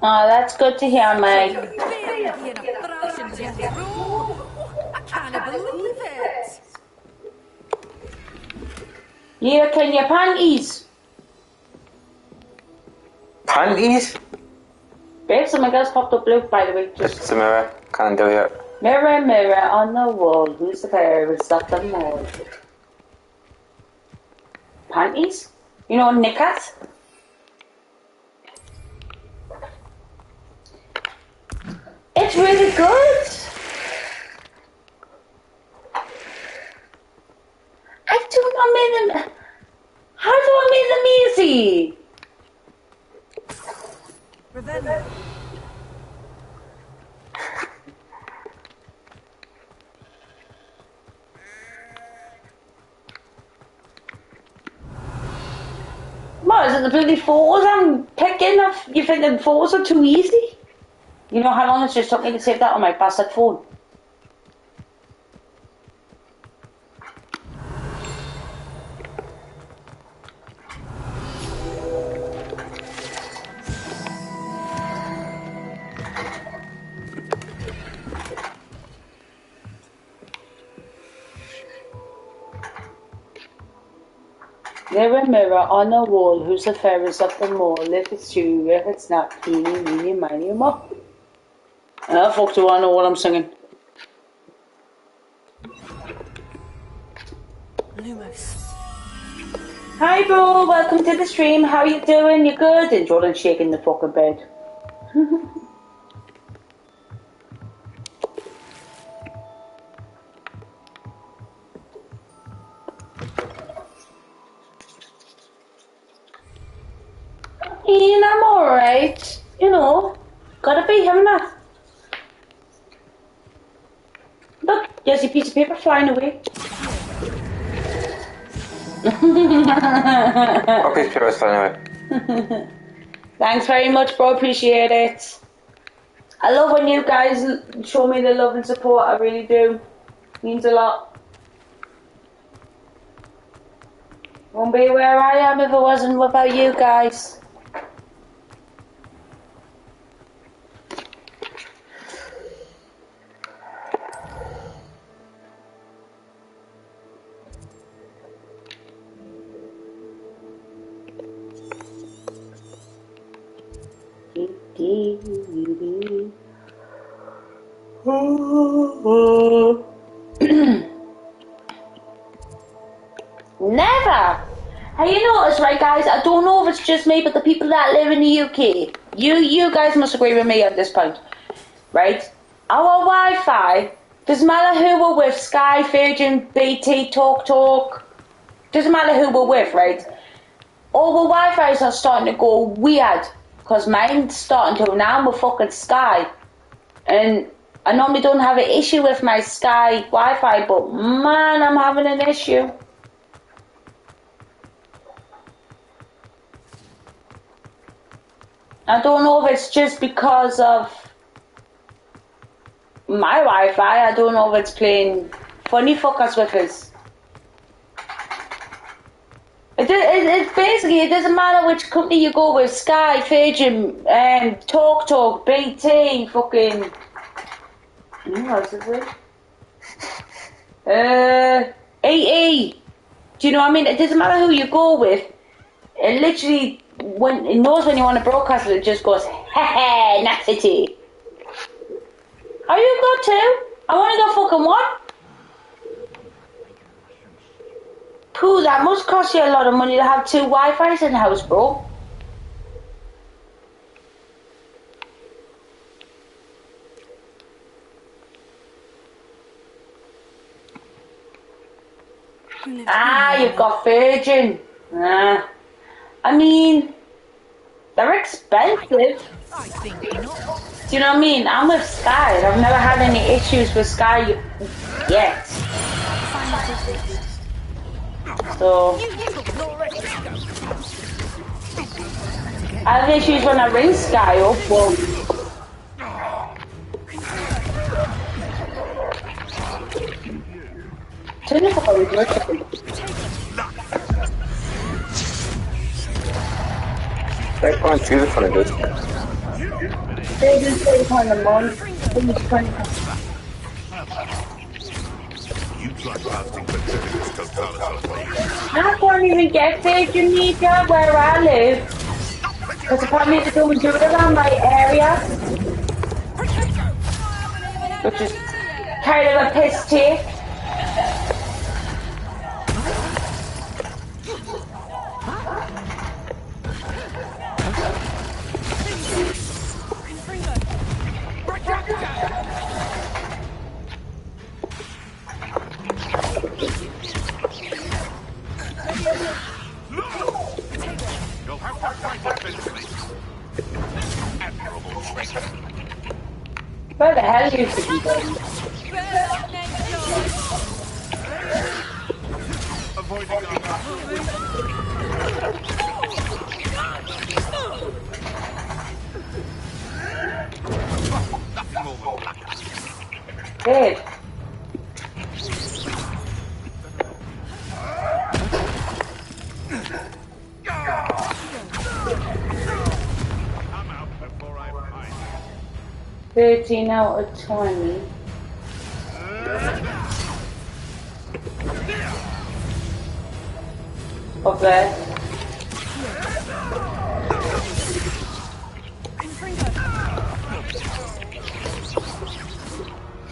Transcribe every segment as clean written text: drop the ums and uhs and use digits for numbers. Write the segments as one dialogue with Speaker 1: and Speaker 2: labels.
Speaker 1: Oh, that's good to hear, mate.
Speaker 2: Barely being a thrashing to throw. I can't believe it.
Speaker 1: You clean your panties.
Speaker 3: Panties?
Speaker 1: Babe, something else popped up blue, by the way.
Speaker 3: It's a mirror. Can't do it.
Speaker 1: Mirror, mirror on the wall, who's the fairest of them all? Panties? You know, knickers? It's really good. I made them. How do I make them easy?
Speaker 2: Revenge.
Speaker 1: What, is it the bloody photos I'm picking up? You think the photos are too easy? You know how long it just took me to save that on my bastard phone? Mirror, mirror on the wall, who's the fairest of them all? If it's you, if it's not, eeny, meeny, miny, mo. Ah, fuck, do I know what I'm singing?
Speaker 2: Lumos.
Speaker 1: Hi, bro, welcome to the stream. How you doing? You good? And Jordan's shaking the fucking bed. Ian, I'm alright. You know, gotta be, haven't I? Look, there's a piece of paper flying away.
Speaker 3: What piece of paper is flying away?
Speaker 1: Thanks very much, bro. Appreciate it. I love when you guys show me the love and support. I really do. Means a lot. Won't be where I am if it wasn't without you guys. Never. Hey, you notice, right, guys? I don't know if it's just me, but the people that live in the UK, you guys must agree with me at this point, right? Our Wi-Fi doesn't matter who we're with, Sky, Virgin, BT, TalkTalk. Doesn't matter who we're with, right? All the Wi-Fi's are starting to go weird. Because mine's starting to now with fucking Sky. And I normally don't have an issue with my Sky Wi-Fi, but man, I'm having an issue. I don't know if it's just because of my Wi-Fi. I don't know if it's playing funny fuckers with us. It basically, it doesn't matter which company you go with, Sky, Virgin, TalkTalk, BT, fucking... What is it? EE. Do you know what I mean? It doesn't matter who you go with. It literally, when it knows when you want to broadcast it, it just goes, heh, nasty. How you got two? I only got fucking one. Pooh, that must cost you a lot of money to have two Wi-Fi's in the house, bro. You've got Virgin. I mean, they're expensive.
Speaker 2: I think not.
Speaker 1: Do you know what I mean? I'm with Sky. I've never had any issues with Sky yet. So, I have issues when I ring Sky up. Well, turn it off.
Speaker 3: They're going through the front of it.
Speaker 1: They just say £30 a month. It's £20.
Speaker 4: You tried casting Pacificus Totalis on me.
Speaker 1: I can't even get there, Jamaica, where I live. Because if I need to go and do it around my area, which is kind of a piss take.
Speaker 4: You'll have to fight eventually. Admirable trick.
Speaker 1: Where the hell you should be going?
Speaker 4: Avoiding our nothing more than luck.
Speaker 1: Good.
Speaker 4: I'm out before I find
Speaker 1: 13 out of 20. Of that.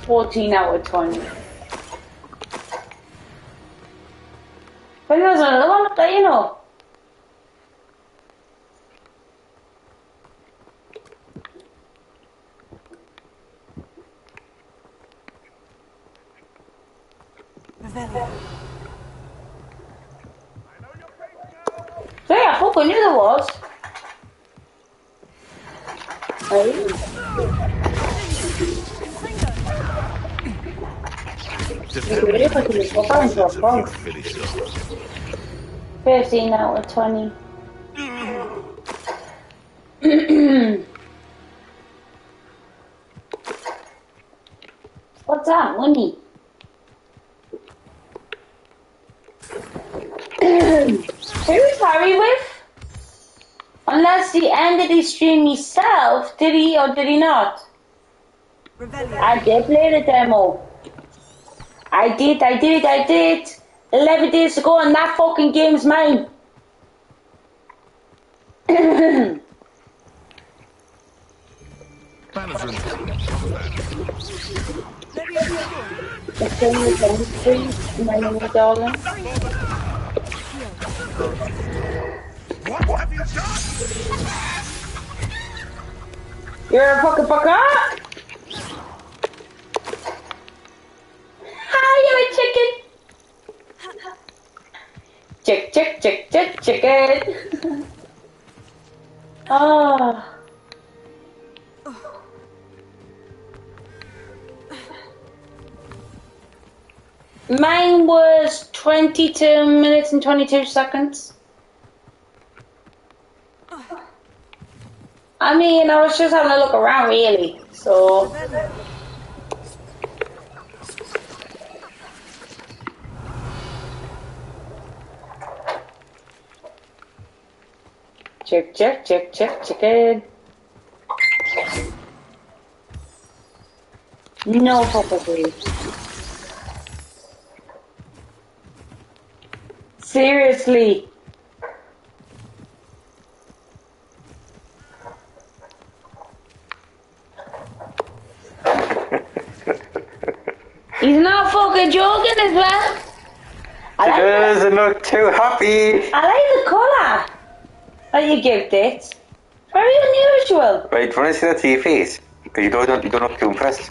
Speaker 1: $14 out of 20. But there's another one up there, you know. Yeah, I fucking knew there was.
Speaker 4: finish off.
Speaker 1: 13 out of 20. What's that, Winnie? Who's Harry with? Unless he ended his stream himself, did he or did he not? I did play the demo. I did. 11 days ago and that fucking game's mine.
Speaker 4: Banner's room.
Speaker 1: The thing is on the street, my little darling.
Speaker 4: What have you done?
Speaker 1: You're a fucking fucker! Hi, you're a chicken! Chicken! Oh. Mine was 22 minutes and 22 seconds. I mean, I was just having a look around, really. So. Chicken. No fucking way. Seriously. He's not fucking joking as well.
Speaker 3: She doesn't look too happy.
Speaker 1: I like the colour that you give it. Very unusual.
Speaker 3: Right, do you want to see that to your face? Because you don't look too impressed.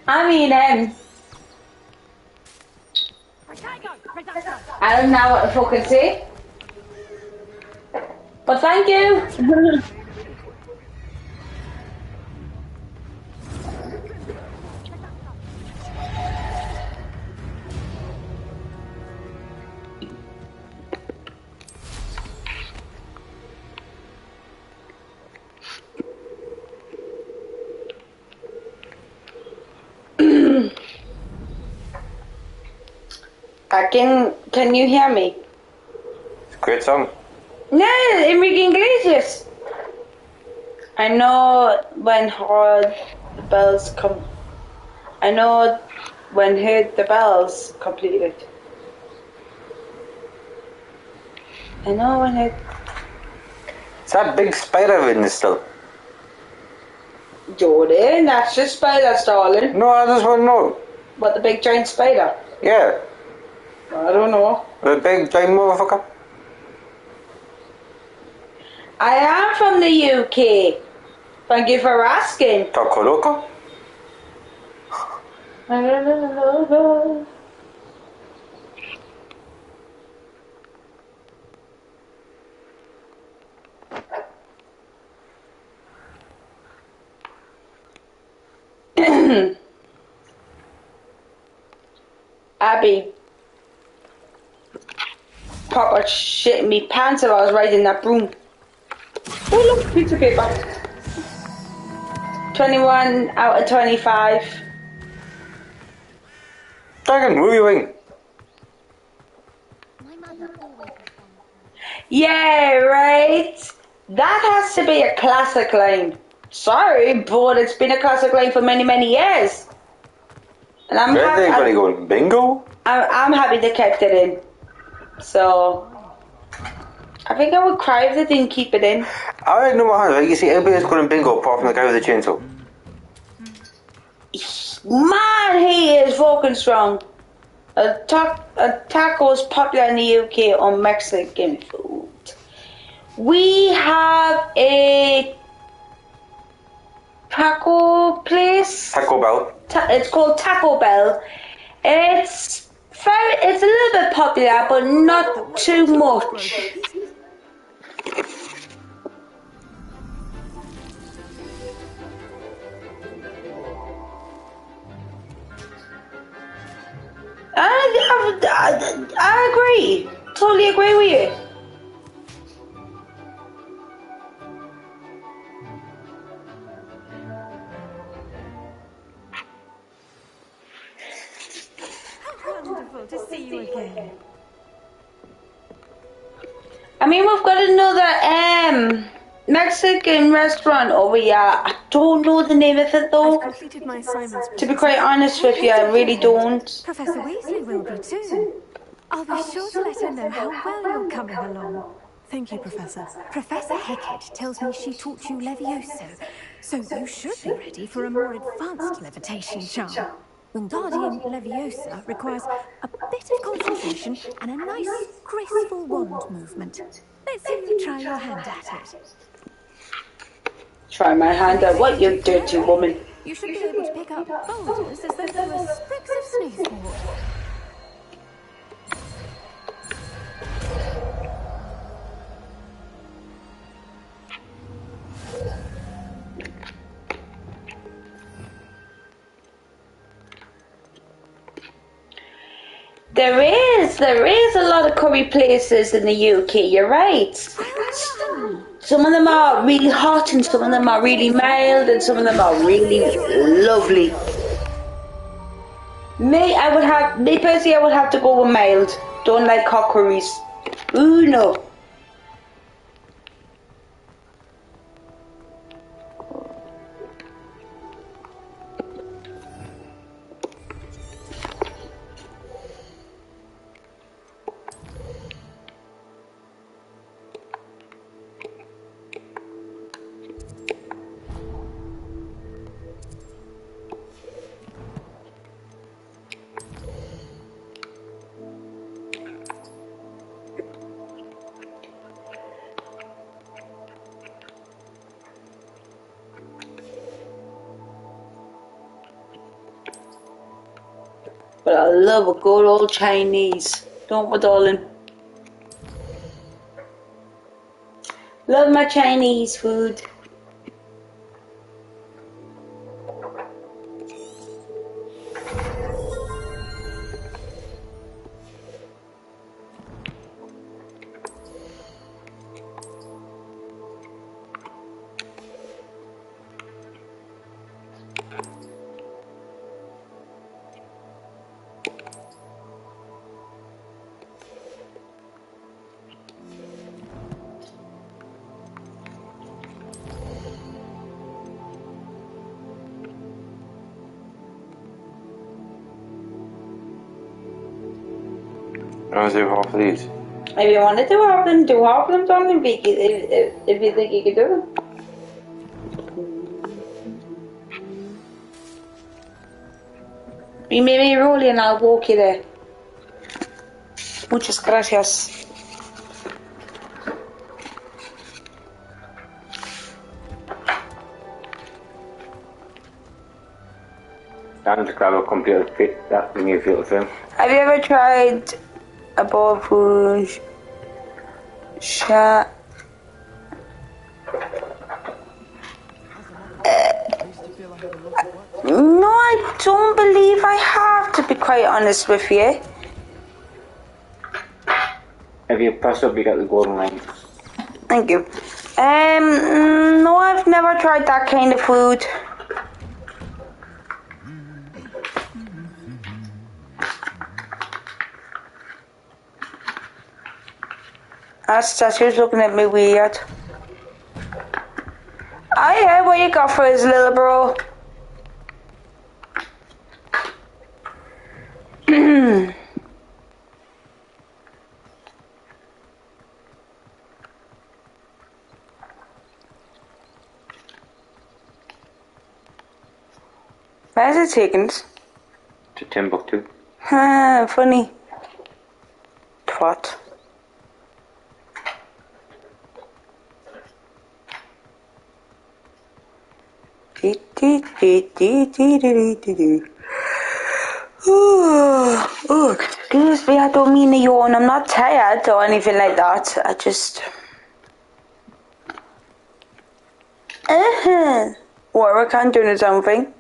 Speaker 1: I mean, I don't know what to fucking say. But thank you. Can you hear me?
Speaker 3: It's a great song.
Speaker 1: No, Enrique Iglesias. I know when heard the bells come. I know when heard the bells completed. I know when heard.
Speaker 3: Is that big spider in still?
Speaker 1: Jordan, that's just spiders, darling.
Speaker 3: No, I just want to know.
Speaker 1: What, the big giant spider?
Speaker 3: Yeah.
Speaker 1: I don't know.
Speaker 3: The big giant motherfucker.
Speaker 1: I am from the UK. Thank you for asking.
Speaker 3: Taco Loco?
Speaker 1: Abby proper shit in me pants if I was riding that broom. Oh look, pizza paper. 21 out of 25.
Speaker 3: Dragon, move your wing.
Speaker 1: Yeah, right. That has to be a classic line. Sorry, but it's been a classic line for many, many years. And I'm
Speaker 3: Everybody going bingo?
Speaker 1: I'm happy they kept it in. So I think I would cry if they didn't keep it in.
Speaker 3: I know what happens. You see, everybody's going bingo apart from the guy with the chainsaw.
Speaker 1: Man, he is fucking strong. A taco is popular in the UK on Mexican food. We have a taco place.
Speaker 3: Taco Bell.
Speaker 1: It's called Taco Bell. It's a little bit popular, but not too much. I agree. Totally agree with you.
Speaker 2: Wonderful to see you again.
Speaker 1: I mean, we've got another Mexican restaurant over here. I don't know the name of it though.
Speaker 2: I've completed my assignments.
Speaker 1: To be quite honest with you, I really don't.
Speaker 2: Professor Weasley will be too. I'll be sure to let her know how well you're coming along. Thank you, Professor. Professor Hecat tells me she taught you Levioso, so you should be ready for a more advanced levitation charm. Wingardium Leviosa requires a bit of concentration and a nice, graceful wand movement. Let's see you try your hand at it.
Speaker 1: Try my hand at what, you dirty woman?
Speaker 2: You should be able to pick up boulders as though they were sprigs of smoothbort.
Speaker 1: There is a lot of curry places in the UK, you're right. Some of them are really hot and some of them are really mild and some of them are really lovely. Me personally, I would have to go with mild. Don't like hot curries. Ooh, no. But I love a good old Chinese. Don't we, darling? Love my Chinese food.
Speaker 3: I'll do half of these.
Speaker 1: If you want to do half of them, Donna, if you think you can do them. You made me roll and I'll walk you there. Muchas gracias.
Speaker 3: I'm just grab a computer to fit that new filter film.
Speaker 1: Have you ever tried a bowl rouge? No, I don't believe I have, to be quite honest with you.
Speaker 3: If you press up, you get the golden line.
Speaker 1: Thank you. No, I've never tried that kind of food. That statue's looking at me weird. Oh yeah, what you got for his little bro? Where's it taken us?
Speaker 3: To Timbuktu.
Speaker 1: Ha, funny. Twat. Oh, excuse me, I don't mean to yawn. I'm not tired or anything like that. I just... Warwick can't do his own thing.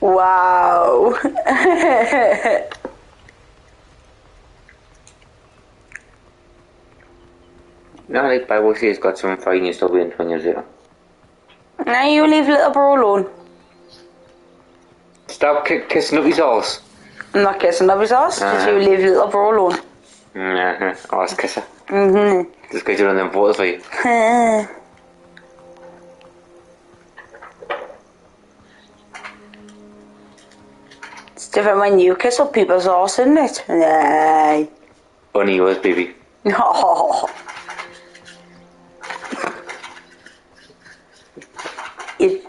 Speaker 1: Wow.
Speaker 3: No, like Bible says, he's got some fine, he's still being 20 years later.
Speaker 1: Now you leave little bro alone.
Speaker 3: Stop kissing up his arse.
Speaker 1: I'm not kissing up his ass, just you leave little bro alone.
Speaker 3: Arse kisser.
Speaker 1: Mm-hmm.
Speaker 3: This guy's doing them photos for you.
Speaker 1: It's different when you kiss up people's arse, isn't it? Nah.
Speaker 3: Only yours, baby.
Speaker 1: No. You're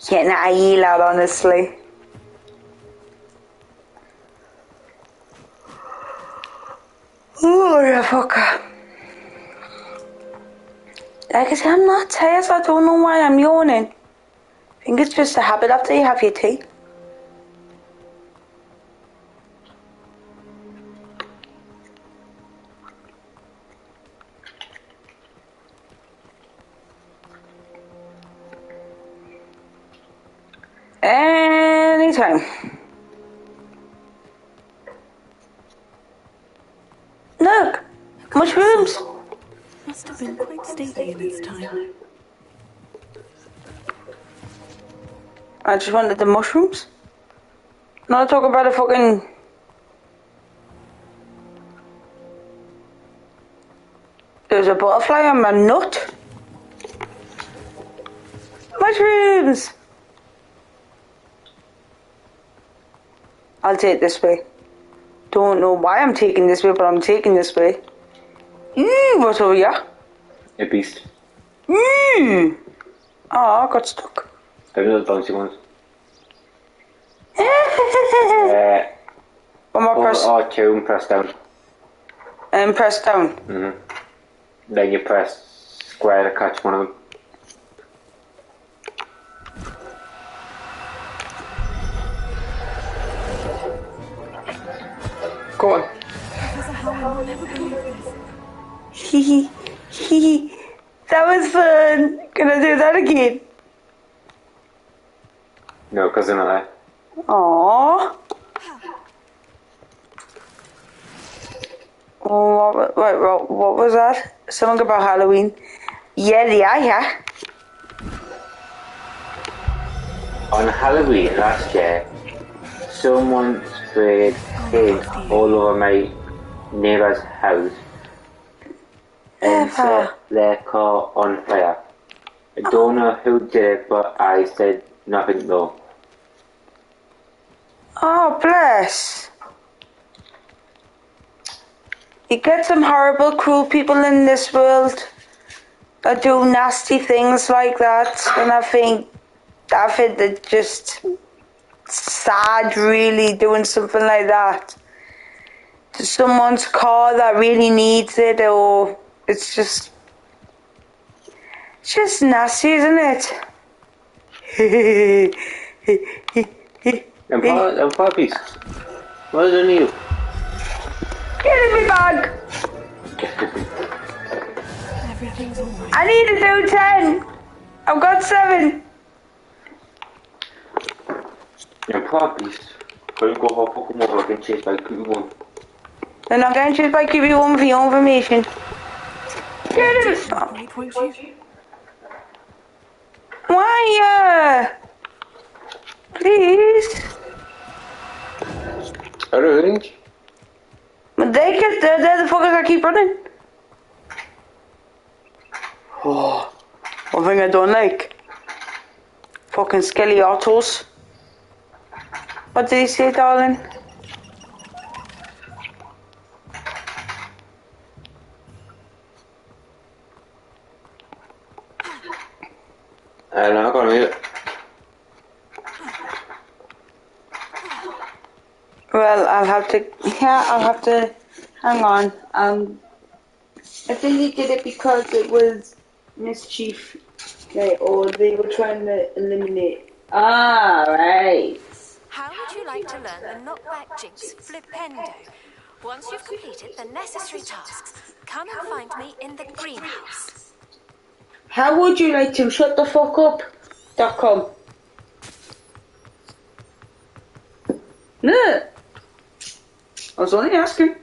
Speaker 1: getting a heel out, honestly. Oh, yeah, fucker. Like I said, I'm not tired, so I don't know why I'm yawning. I think it's just a habit after you have your tea. Anytime. Look, mushrooms.
Speaker 2: Must have been quite stately in its time.
Speaker 1: I just wanted the mushrooms. Not talk about a fucking... There's a butterfly on my nut. Mushrooms! I'll take this way. Don't know why I'm taking this way, but I'm taking this way. What's over here?
Speaker 3: A beast.
Speaker 1: Oh, I got stuck.
Speaker 3: Have little bouncy ones.
Speaker 1: One more press.
Speaker 3: R2 and press down.
Speaker 1: And press down.
Speaker 3: Then you press square to catch one of them. Go on.
Speaker 2: Professor Howell will never believe this.
Speaker 1: Hee hee. That was fun. Can I do that again?
Speaker 3: No, because they're not there.
Speaker 1: Aww. Oh, what was that? Something about Halloween. Yeah.
Speaker 3: On Halloween last year, someone sprayed paint all over my neighbour's house and set their car on fire. I don't know who did it, but I said nothing though.
Speaker 1: Oh, bless. You get some horrible, cruel people in this world that do nasty things like that, and I think they're just sad, really, doing something like that to someone's car that really needs it, or it's just nasty, isn't it?
Speaker 3: And puppies, what do you?
Speaker 1: Get in my bag!
Speaker 2: Everything's all right.
Speaker 1: I need to do 10. I've got 7.
Speaker 3: And puppies, couldn't go for fucking over getting chased by Q1.
Speaker 1: They're not getting chased by QB1 for your information. Get in!
Speaker 2: Wait, won't you?
Speaker 1: Why, please?
Speaker 3: Alright.
Speaker 1: But they're the fuckers that keep running. Oh, one thing I don't like. Fucking skelly autos. What did he say, darling?
Speaker 3: I'm not gonna read it.
Speaker 1: Well, I'll have to, hang on. I think he did it because it was mischief, okay, or they were trying to eliminate. Ah, right.
Speaker 5: How would you like to learn the knockback jinx flipendo? Once you've completed the necessary tasks, come and find me in the greenhouse.
Speaker 1: How would you like to shut the fuck up.com? No. I was only asking.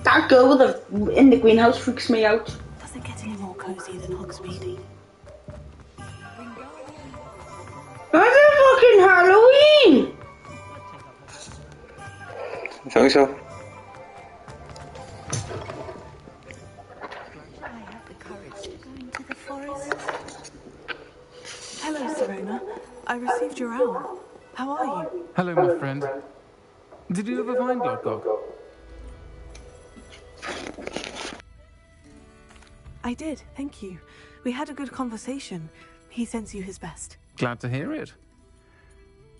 Speaker 1: That girl in the greenhouse freaks me out.
Speaker 2: Doesn't get any more cozy than Hogsmeade.
Speaker 1: That's a fucking Halloween!
Speaker 3: I think so.
Speaker 2: I have the courage to go into the forest. Hello, Serona. I received your owl. How are you?
Speaker 6: Hello, my friend. Did you ever find Glogdog?
Speaker 2: I did, thank you. We had a good conversation. He sends you his best.
Speaker 6: Glad to hear it.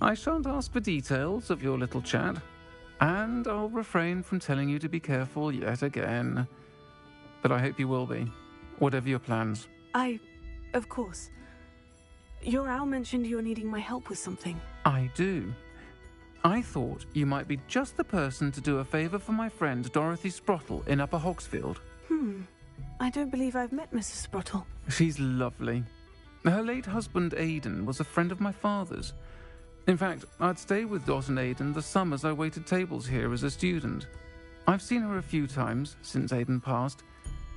Speaker 6: I shan't ask for details of your little chat, and I'll refrain from telling you to be careful yet again. But I hope you will be, whatever your plans.
Speaker 2: Of course. Your owl mentioned you're needing my help with something.
Speaker 6: I do. I thought you might be just the person to do a favour for my friend Dorothy Sprottle in Upper Hogsfield.
Speaker 2: I don't believe I've met Mrs. Sprottle.
Speaker 6: She's lovely. Her late husband Aidan was a friend of my father's. In fact, I'd stay with Dot and Aidan the summers I waited tables here as a student. I've seen her a few times since Aidan passed,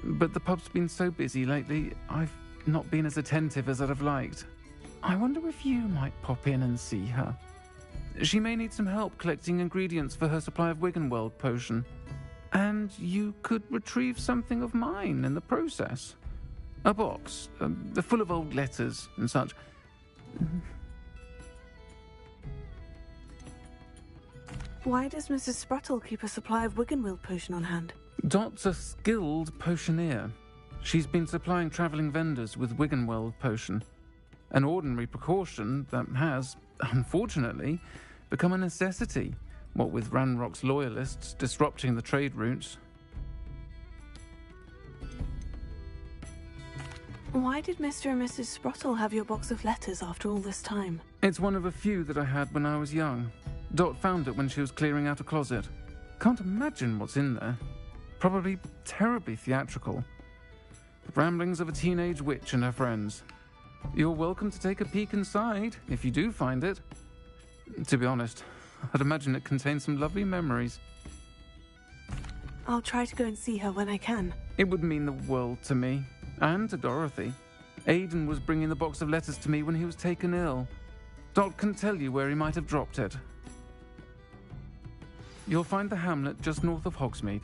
Speaker 6: but the pub's been so busy lately, I've not been as attentive as I'd have liked. I wonder if you might pop in and see her. She may need some help collecting ingredients for her supply of Wiggenweld potion. And you could retrieve something of mine in the process. A box, full of old letters and such.
Speaker 2: Why does Mrs. Sprottle keep a supply of Wiggenweld potion on hand?
Speaker 6: Dot's a skilled potioneer. She's been supplying travelling vendors with Wiggenweld potion. An ordinary precaution that has, unfortunately, become a necessity. What with Ranrock's loyalists disrupting the trade routes.
Speaker 2: Why did Mr. and Mrs. Sprottle have your box of letters after all this time?
Speaker 6: It's one of a few that I had when I was young. Dot found it when she was clearing out a closet. Can't imagine what's in there. Probably terribly theatrical. The ramblings of a teenage witch and her friends. You're welcome to take a peek inside, if you do find it. To be honest, I'd imagine it contains some lovely memories.
Speaker 2: I'll try to go and see her when I can.
Speaker 6: It would mean the world to me, and to Dorothy. Aidan was bringing the box of letters to me when he was taken ill. Dot can tell you where he might have dropped it. You'll find the hamlet just north of Hogsmeade.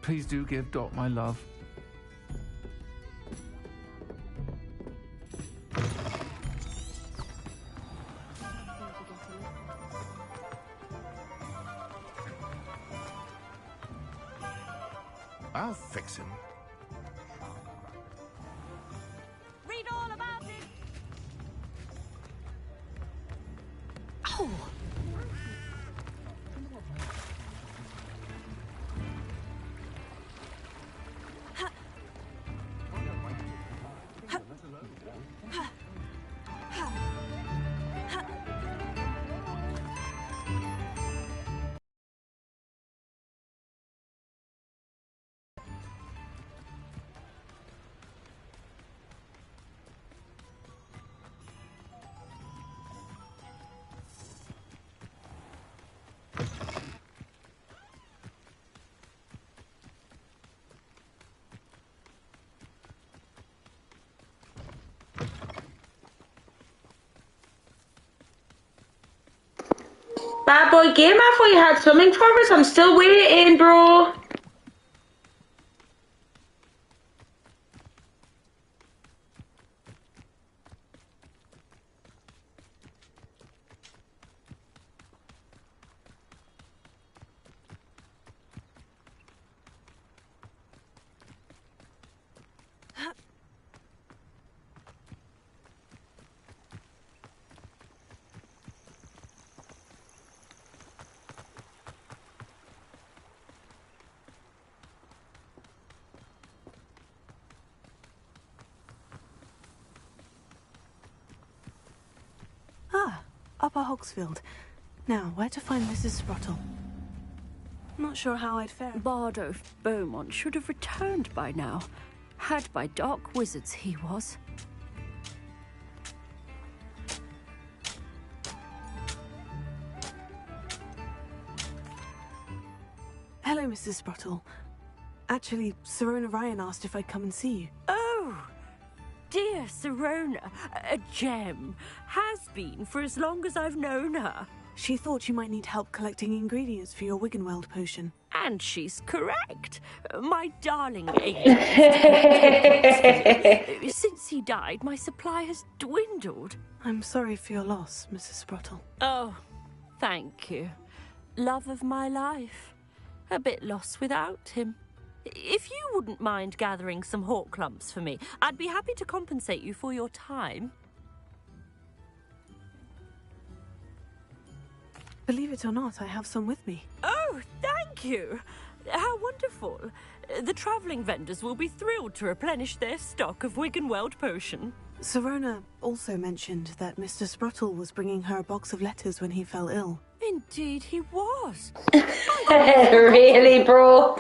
Speaker 6: Please do give Dot my love.
Speaker 4: I'll fix him.
Speaker 5: Read all about it.
Speaker 2: Oh!
Speaker 1: Bad boy game, I thought you had something for us. I'm still waiting, bro.
Speaker 7: Upper Hogsfield. Now, where to find Mrs. Sprottle? Not sure how I'd fare.
Speaker 2: Bardo Beaumont should have returned by now. Had by dark wizards he was.
Speaker 7: Hello, Mrs. Sprottle. Actually, Sirona Ryan asked if I'd come and see you.
Speaker 2: Oh! Dear Sirona, a gem. Has been for as long as I've known her.
Speaker 7: She thought you might need help collecting ingredients for your Wiggenweld potion.
Speaker 2: And she's correct. My darling Since he died, my supply has dwindled.
Speaker 7: I'm sorry for your loss, Mrs. Sprottle.
Speaker 2: Oh, thank you. Love of my life. A bit lost without him. If you wouldn't mind gathering some hawk clumps for me, I'd be happy to compensate you for your time.
Speaker 7: Believe it or not, I have some with me.
Speaker 2: Oh, thank you. How wonderful. The travelling vendors will be thrilled to replenish their stock of Wiggenweld potion.
Speaker 7: Sirona also mentioned that Mr. Sprottle was bringing her a box of letters when he fell ill.
Speaker 2: Indeed he was.
Speaker 1: Really, bro?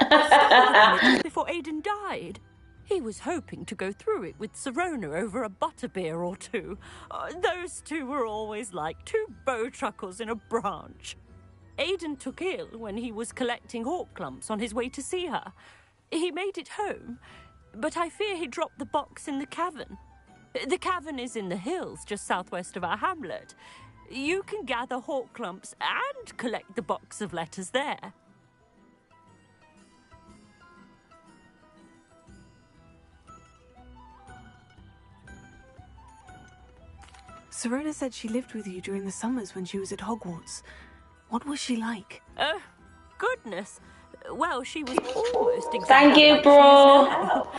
Speaker 2: Before Aidan died. He was hoping to go through it with Sirona over a butterbeer or two. Those two were always like two bowtruckles in a branch. Aidan took ill when he was collecting hawk clumps on his way to see her. He made it home, but I fear he dropped the box in the cavern. The cavern is in the hills just southwest of our hamlet. You can gather hawk clumps and collect the box of letters there.
Speaker 7: Sirona said she lived with you during the summers when she was at Hogwarts. What was she like?
Speaker 2: Oh, goodness. Well, she was almost exactly
Speaker 1: Thank you,
Speaker 2: like
Speaker 1: bro.
Speaker 2: she is now.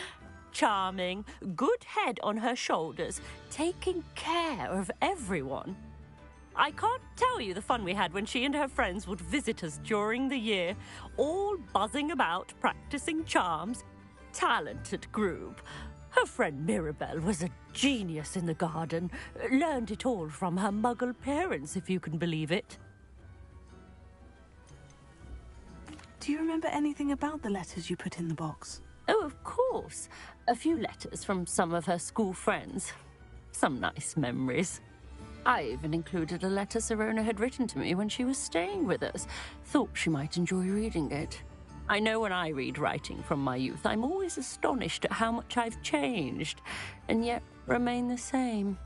Speaker 2: Charming, good head on her shoulders, taking care of everyone. I can't tell you the fun we had when she and her friends would visit us during the year, all buzzing about, practicing charms. Talented group. Her friend Mirabelle was a genius in the garden. Learned it all from her muggle parents, if you can believe it.
Speaker 7: Do you remember anything about the letters you put in the box?
Speaker 2: Oh, of course. A few letters from some of her school friends. Some nice memories. I even included a letter Sirona had written to me when she was staying with us. Thought she might enjoy reading it. I know when I read writing from my youth, I'm always astonished at how much I've changed, and yet remain the same.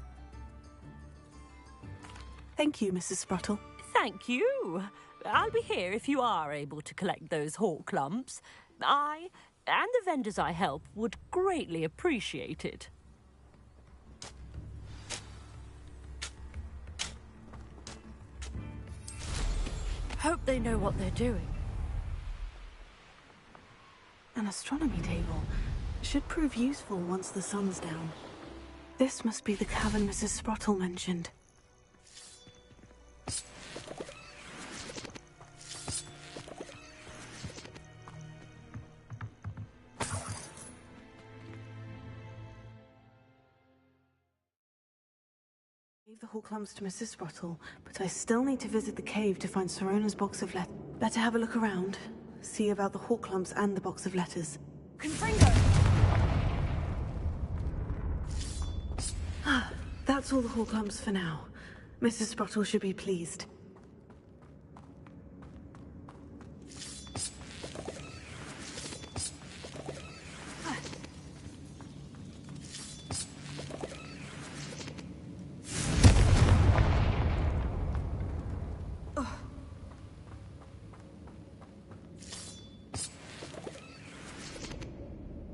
Speaker 7: Thank you, Mrs. Sprottle.
Speaker 8: Thank you. I'll be here if you are able to collect those hawk lumps. I, and the vendors I help, would greatly appreciate it. Hope they know what they're doing.
Speaker 7: An astronomy table. Should prove useful once the sun's down. This must be the cavern Mrs. Sprottle mentioned. Gave the hawk lumps to Mrs. Sprottle, but I still need to visit the cave to find Sirona's box of letters. Better have a look around. See about the hawk lumps and the box of letters.
Speaker 2: Confringo!
Speaker 7: That's all the hawk lumps for now. Mrs. Sprottle should be pleased.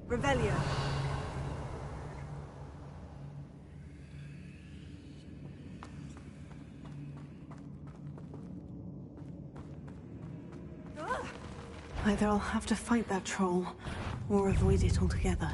Speaker 2: Revelio.
Speaker 7: Either I'll have to fight that troll, or avoid it altogether.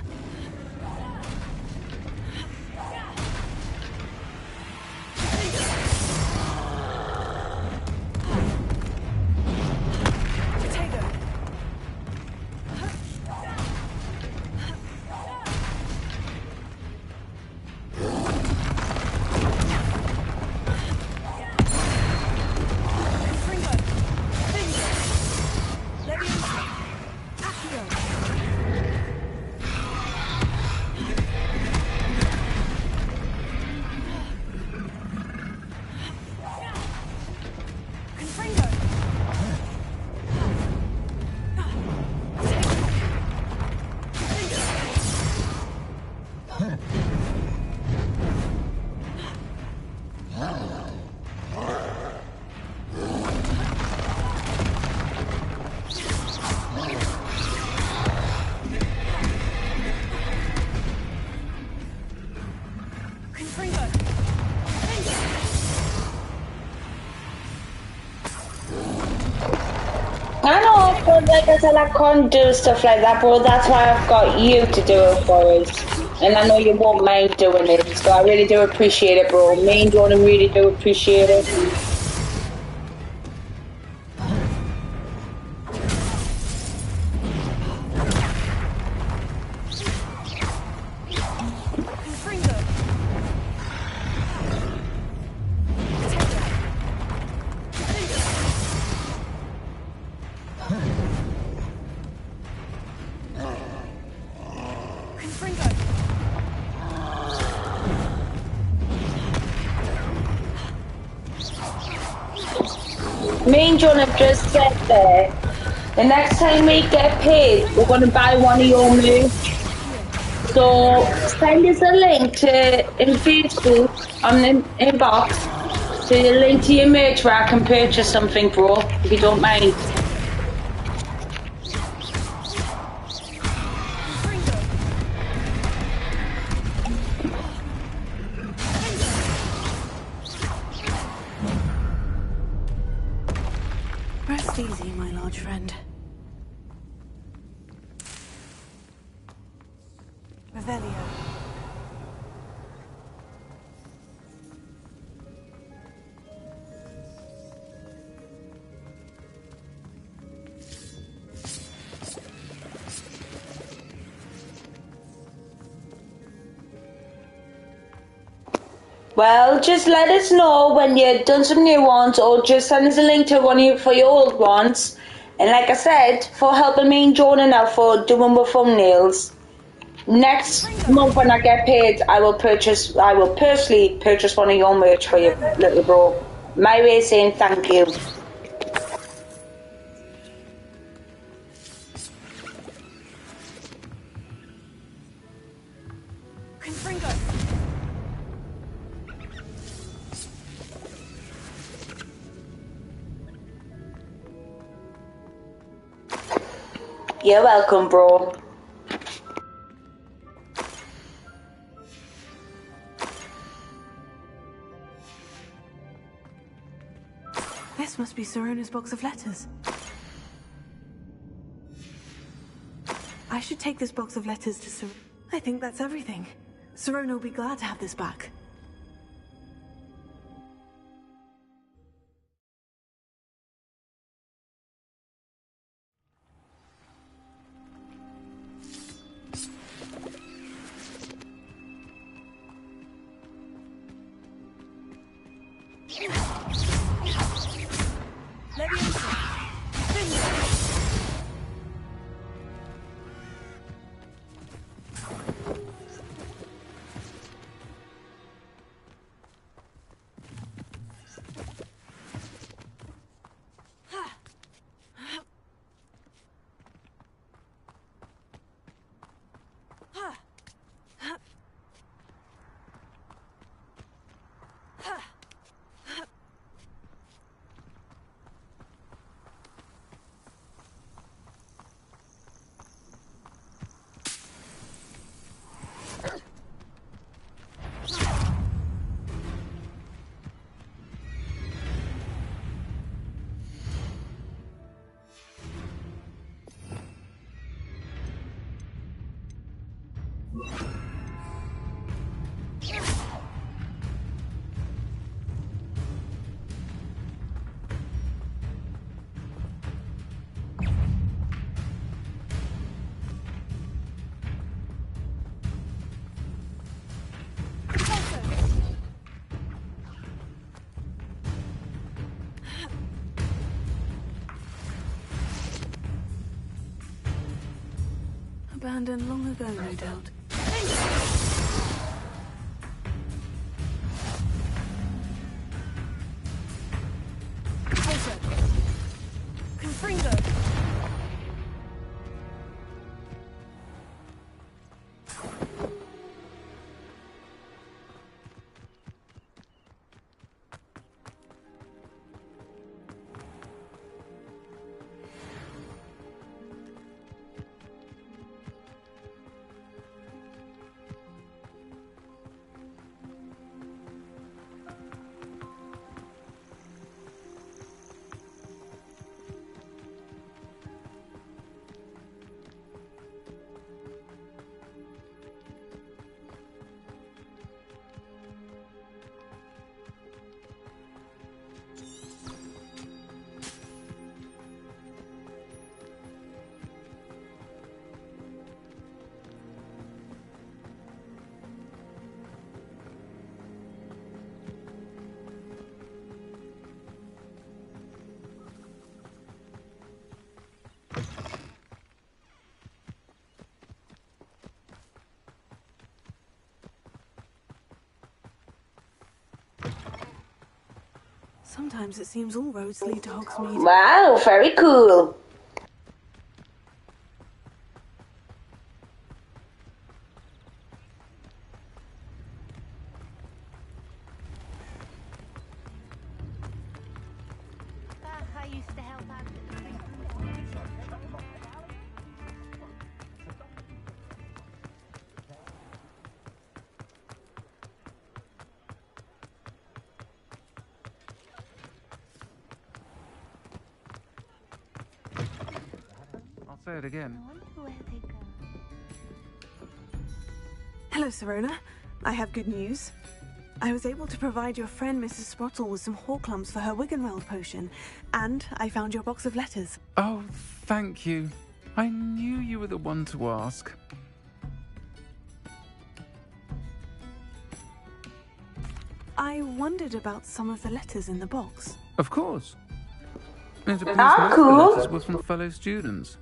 Speaker 1: I know, but like I said, I can't do stuff like that, bro. That's why I've got you to do it for us. And I know you won't mind doing it, so I really do appreciate it, bro. Me and Donna really do appreciate it. Me and John have just said there, the next time we get paid, we're going to buy one of your merch. So send us a link in Facebook on the inbox to the link to your merch where I can purchase something, bro, if you don't mind.
Speaker 7: Rest easy, my large friend. Revelio.
Speaker 1: Well, just let us know when you've done some new ones, or just send us a link to one of for your old ones. And like I said, for helping me and Jonah now for doing the thumbnails, next month when I get paid, I will personally purchase one of your merch for you, little bro. My way of saying thank you. You're welcome, bro.
Speaker 7: This must be Sorona's box of letters. I should take this box of letters to Sor... I think that's everything. Sorona will be glad to have this back. Abandoned long ago, no doubt.
Speaker 2: Confringo!
Speaker 7: Sometimes it seems all roads lead to Hogsmeade.
Speaker 1: Wow, very cool.
Speaker 5: I used to help out at the
Speaker 6: I'll say it again.
Speaker 7: Hello, Sorona. I have good news. I was able to provide your friend Mrs. Sprottle with some Horklumps for her Wiggenweld potion, and I found your box of letters.
Speaker 6: Oh, thank you. I knew you were the one to ask.
Speaker 7: I wondered about some of the letters in the box.
Speaker 6: Of course. It appears
Speaker 1: Ah,
Speaker 6: most of
Speaker 1: cool.
Speaker 6: the letters were from fellow students.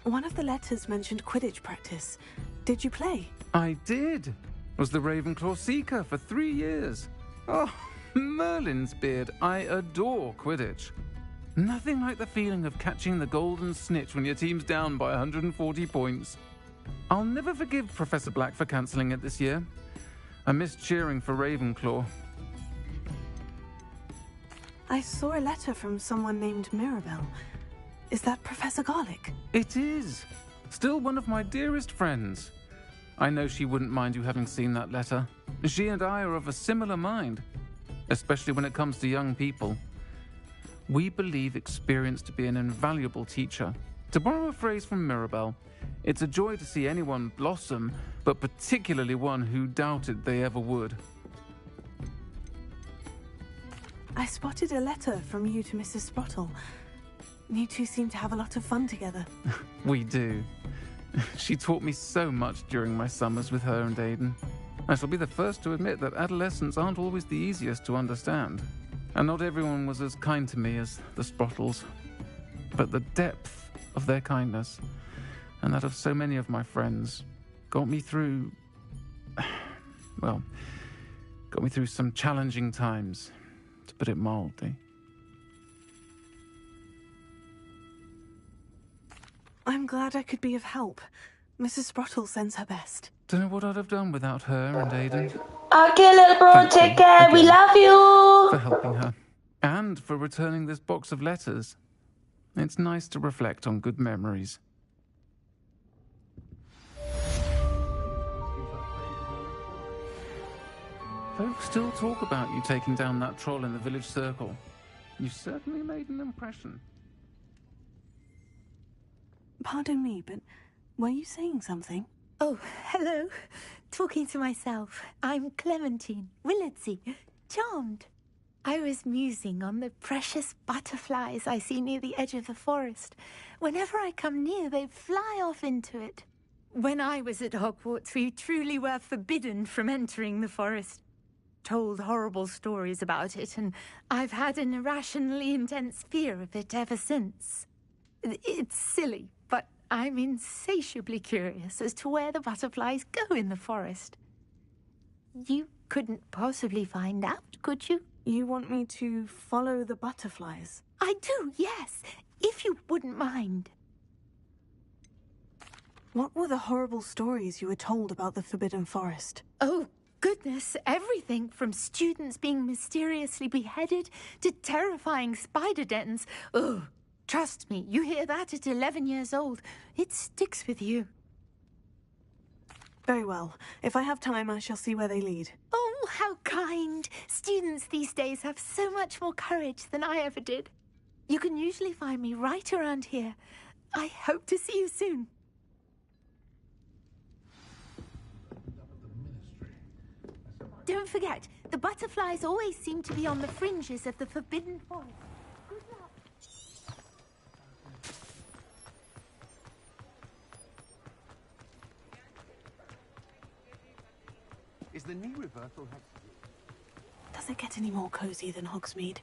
Speaker 7: One of the letters mentioned Quidditch practice. Did you play?
Speaker 6: I did. Was the Ravenclaw Seeker for 3 years. Oh, Merlin's beard. I adore Quidditch. Nothing like the feeling of catching the golden snitch when your team's down by 140 points. I'll never forgive Professor Black for cancelling it this year. I missed cheering for Ravenclaw.
Speaker 7: I saw a letter from someone named Mirabelle. Is that Professor Garlick?
Speaker 6: It is. Still one of my dearest friends. I know she wouldn't mind you having seen that letter. She and I are of a similar mind, especially when it comes to young people. We believe experience to be an invaluable teacher. To borrow a phrase from Mirabelle, it's a joy to see anyone blossom, but particularly one who doubted they ever would.
Speaker 7: I spotted a letter from you to Mrs. Sprottle. You two seem to have a lot of fun together.
Speaker 6: We do. She taught me so much during my summers with her and Aiden. I shall be the first to admit that adolescents aren't always the easiest to understand. And not everyone was as kind to me as the Sprottles. But the depth of their kindness, and that of so many of my friends, got me through... well, got me through some challenging times, to put it mildly.
Speaker 7: I'm glad I could be of help. Mrs. Sprottle sends her best.
Speaker 6: Don't know what I'd have done without her and Aiden.
Speaker 1: Okay, little bro,
Speaker 6: Thank
Speaker 1: take
Speaker 6: you
Speaker 1: care. We
Speaker 6: again
Speaker 1: love you.
Speaker 6: for helping her, and for returning this box of letters. It's nice to reflect on good memories. Folks still talk about you taking down that troll in the village circle. You certainly made an impression.
Speaker 7: Pardon me, but were you saying something?
Speaker 9: Oh, hello. Talking to myself. I'm Clementine Willardsey. Charmed. I was musing on the precious butterflies I see near the edge of the forest. Whenever I come near, they fly off into it. When I was at Hogwarts, we truly were forbidden from entering the forest. Told horrible stories about it, and I've had an irrationally intense fear of it ever since. It's silly, but I'm insatiably curious as to where the butterflies go in the forest. You couldn't possibly find out, could you?
Speaker 7: You want me to follow the butterflies?
Speaker 9: I do, yes, if you wouldn't mind.
Speaker 7: What were the horrible stories you were told about the Forbidden Forest?
Speaker 9: Oh, goodness, everything from students being mysteriously beheaded to terrifying spider dens. Oh, trust me, you hear that at 11 years old. It sticks with you.
Speaker 7: Very well. If I have time, I shall see where they lead.
Speaker 9: Oh, how kind. Students these days have so much more courage than I ever did. You can usually find me right around here. I hope to see you soon. Don't forget, the butterflies always seem to be on the fringes of the Forbidden Forest. Good luck.
Speaker 10: Is the knee reversal...
Speaker 7: Does it get any more cozy than Hogsmeade?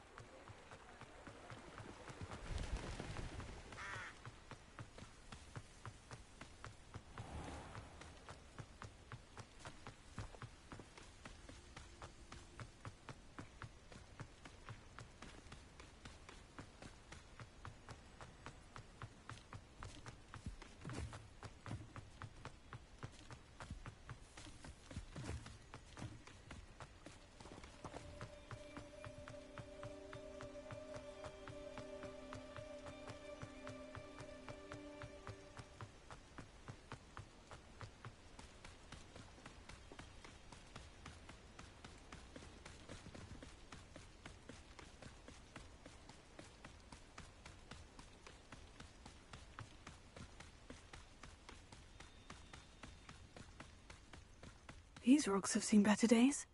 Speaker 7: These rocks have seen better days.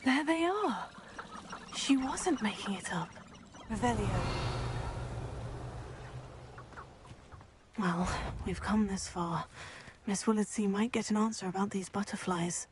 Speaker 7: There they are. She wasn't making it up. Revelio. Well, we've come this far. Miss Willardsey might get an answer about these butterflies.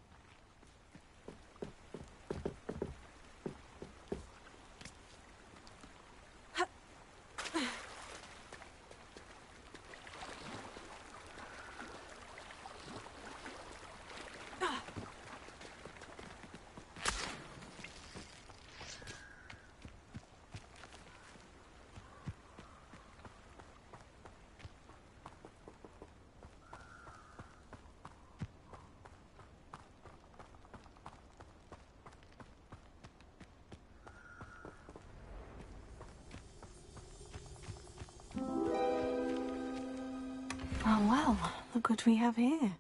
Speaker 7: Oh well, look what we have here.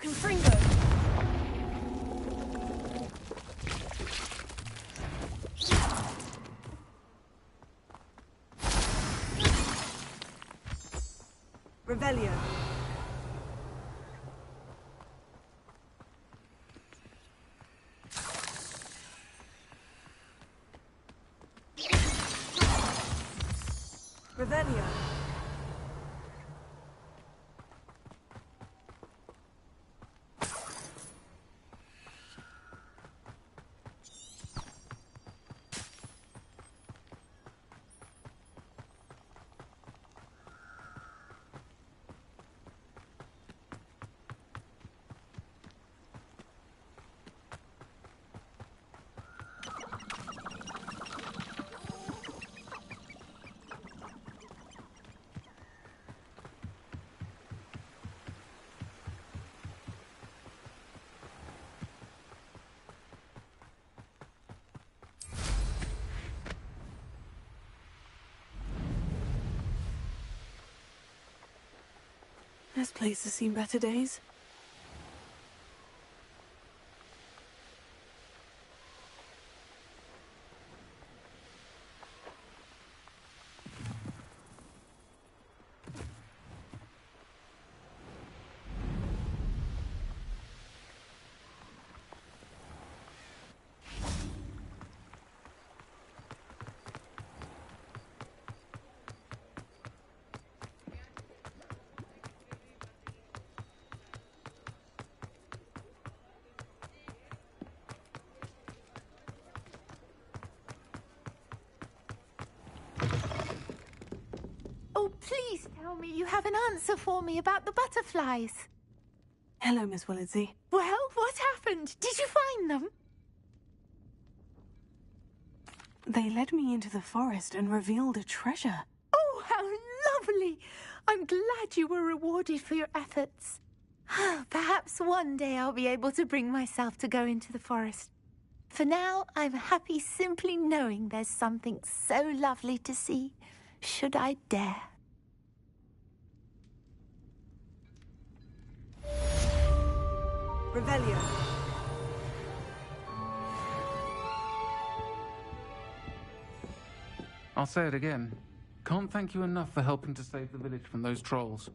Speaker 2: Confringo! Revelio. Revelio.
Speaker 7: This place has seen better days.
Speaker 9: Oh, please tell me you have an answer for me about the butterflies.
Speaker 7: Hello, Miss Willardsey.
Speaker 9: Well, what happened? Did you find them?
Speaker 7: They led me into the forest and revealed a treasure.
Speaker 9: Oh, how lovely! I'm glad you were rewarded for your efforts. Perhaps one day I'll be able to bring myself to go into the forest. For now, I'm happy simply knowing there's something so lovely to see, should I dare.
Speaker 2: Revelio.
Speaker 6: I'll say it again. Can't thank you enough for helping to save the village from those trolls.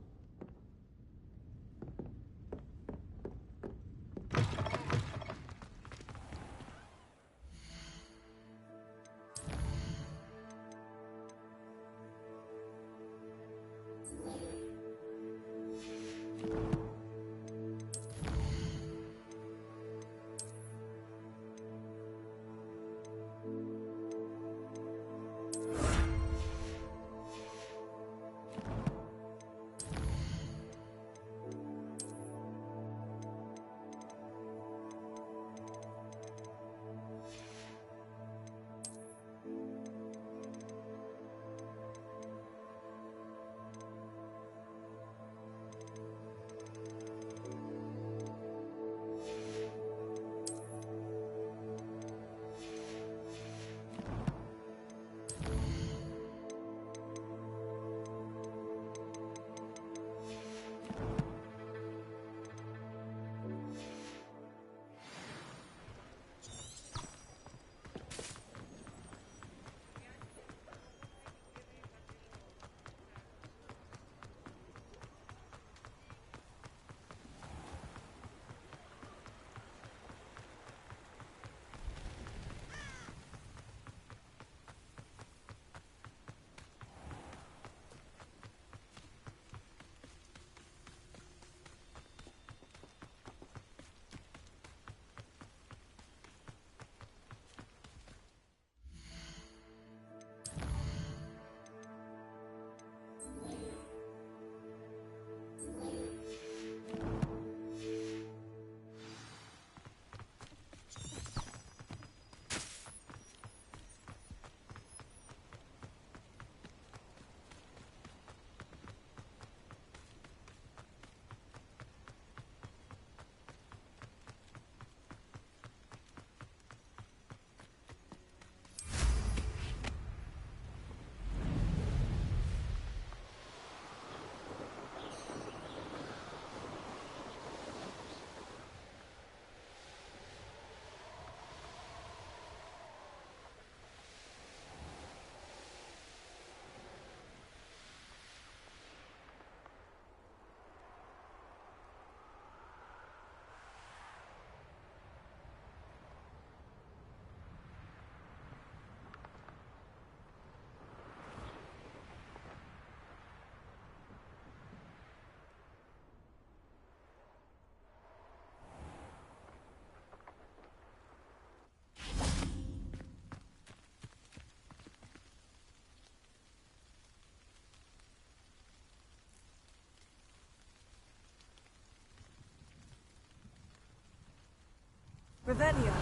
Speaker 7: Revelio.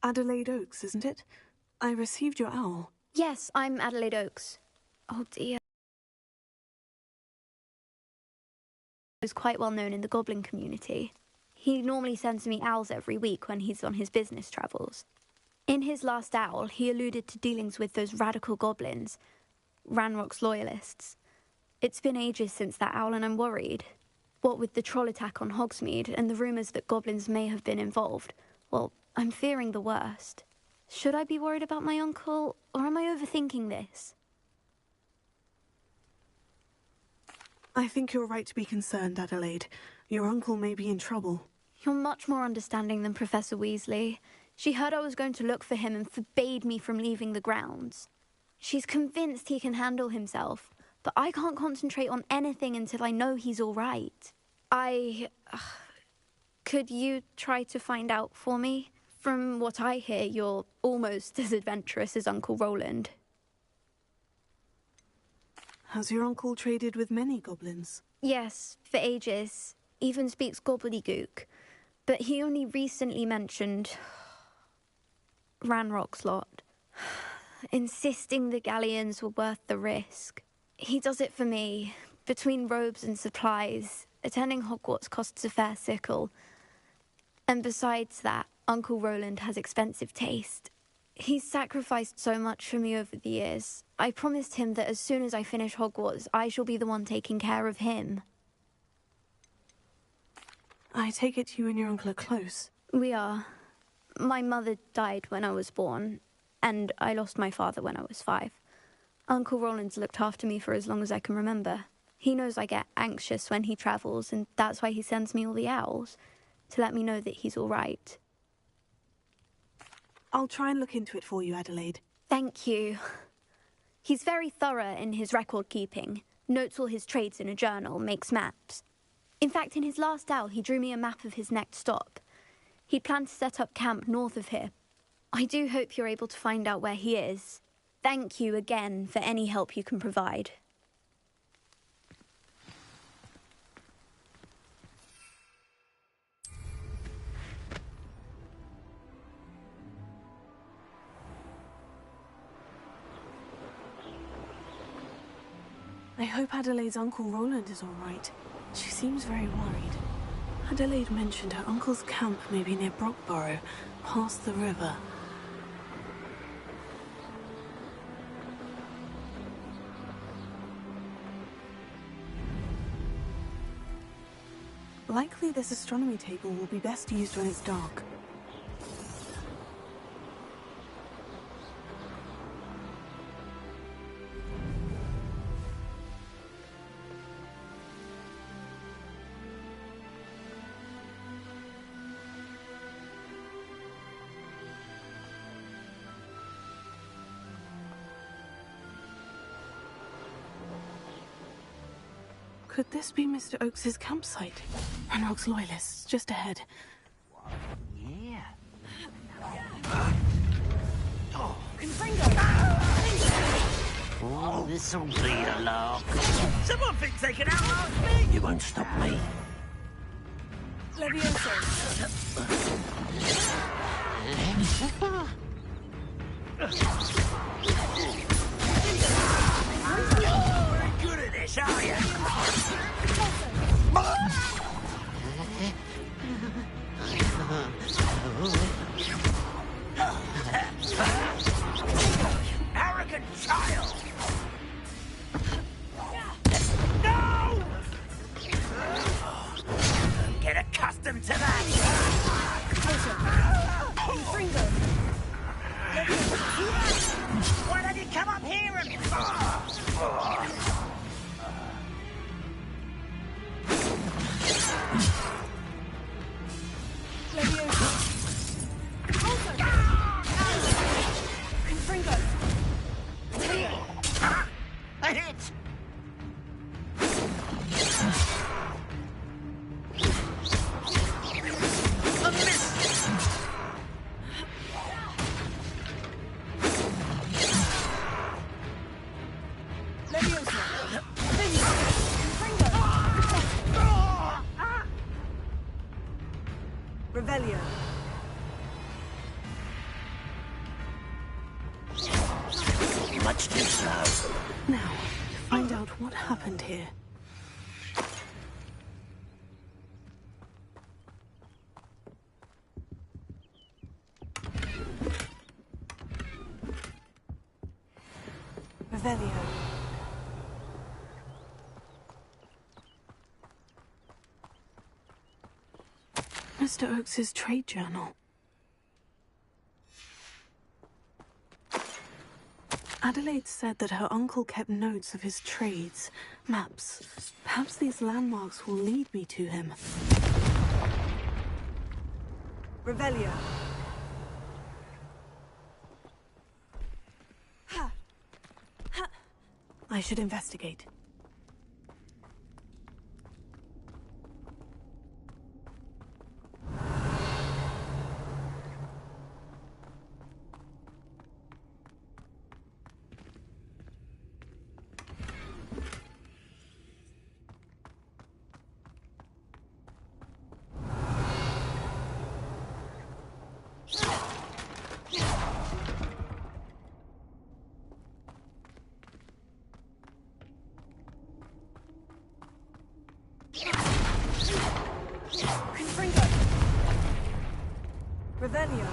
Speaker 7: Adelaide Oaks, isn't it? I received your owl.
Speaker 11: Yes, I'm Adelaide Oaks. Oh dear. He's quite well known in the goblin community. He normally sends me owls every week when he's on his business travels. In his last owl, he alluded to dealings with those radical goblins, Ranrock's loyalists. It's been ages since that owl and I'm worried. What with the troll attack on Hogsmeade and the rumours that goblins may have been involved, well, I'm fearing the worst. Should I be worried about my uncle, or am I overthinking this?
Speaker 7: I think you're right to be concerned, Adelaide. Your uncle may be in trouble.
Speaker 11: You're much more understanding than Professor Weasley. She heard I was going to look for him and forbade me from leaving the grounds. She's convinced he can handle himself, but I can't concentrate on anything until I know he's all right. Could you try to find out for me? From what I hear, you're almost as adventurous as Uncle Roland.
Speaker 7: Has your uncle traded with many goblins?
Speaker 11: Yes, for ages. Even speaks gobbledygook. But he only recently mentioned Ranrock's lot, insisting the galleons were worth the risk. He does it for me. Between robes and supplies, attending Hogwarts costs a fair sickle. And besides that, Uncle Roland has expensive taste. He's sacrificed so much for me over the years. I promised him that as soon as I finish Hogwarts, I shall be the one taking care of him.
Speaker 7: I take it you and your uncle are close.
Speaker 11: We are. My mother died when I was born, and I lost my father when I was 5. Uncle Roland's looked after me for as long as I can remember. He knows I get anxious when he travels, and that's why he sends me all the owls, to let me know that he's all right.
Speaker 7: I'll try and look into it for you, Adelaide.
Speaker 11: Thank you. He's very thorough in his record keeping, notes all his trades in a journal, makes maps. In fact, in his last owl, he drew me a map of his next stop. He planned to set up camp north of here. I do hope you're able to find out where he is. Thank you again for any help you can provide.
Speaker 7: I hope Adelaide's Uncle Roland is all right. She seems very worried. Adelaide mentioned her uncle's camp may be near Brockborough, past the river. Likely this astronomy table will be best used when it's dark. Could this be Mr. Oakes's campsite? Ranrock's loyalists, just ahead.
Speaker 12: Yeah. Oh, this'll be a lark. Someone thinks they can outlast me! You won't stop me.
Speaker 7: Levioso.
Speaker 12: Very good at this, are you? Arrogant child! No! Don't get accustomed to that! Why don't you come up here and... A hit! A miss! Watch this now.
Speaker 7: Now, to find out what happened here. Revelio. Mr. Oakes's trade journal. Adelaide said that her uncle kept notes of his trades, maps. Perhaps these landmarks will lead me to him. Revelio. Ha. Ha. I should investigate. Revelio.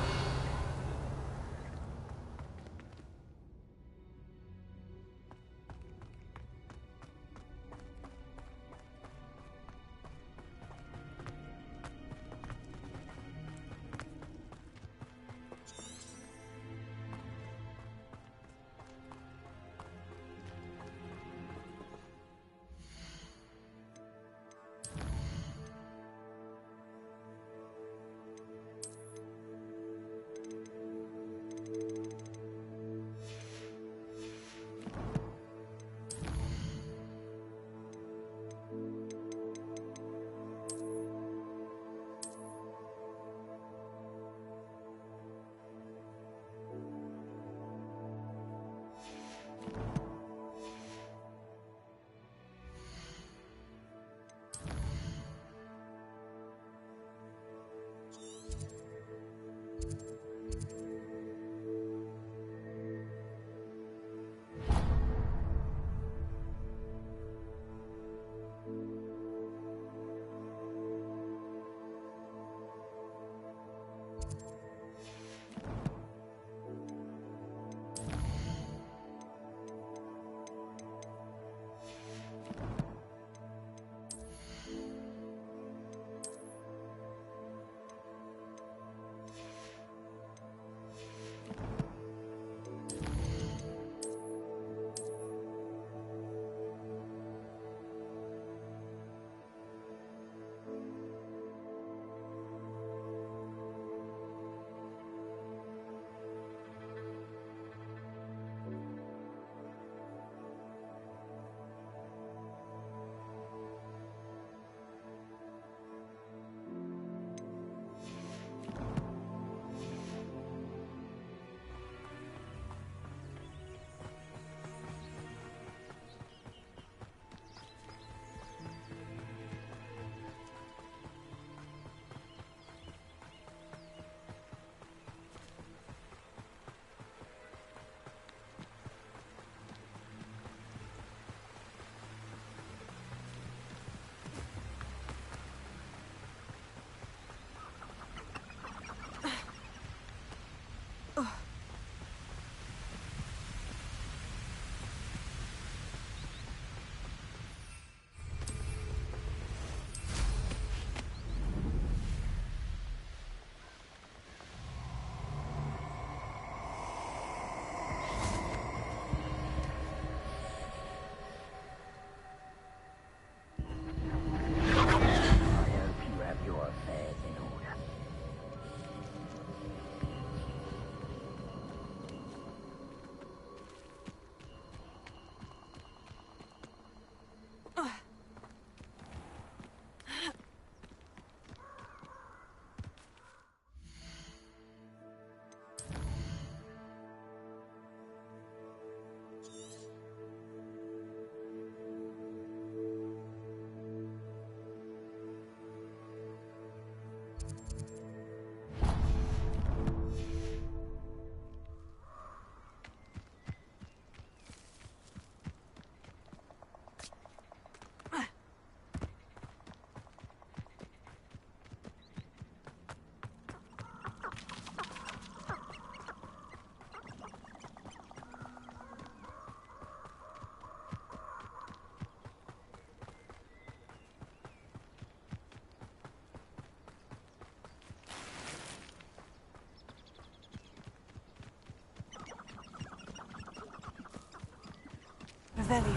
Speaker 7: Revelio.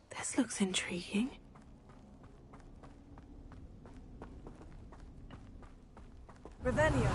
Speaker 7: This looks intriguing. Revelio.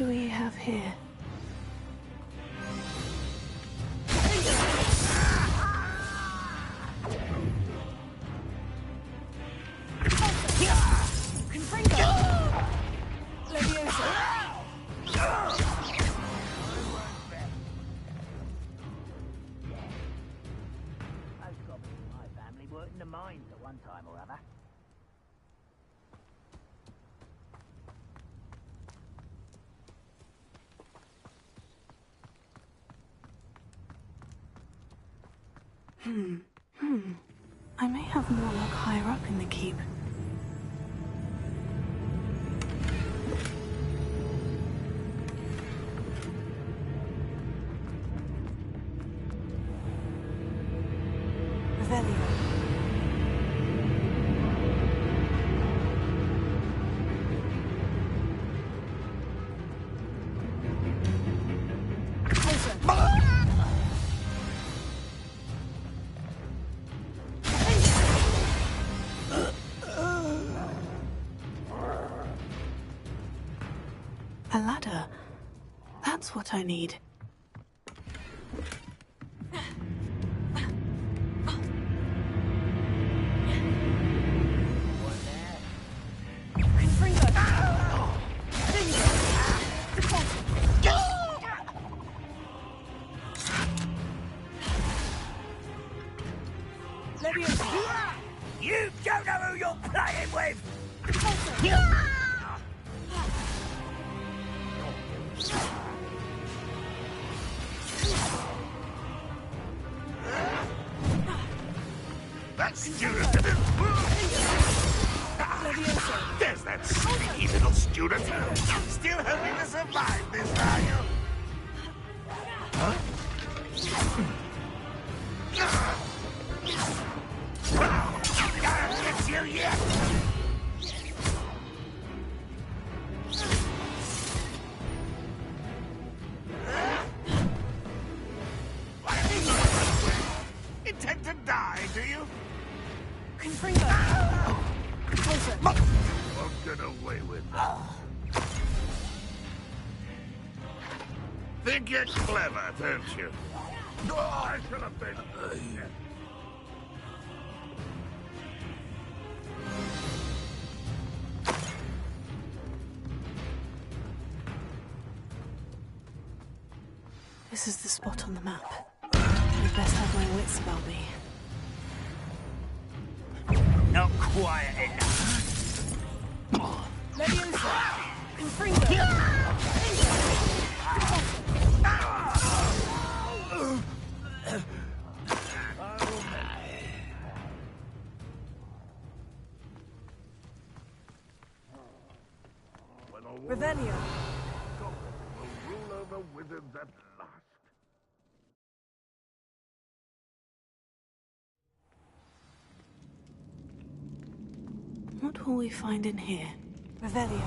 Speaker 7: do we have here?
Speaker 12: The mines at one time or other.
Speaker 7: I may have more luck higher up in the keep. Revelio. A ladder. That's what I need.
Speaker 12: You don't know who you're playing with!
Speaker 4: That student! There's that sneaky little student! Still hoping to survive this, are you? Huh? I'll get you yet! Intend to die, do you? Won't get away with that. Think you're clever, don't you? Oh, I should have been.
Speaker 7: This is the spot on the map. I'd best have my wits about me.
Speaker 12: Not quiet enough.
Speaker 2: Leviosa! Confringo! Revelio.
Speaker 4: Will rule over wizards at last.
Speaker 7: What will we find in here? Revelio.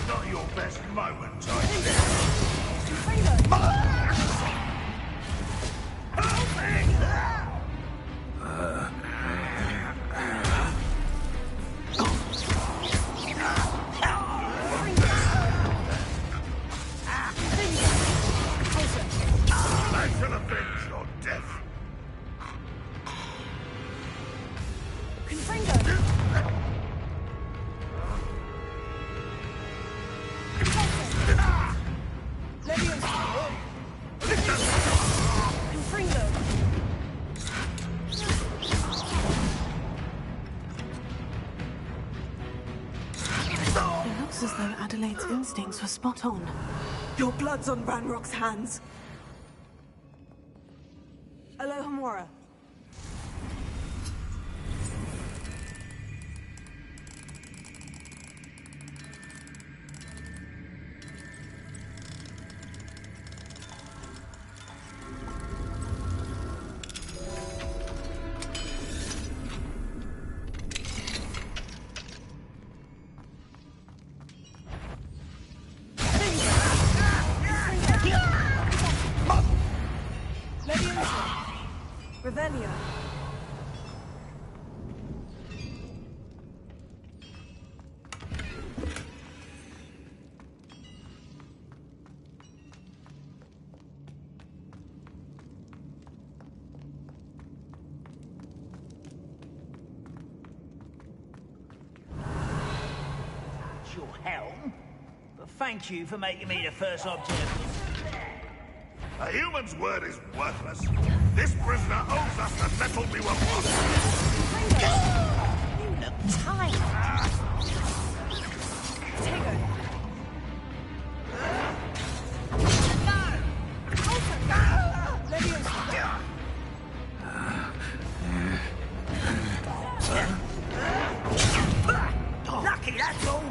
Speaker 4: Not your best moment, I shall avenge your death.
Speaker 7: It looks as though Adelaide's instincts were spot on. Your blood's on Ranrock's hands. Alohomora.
Speaker 12: your helm, but thank you for making me the first object.
Speaker 4: A human's word is worthless. This prisoner owes us the metal we were promised.
Speaker 12: You look tired.
Speaker 7: Take her.
Speaker 12: Lucky, that's all.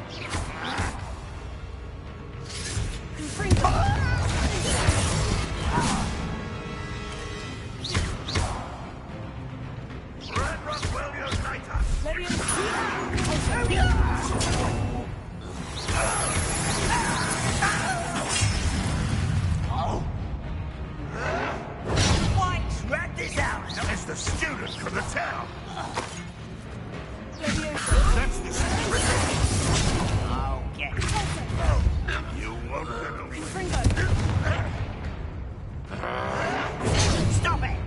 Speaker 12: Rat this out.
Speaker 4: It's the student from the town.
Speaker 12: That's the spirit. I'll get it.
Speaker 4: You won't get away.
Speaker 12: Stop it!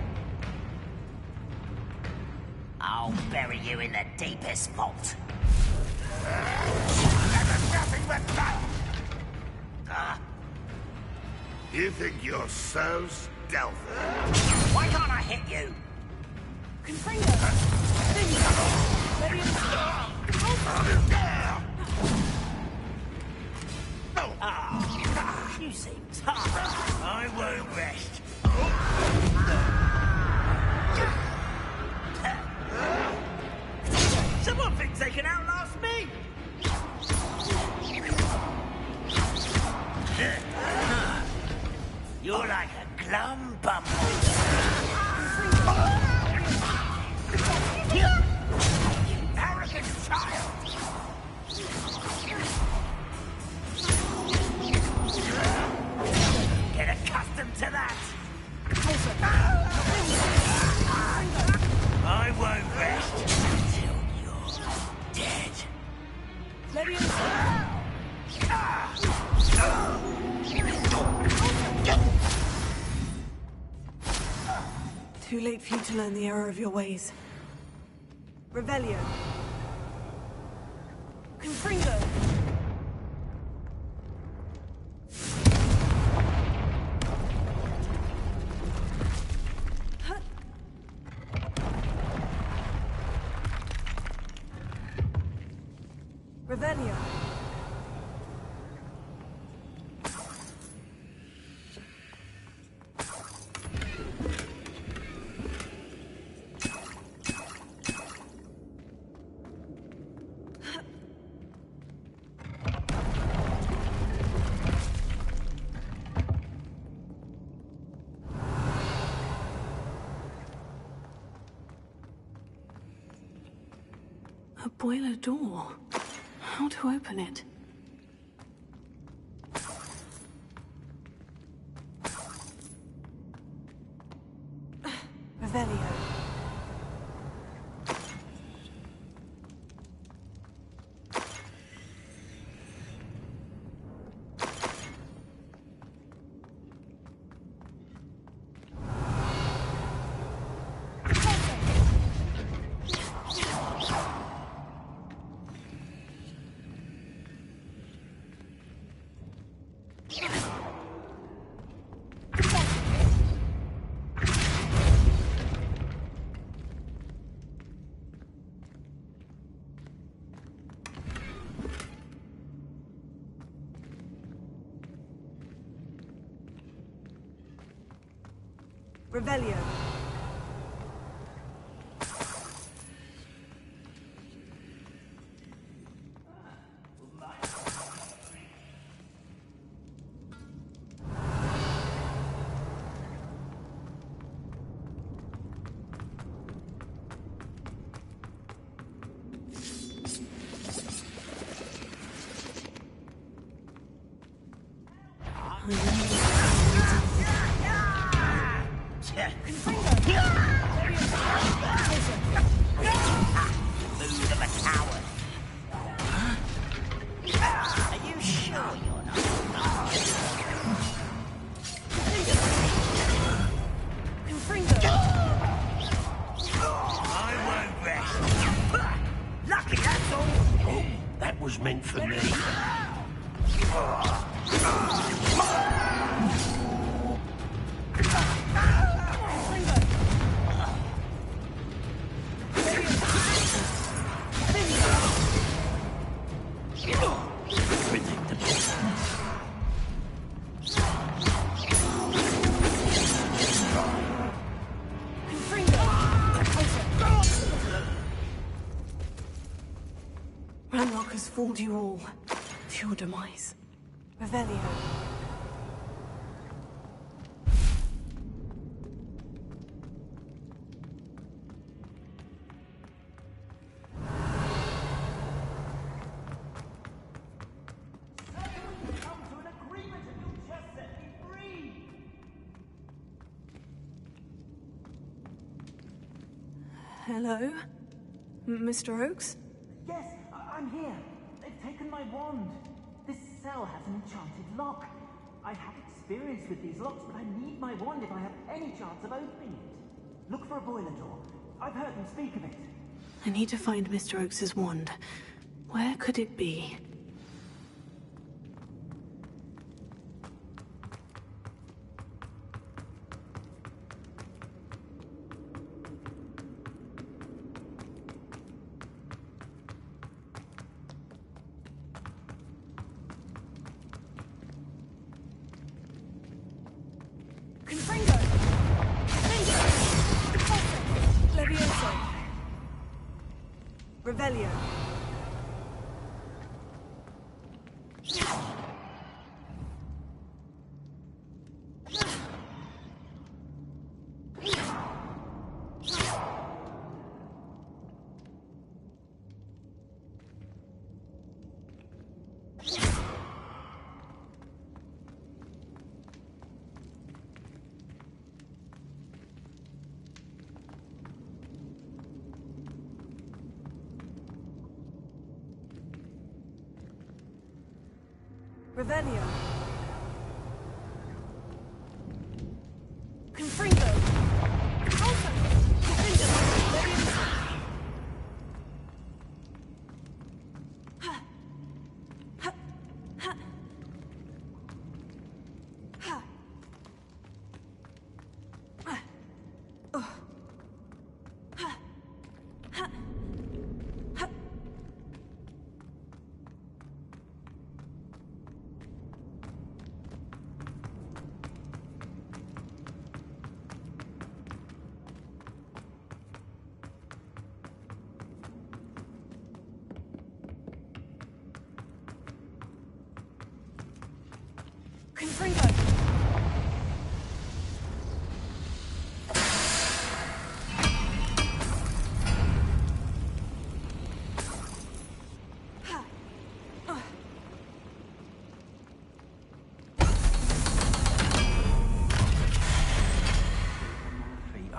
Speaker 12: I'll bury you in the deepest vault.
Speaker 4: Nothing but that. You think you're so stealthy?
Speaker 12: Why can't I hit you? You seem tough. I won't rest. Someone thinks they can outlast me. You're like a glum bumble. You arrogant child. Get accustomed to that. I won't rest until you're dead.
Speaker 7: Too late for you to learn the error of your ways. Revelio. Confringo. Revelio. A boiler door. How to open it? Revelio. Revelio.
Speaker 12: was meant for me.
Speaker 7: Ranrock has fooled you all. To your demise. Revelio. Hello? Mr. Oakes?
Speaker 13: Yes, I'm here. They've taken my wand. This cell has an enchanted lock. I have experience with these locks, but I need my wand if I have any chance of opening it. Look for a boiler door. I've heard them speak of it.
Speaker 7: I need to find Mr. Oakes' wand. Where could it be? Revelio. Revelio. Confringo. Alpha. Confringo. Leviosa. Ha. Ha. Ha. Ha. Ha. Oh. Ha. Ha. Ha. Confringo.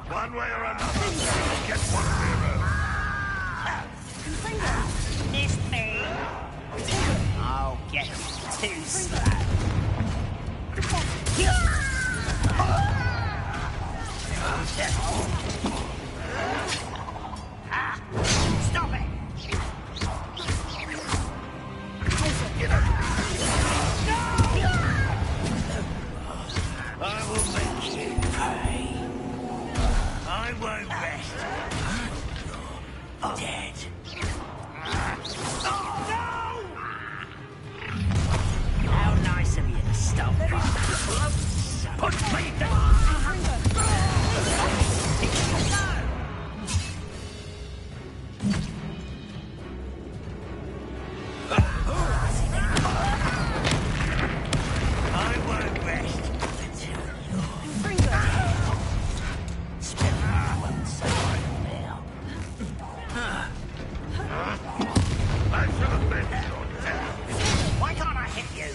Speaker 4: One way or another, get one hero.
Speaker 12: Confringo. Missed me. I'll get two slabs. Stop it! I will make you pay. I won't rest. Dead. Oh, no! How nice of you to stop. Put me down! I won't rest until you're spend one side now.
Speaker 4: I should have been your death.
Speaker 12: Why can't I hit you?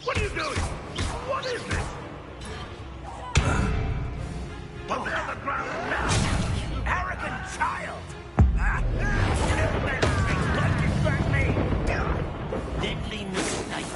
Speaker 4: What are you doing? What is this? Put me on the ground now!
Speaker 12: Arrogant child! Distract me! Deadly mistake.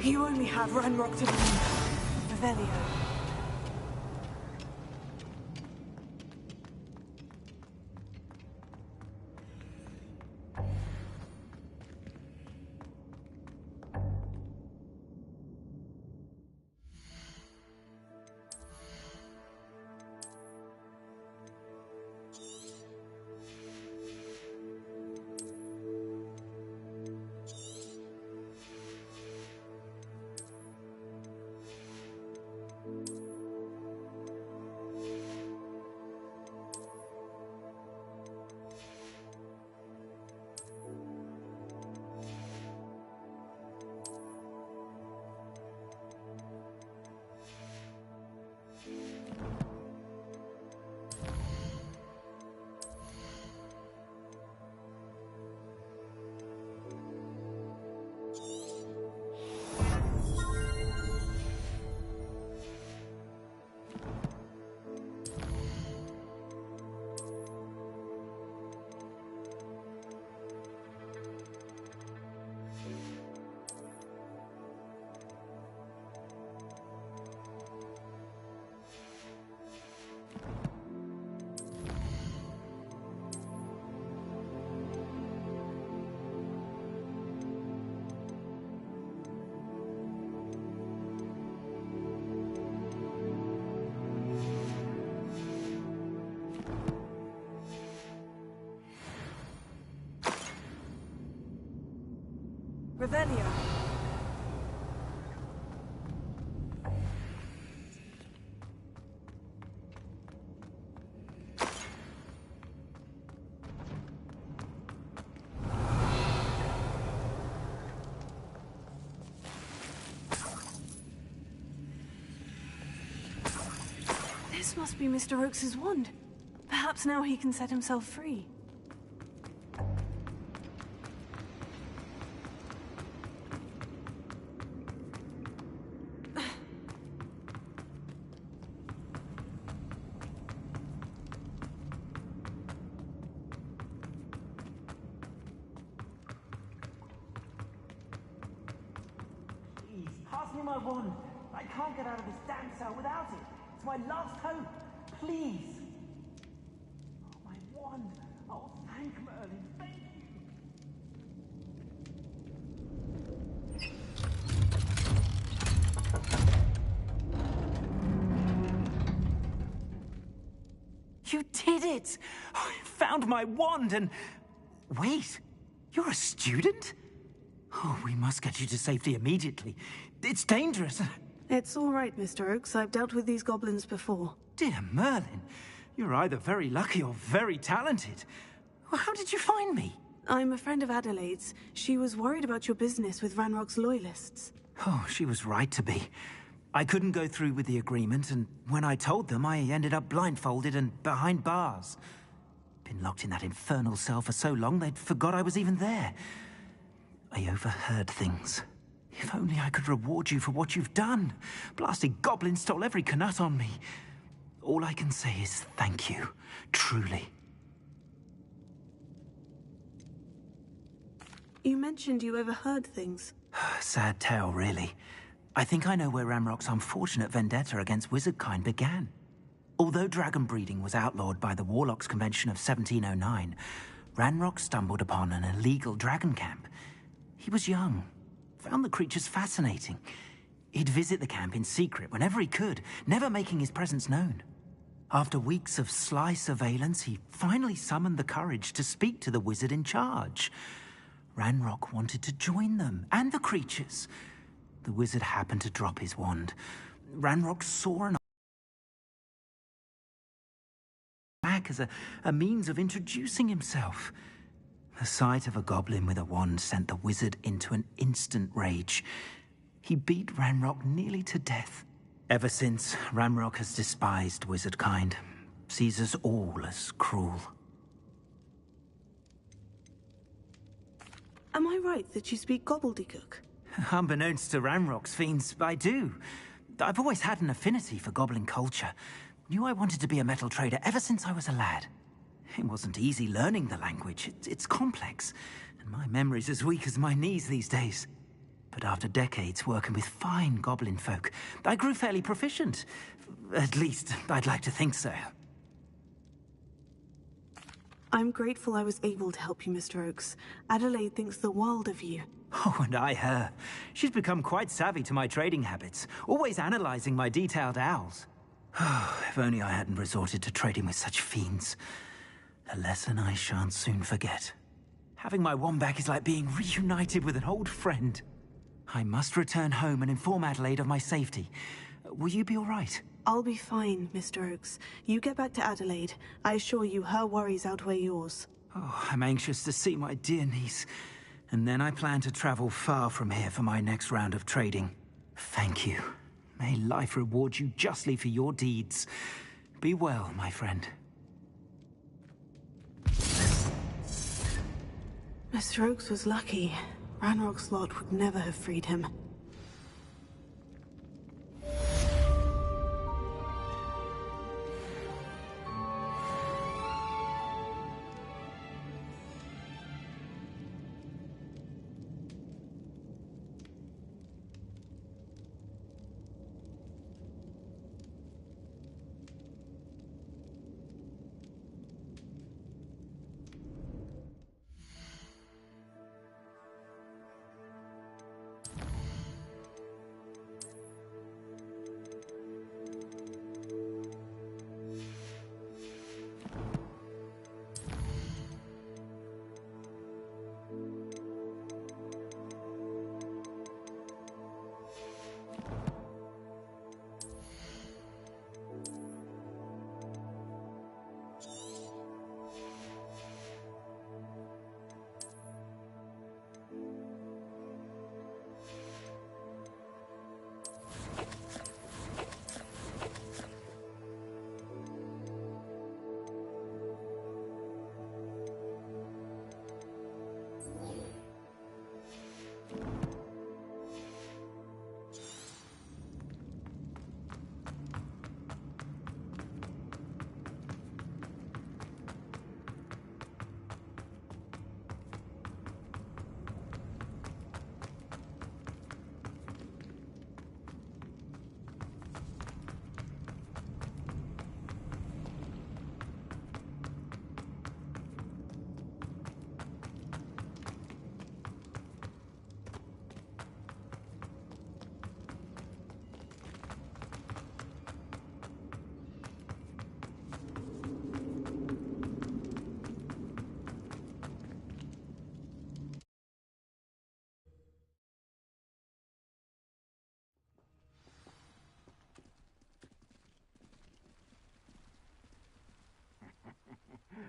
Speaker 7: You only have Ranrock to blame. Revelio. Revelio. This must be Mr. Oakes's wand. Perhaps now he can set himself free.
Speaker 13: Please, pass me my wand. I can't get out of this damn cell without it. It's my last hope. Please. Oh, my wand. Oh, thank Merlin. Thank you. You did it! I found my wand and... Wait, you're a student? Oh, we must get you to safety immediately. It's dangerous.
Speaker 7: It's all right, Mr. Oakes. I've dealt with these goblins before.
Speaker 13: Dear Merlin, you're either very lucky or very talented. Well, how did you find me?
Speaker 7: I'm a friend of Adelaide's. She was worried about your business with Ranrock's loyalists.
Speaker 13: Oh, she was right to be. I couldn't go through with the agreement, and when I told them, I ended up blindfolded and behind bars. Been locked in that infernal cell for so long, they'd forgot I was even there. I overheard things. If only I could reward you for what you've done. Blasted goblin stole every Knut on me. All I can say is thank you, truly.
Speaker 7: You mentioned you overheard things.
Speaker 13: Sad tale, really. I think I know where Ranrock's unfortunate vendetta against wizardkind began. Although dragon breeding was outlawed by the Warlocks Convention of 1709, Ranrock stumbled upon an illegal dragon camp. He was young, found the creatures fascinating. He'd visit the camp in secret whenever he could, never making his presence known. After weeks of sly surveillance, he finally summoned the courage to speak to the wizard in charge. Ranrock wanted to join them, and the creatures. The wizard happened to drop his wand. Ranrock saw an back as a means of introducing himself. The sight of a goblin with a wand sent the wizard into an instant rage. He beat Ranrock nearly to death. Ever since, Ranrock has despised wizardkind, sees us all as cruel.
Speaker 7: Am I right that you speak gobbledygook?
Speaker 13: Unbeknownst to Ranrock's fiends, I do. I've always had an affinity for goblin culture. Knew I wanted to be a metal trader ever since I was a lad. It wasn't easy learning the language. It's complex, and my memory's as weak as my knees these days.
Speaker 14: But after decades working with fine goblin folk, I grew fairly proficient. At least, I'd like to think so.
Speaker 7: I'm grateful I was able to help you, Mr. Oakes. Adelaide thinks the world of you.
Speaker 14: Oh, and I her. She's become quite savvy to my trading habits, always analyzing my detailed owls. If only I hadn't resorted to trading with such fiends. A lesson I shan't soon forget. Having my wand back is like being reunited with an old friend. I must return home and inform Adelaide of my safety. Will you be all right?
Speaker 7: I'll be fine, Mr. Oakes. You get back to Adelaide. I assure you her worries outweigh yours.
Speaker 14: Oh, I'm anxious to see my dear niece. And then I plan to travel far from here for my next round of trading. Thank you. May life reward you justly for your deeds. Be well, my friend.
Speaker 7: Mr. Oakes was lucky. Ranrock's lot would never have freed him.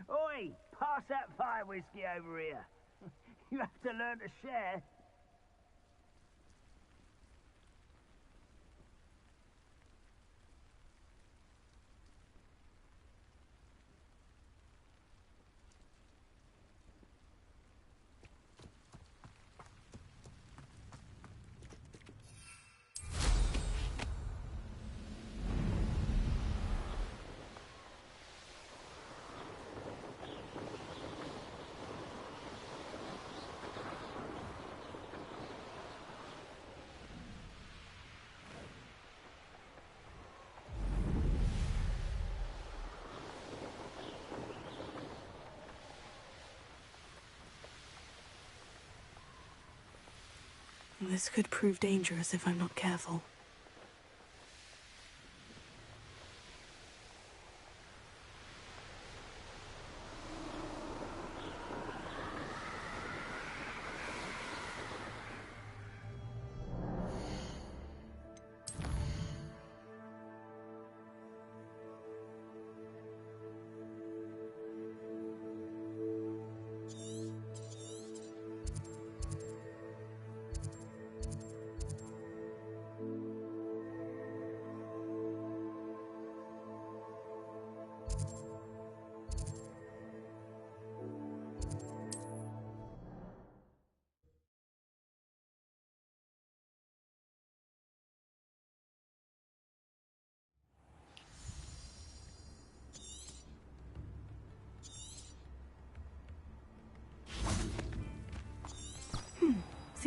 Speaker 12: Oi! Pass that fire whiskey over here. You have to learn to share.
Speaker 7: This could prove dangerous if I'm not careful.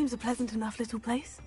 Speaker 7: seems a pleasant enough little place.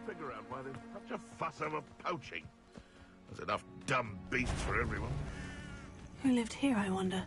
Speaker 4: Figure out why there's such a fuss over poaching. There's enough dumb beasts for everyone.
Speaker 7: Who lived here, I wonder?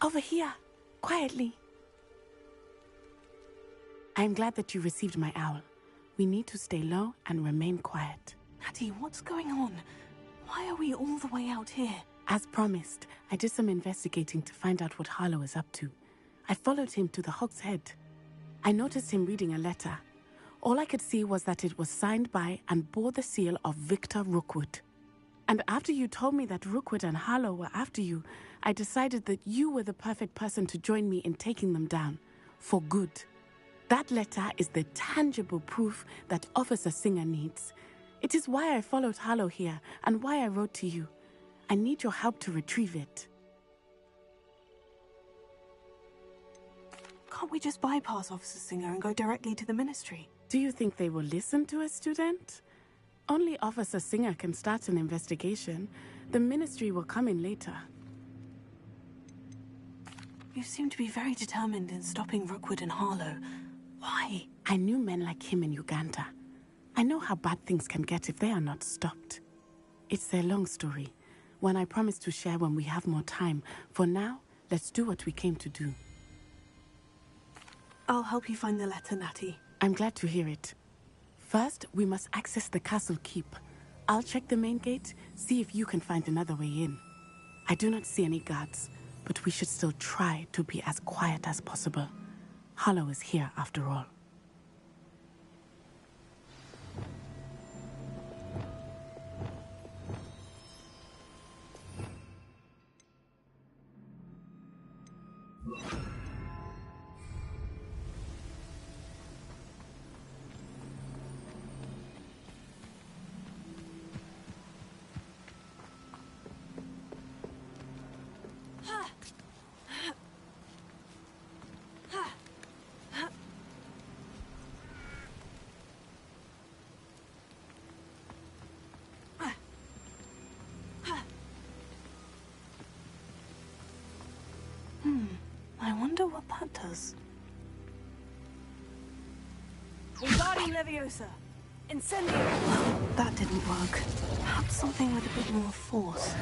Speaker 7: Over here, quietly.
Speaker 15: I'm glad that you received my owl. We need to stay low and remain quiet.
Speaker 7: Natty, what's going on? Why are we all the way out here?
Speaker 15: As promised, I did some investigating to find out what Harlow is up to. I followed him to the Hog's Head. I noticed him reading a letter. All I could see was that it was signed by and bore the seal of Victor Rookwood. And after you told me that Rookwood and Harlow were after you, I decided that you were the perfect person to join me in taking them down. For good. That letter is the tangible proof that Officer Singer needs. It is why I followed Harlow here and why I wrote to you. I need your help to retrieve it.
Speaker 7: Can't we just bypass Officer Singer and go directly to the Ministry?
Speaker 15: Do you think they will listen to a student? Only Officer Singer can start an investigation. The Ministry will come in later.
Speaker 7: You seem to be very determined in stopping Rookwood and Harlow. Why?
Speaker 15: I knew men like him in Uganda. I know how bad things can get if they are not stopped. It's a long story, one I promise to share when we have more time. For now, let's do what we came to do.
Speaker 7: I'll help you find the letter, Natty.
Speaker 15: I'm glad to hear it. First, we must access the castle keep. I'll check the main gate, see if you can find another way in. I do not see any guards, but we should still try to be as quiet as possible. Harlow is here after all.
Speaker 7: I wonder what that does.
Speaker 2: Wingardium Leviosa! Incendio!
Speaker 7: That didn't work. Perhaps something with a bit more force.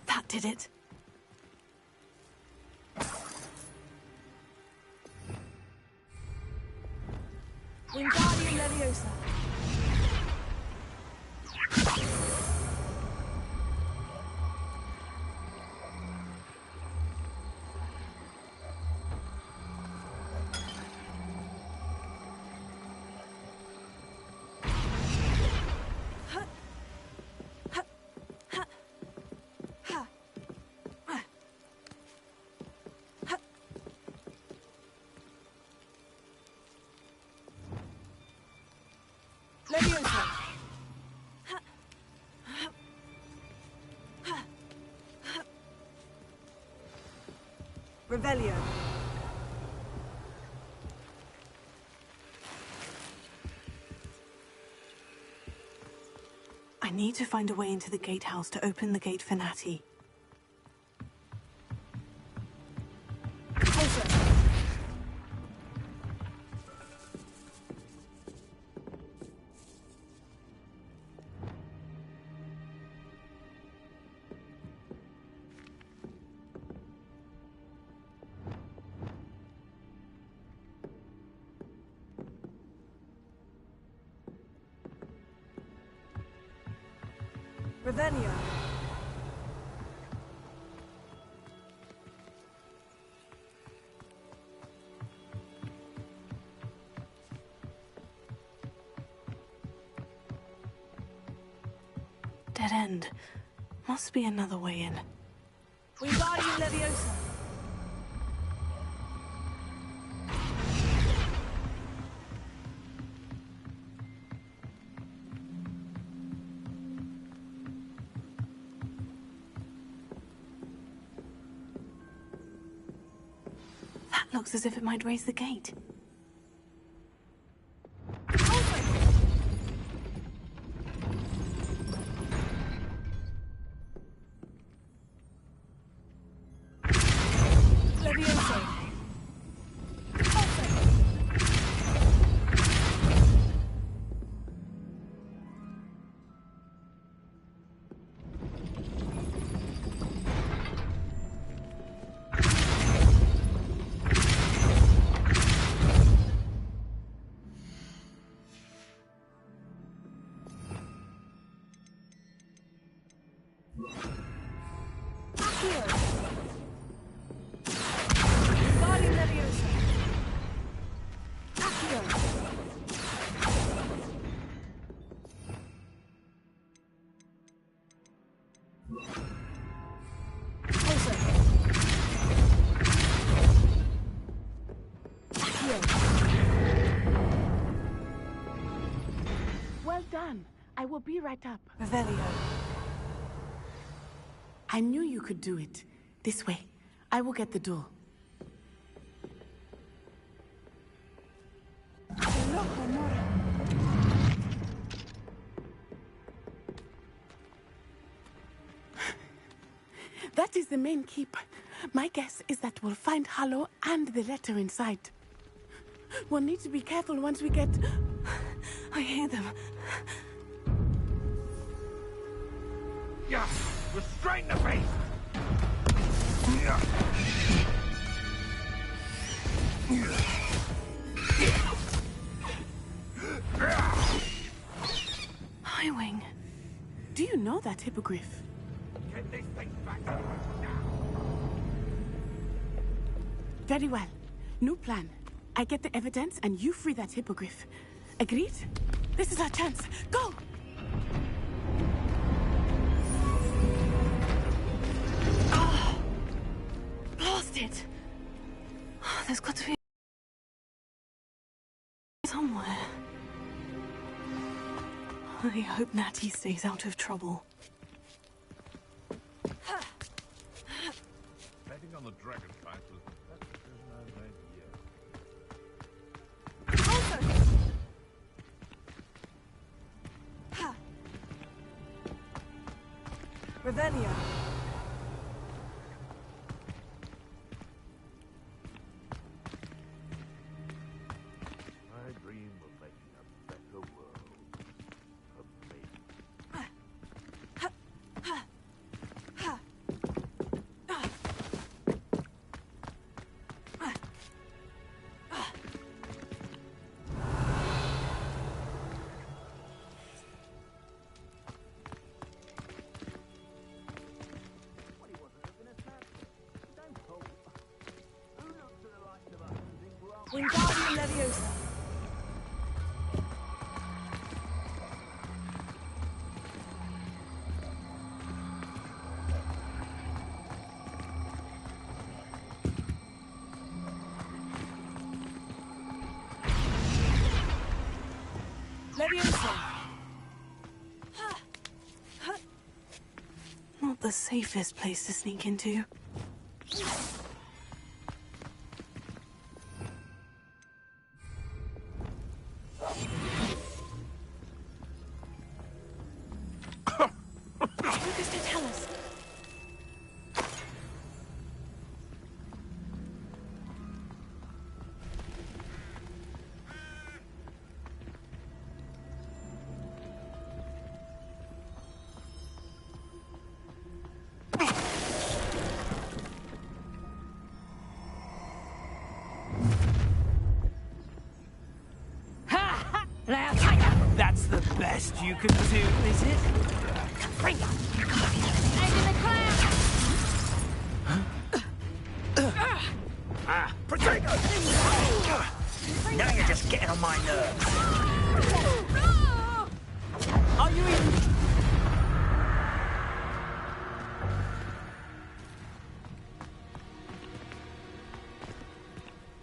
Speaker 7: That did it.
Speaker 2: Wingardium Leviosa! Leviosa! Revelio!
Speaker 7: need to find a way into the gatehouse to open the gate for Natty.
Speaker 16: Revelio.
Speaker 7: Dead end. Must be another way in.
Speaker 16: Wingardium Leviosa.
Speaker 7: That looks as if it might raise the gate.
Speaker 15: Well done. I will be right up.
Speaker 7: Revelio.
Speaker 15: I knew you could do it. This way. I will get the door. That is the main keep. My guess is that we'll find Hallow and the letter inside. We'll need to be careful once we get...
Speaker 7: I hear them.
Speaker 4: Yeah, restrain the beast! Yeah.
Speaker 7: Highwing.
Speaker 15: Do you know that hippogriff?
Speaker 4: Get this thing back to us now!
Speaker 15: Very well. New plan. I get the evidence and you free that hippogriff. Agreed? This is our chance. Go!
Speaker 7: Oh, blast it! There's got to be somewhere. I hope Natty stays out of trouble.
Speaker 4: Betting on the dragon fight was the best decision I've made yet.
Speaker 16: Revelio.
Speaker 4: My dream of making a better world for me.
Speaker 16: Wingardium Leviosa. Leviosa.
Speaker 7: Not the safest place to sneak into.
Speaker 2: Now take it.
Speaker 14: That's the best you can do, is it?
Speaker 2: Bring it. Egg in the cloud.
Speaker 12: Protect us! Now you're just getting on my nerves.
Speaker 2: Are you in?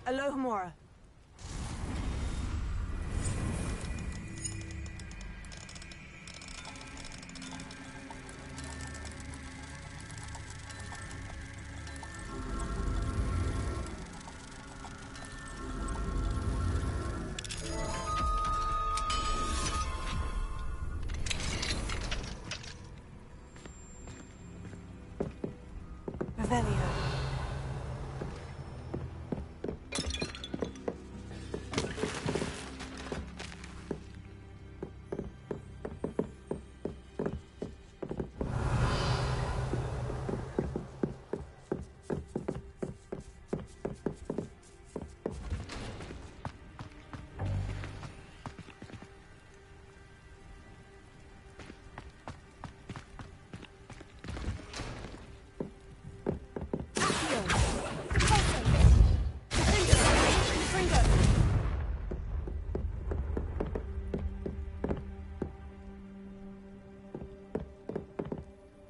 Speaker 16: Alohomora. Revelio.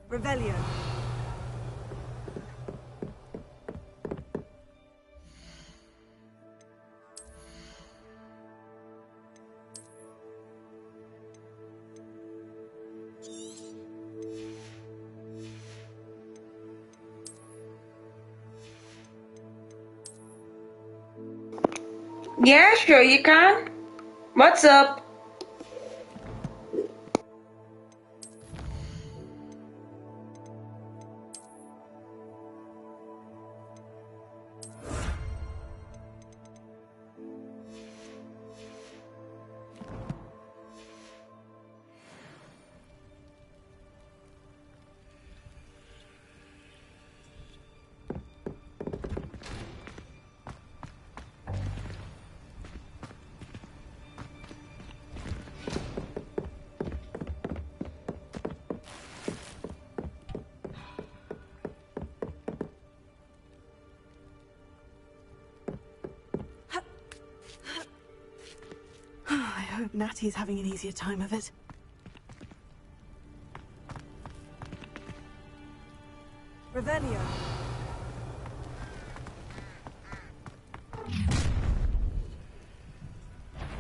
Speaker 16: Revelio.
Speaker 1: Yeah, sure you can. What's up?
Speaker 7: I hope Natty's having an easier time of it.
Speaker 16: Revelio.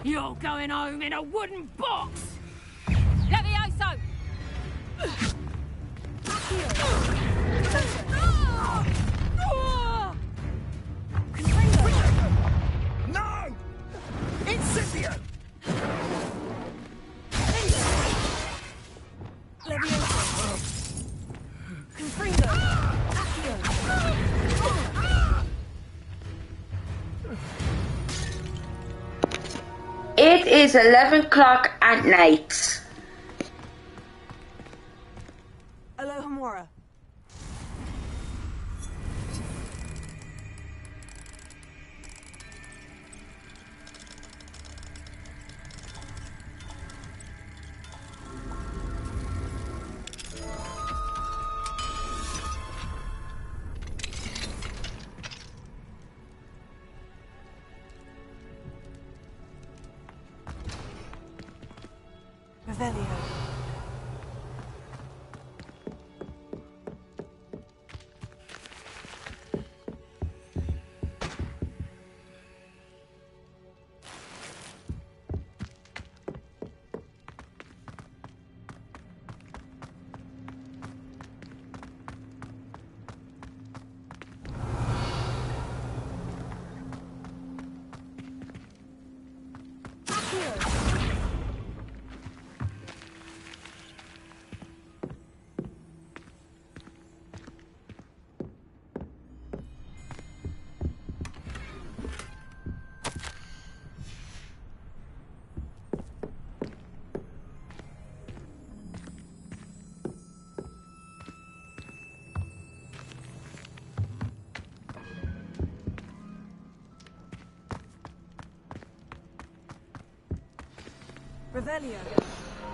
Speaker 2: You're going home in a wooden box. Levioso.
Speaker 12: No! Incipio!
Speaker 16: Levioso. Confringo.
Speaker 1: It is 11 o'clock at night.
Speaker 16: Alohomora. Revelio. Revelio.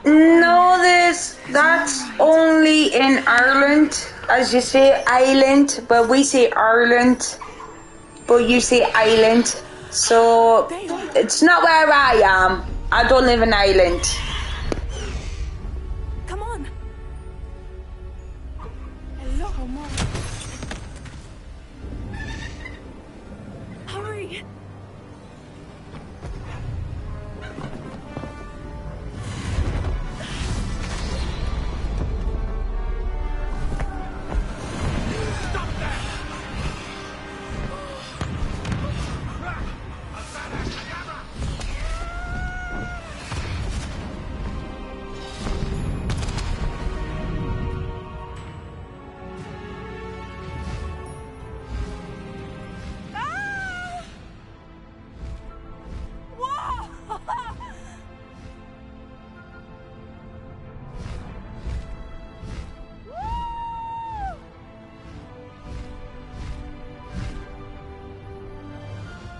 Speaker 1: No, that's only in Ireland. As you say island, but we say Ireland, but you say island. So it's not where I am. I don't live in Ireland.
Speaker 7: Come on. Hello, Mom. Hurry.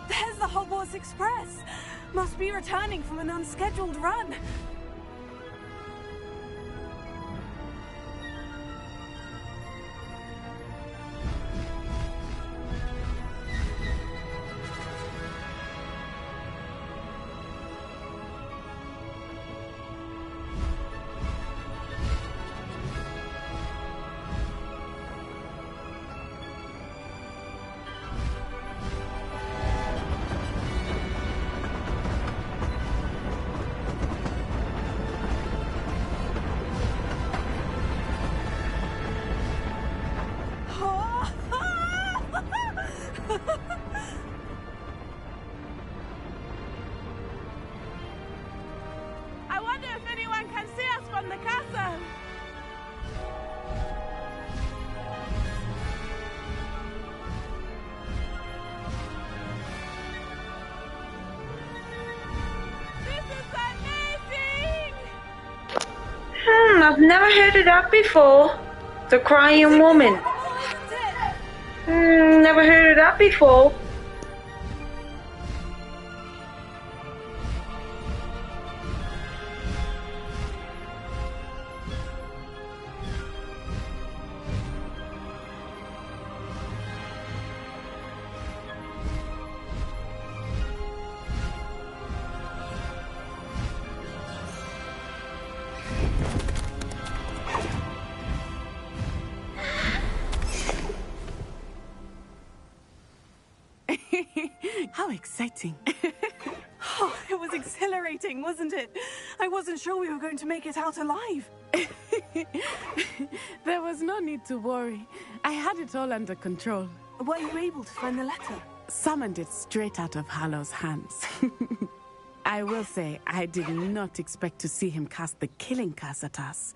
Speaker 7: There's the Hogwarts Express. Must be returning from an unscheduled run. I wonder if anyone can see us from the castle. This is amazing!
Speaker 1: I've never heard of that before. The crying woman. Never heard of that before.
Speaker 15: How exciting.
Speaker 7: Oh, it was exhilarating, wasn't it? I wasn't sure we were going to make it out alive.
Speaker 15: There was no need to worry. I had it all under control.
Speaker 7: Were you able to find the letter?
Speaker 15: Summoned it straight out of Hallow's hands. I will say, I did not expect to see him cast the killing curse at us.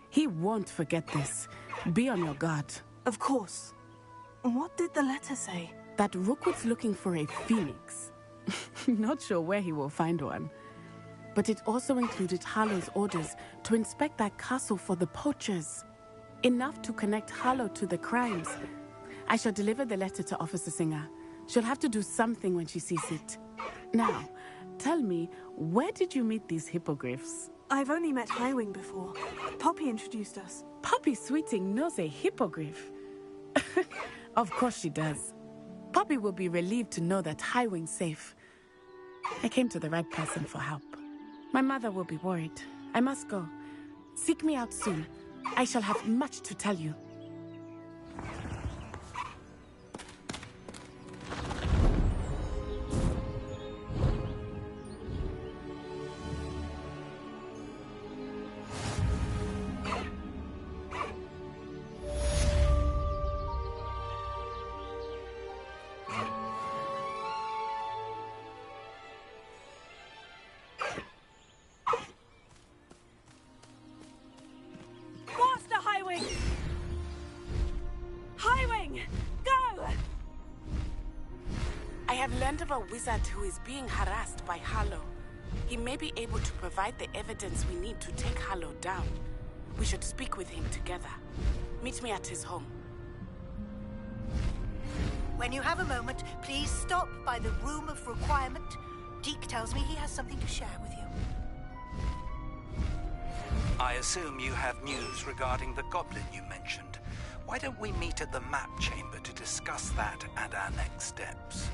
Speaker 15: He won't forget this. Be on your guard.
Speaker 7: Of course. What did the letter say?
Speaker 15: That Rookwood's looking for a phoenix. Not sure where he will find one. But it also included Hallow's orders to inspect that castle for the poachers. Enough to connect Hallow to the crimes. I shall deliver the letter to Officer Singer. She'll have to do something when she sees it. Now, tell me, where did you meet these hippogriffs?
Speaker 7: I've only met Highwing before. Poppy introduced us.
Speaker 15: Poppy Sweeting knows a hippogriff. Of course she does. Poppy will be relieved to know that Highwing's safe. I came to the right person for help. My mother will be worried. I must go. Seek me out soon. I shall have much to tell you. Of a wizard who is being harassed by Hallow. He may be able to provide the evidence we need to take Hallow down. We should speak with him together. Meet me at his home.
Speaker 17: When you have a moment, please stop by the Room of Requirement. Deke tells me he has something to share with you.
Speaker 14: I assume you have news regarding the goblin you mentioned. Why don't we meet at the map chamber to discuss that and our next steps?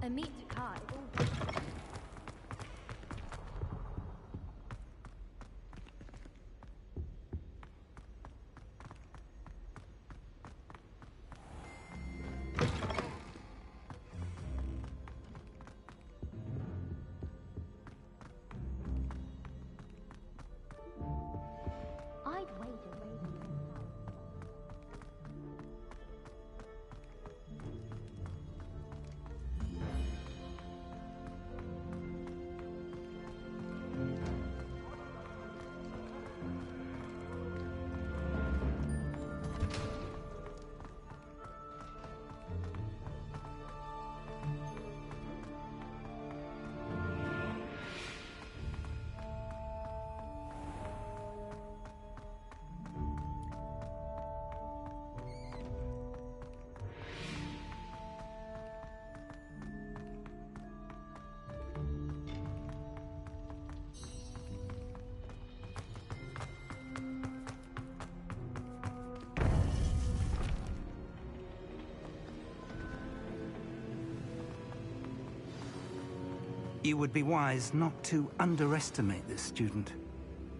Speaker 11: A meat card. I'd wager
Speaker 14: You would be wise not to underestimate this student.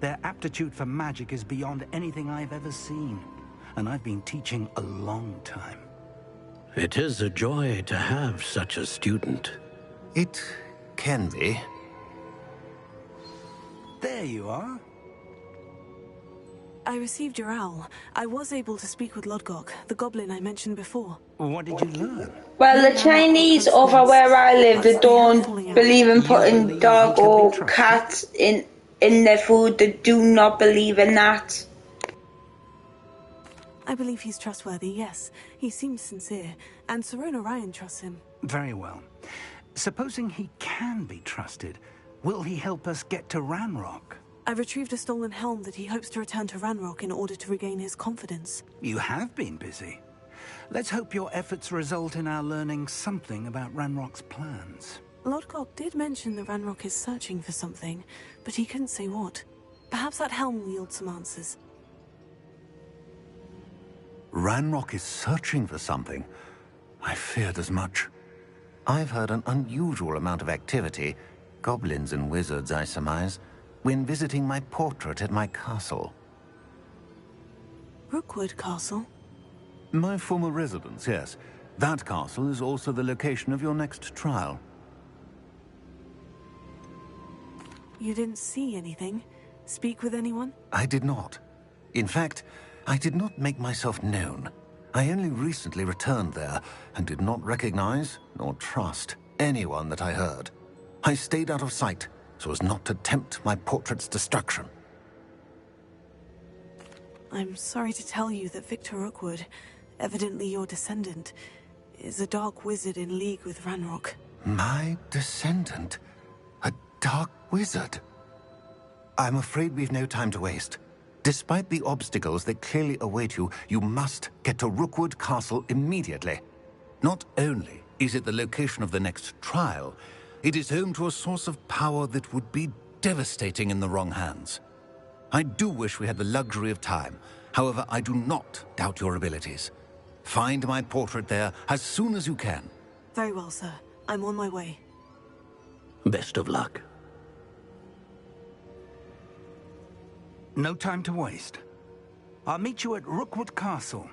Speaker 14: Their aptitude for magic is beyond anything I've ever seen, and I've been teaching a long time.
Speaker 18: It is a joy to have such a student.
Speaker 19: It
Speaker 18: can be.
Speaker 14: There you are.
Speaker 7: I received your owl. I was able to speak with Lodgok, the goblin I mentioned before.
Speaker 14: What did you learn?
Speaker 1: Well, the Chinese over where I live, they don't believe in putting dog or cat in their food. They do not believe in that.
Speaker 7: I believe he's trustworthy, yes. He seems sincere, and Sirona Ryan trusts him.
Speaker 14: Very well. Supposing he can be trusted, will he help us get to Ranrock?
Speaker 7: I've retrieved a stolen helm that he hopes to return to Ranrock in order to regain his confidence.
Speaker 14: You have been busy. Let's hope your efforts result in our learning something about Ranrock's plans.
Speaker 7: Lodgok did mention that Ranrock is searching for something, but he couldn't say what. Perhaps that helm will yield some answers.
Speaker 18: Ranrock is searching for something. I feared as much. I've heard an unusual amount of activity, goblins and wizards, I surmise, when visiting my portrait at my castle.
Speaker 7: Rookwood Castle?
Speaker 18: My former residence, yes. That castle is also the location of your next trial.
Speaker 7: You didn't see anything? Speak with anyone?
Speaker 18: I did not. In fact, I did not make myself known. I only recently returned there and did not recognize nor trust anyone that I heard. I stayed out of sight so as not to tempt my portrait's destruction.
Speaker 7: I'm sorry to tell you that Victor Rookwood, evidently your descendant, is a dark wizard in league with Ranrock.
Speaker 18: My descendant? A dark wizard? I'm afraid we've no time to waste. Despite the obstacles that clearly await you, you must get to Rookwood Castle immediately. Not only is it the location of the next trial, it is home to a source of power that would be devastating in the wrong hands. I do wish we had the luxury of time. However, I do not doubt your abilities. Find my portrait there as soon as you can.
Speaker 7: Very well, sir. I'm on my way.
Speaker 18: Best of luck.
Speaker 14: No time to waste. I'll meet you at Rookwood Castle.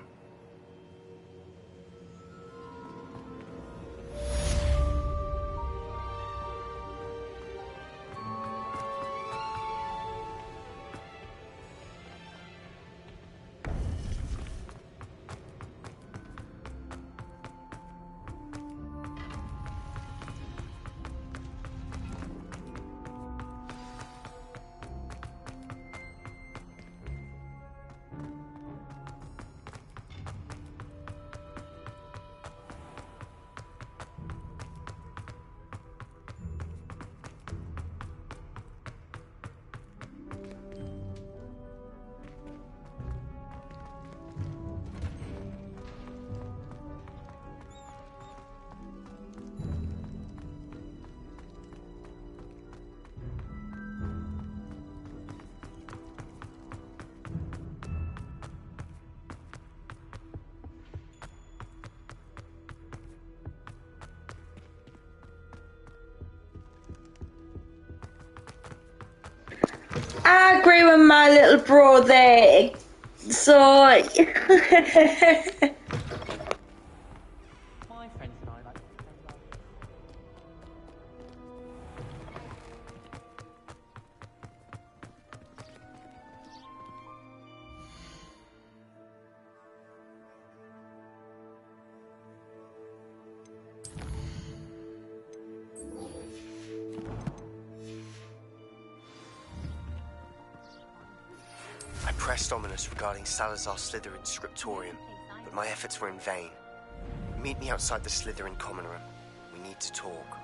Speaker 1: I agree with my little bro there. So,
Speaker 19: My friends and I like to play love.
Speaker 20: I pressed Ominous regarding Salazar Slytherin's scriptorium, but my efforts were in vain. Meet me outside the Slytherin common room. We need to talk.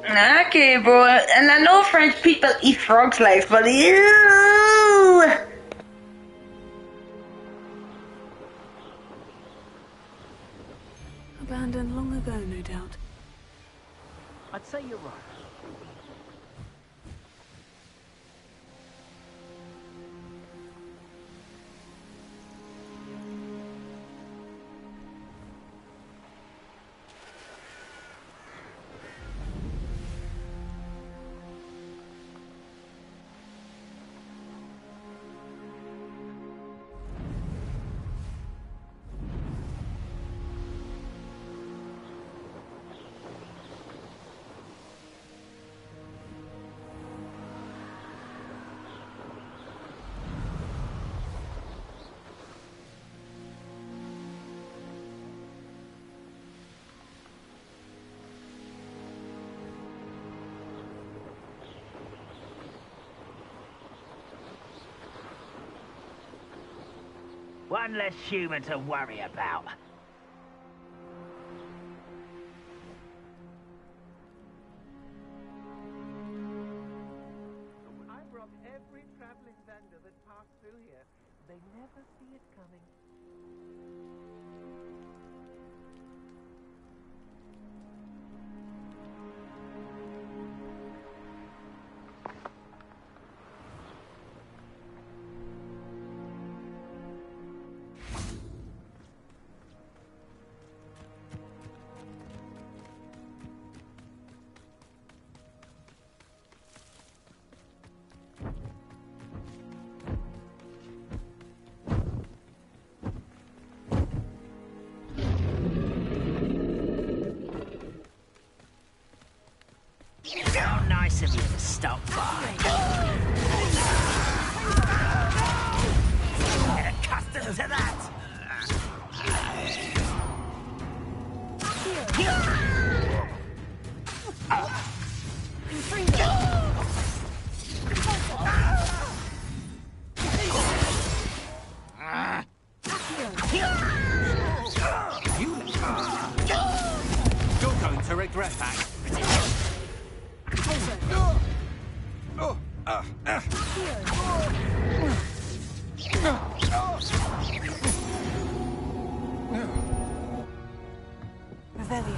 Speaker 1: Okay, bro. And I know French people eat frog's legs, but ew!
Speaker 7: Abandoned long ago, no doubt.
Speaker 12: I'd say you're right. One less human to worry about.
Speaker 10: I've robbed every traveling vendor that passed through here. They never see it coming.
Speaker 12: How nice of you to stop by. Get accustomed to that.
Speaker 14: You're going to regret that.
Speaker 7: Revelio.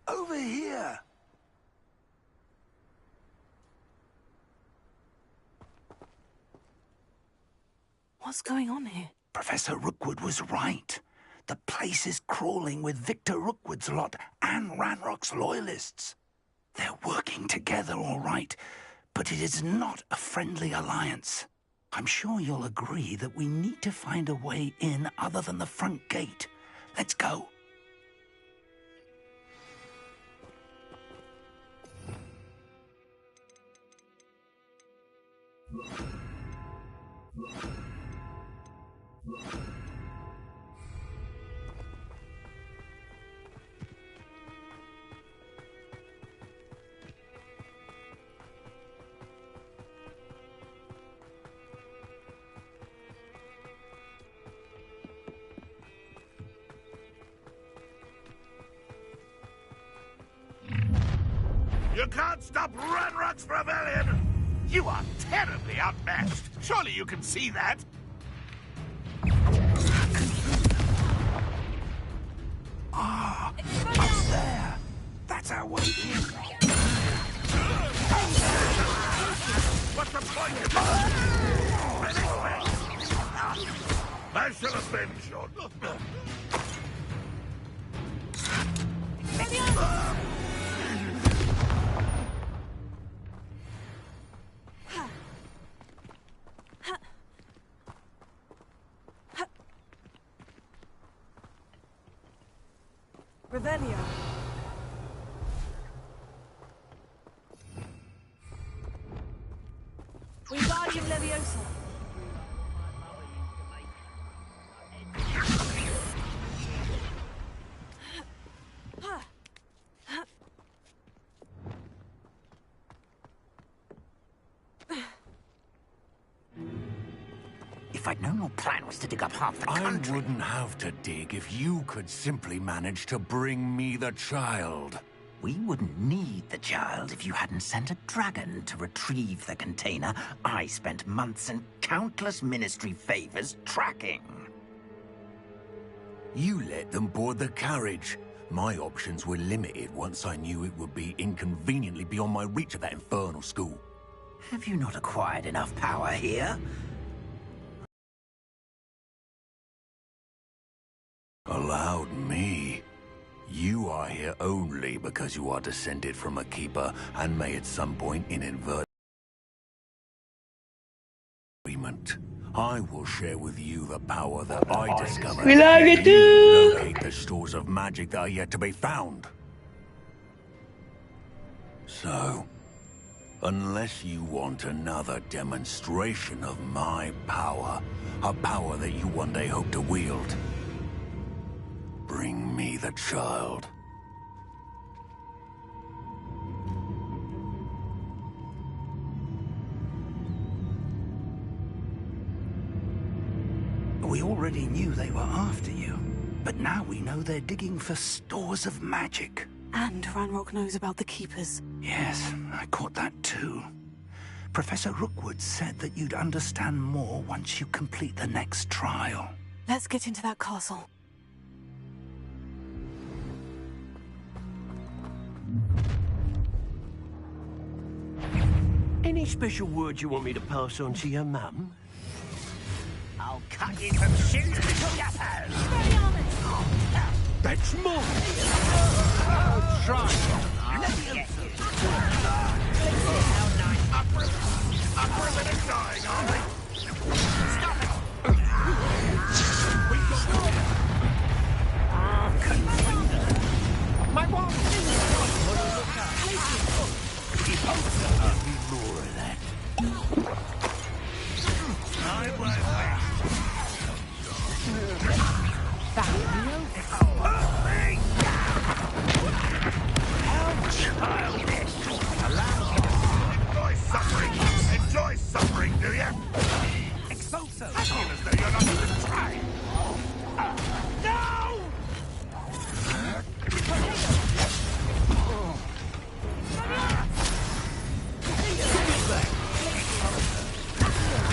Speaker 4: Over here.
Speaker 7: What's going on here?
Speaker 4: Professor Rookwood was right. The place is crawling with Victor Rookwood's lot and Ranrock's loyalists. They're working together all right, but it is not a friendly alliance. I'm sure you'll agree that we need to find a way in other than the front gate. Let's go. You can't stop Ranrock's rebellion! You are terribly outmatched. Surely you can see that. Ah, up there. That's our way in. What's the point of this? I shall have been shot.
Speaker 16: Revelio. Wingardium Leviosa.
Speaker 4: if I'd known your plan was to dig up half the country.
Speaker 18: I wouldn't have to dig if you could simply manage to bring me the child.
Speaker 4: We wouldn't need the child if you hadn't sent a dragon to retrieve the container I spent months and countless ministry favors tracking.
Speaker 18: You let them board the carriage. My options were limited once I knew it would be inconveniently beyond my reach at that infernal school.
Speaker 4: Have you not acquired enough power here?
Speaker 18: Allowed me? You are here only because you are descended from a keeper and may at some point inadvertently. I will share with you the power that I discovered.
Speaker 1: We like it
Speaker 18: You
Speaker 1: too!
Speaker 18: locate the stores of magic that are yet to be found. So, unless you want another demonstration of my power, a power that you one day hope to wield, bring me the child.
Speaker 4: We already knew they were after you, but now we know they're digging for stores of magic.
Speaker 7: And Ranrock knows about the Keepers.
Speaker 4: Yes, I caught that too. Professor Rookwood said that you'd understand more once you complete the next trial.
Speaker 7: Let's get into that castle.
Speaker 12: Any special words you want me to pass on to your mum? I'll cut you from shoes to yappers! That's more! I'll try! Let me get you!
Speaker 18: Upper and dying, are we?
Speaker 12: Stop it! My wand!
Speaker 4: More of that.
Speaker 12: I won't wait. How childish! Allow me to enjoy suffering. Enjoy suffering, do you? Expulso! I feel as though you're not even trying. No!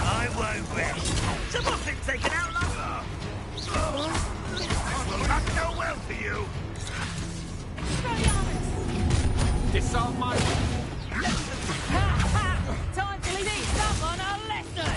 Speaker 12: I won't rest. Someone's been taken out like that. Will not go well for you. Disarm my...
Speaker 16: Time to teach someone a lesson!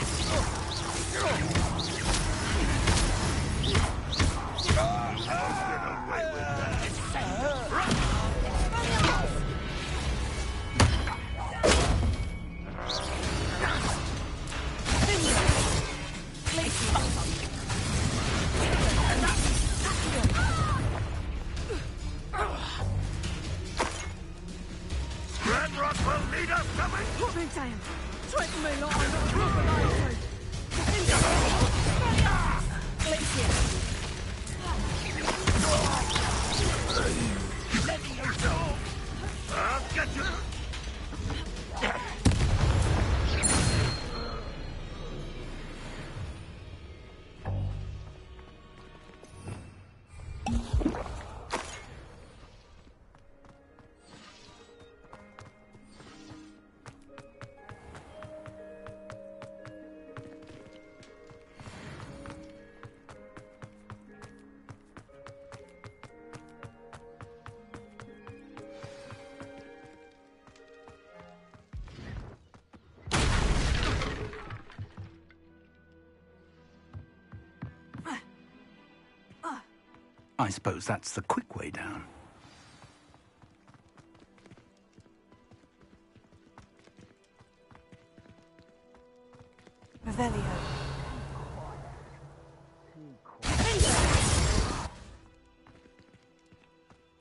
Speaker 12: Ranrock will need us coming.
Speaker 16: Put me down! Threaten me like I'm not proper
Speaker 12: Levy yourself. I'll get you.
Speaker 4: I suppose that's the quick way down.
Speaker 7: Revelio.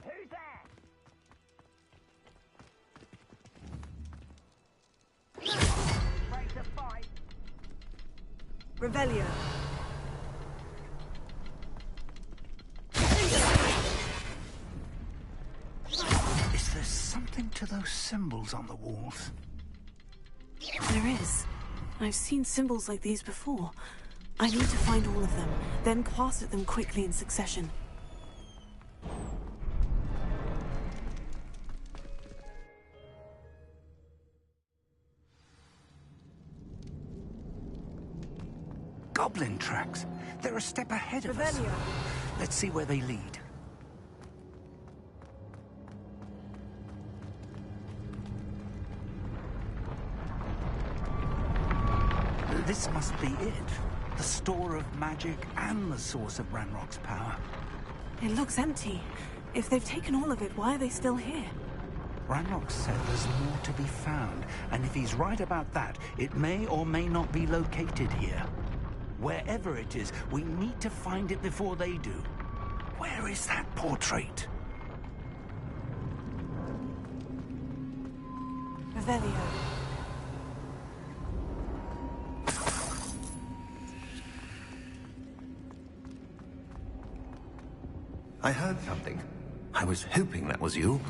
Speaker 12: Who's there? Ready to fight?
Speaker 7: Revelio.
Speaker 4: Is there something to those symbols on the walls?
Speaker 7: There is. I've seen symbols like these before. I need to find all of them, then cast at them quickly in succession.
Speaker 4: Goblin tracks. They're a step ahead of us. Let's see where they lead. This must be it. The store of magic and the source of Ranrock's power.
Speaker 7: It looks empty. If they've taken all of it, why are they still here?
Speaker 4: Ranrock said there's more to be found, and if he's right about that, it may or may not be located here. Wherever it is, we need to find it before they do. Where is that portrait?
Speaker 7: Revelio.
Speaker 18: I heard something. I was hoping that was you.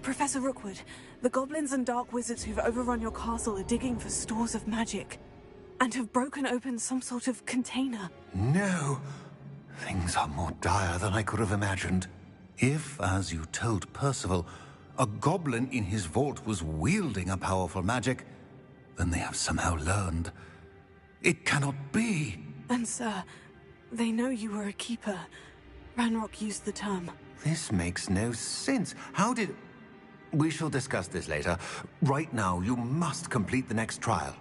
Speaker 7: Professor Rookwood, the goblins and dark wizards who've overrun your castle are digging for stores of magic, and have broken open some sort of container.
Speaker 18: No! Things are more dire than I could have imagined. If, as you told Percival, a goblin in his vault was wielding a powerful magic, then they have somehow learned. It cannot be!
Speaker 7: And sir, they know you were a keeper. Ranrock used the term.
Speaker 18: This makes no sense. How did... We shall discuss this later. Right now, you must complete the next trial.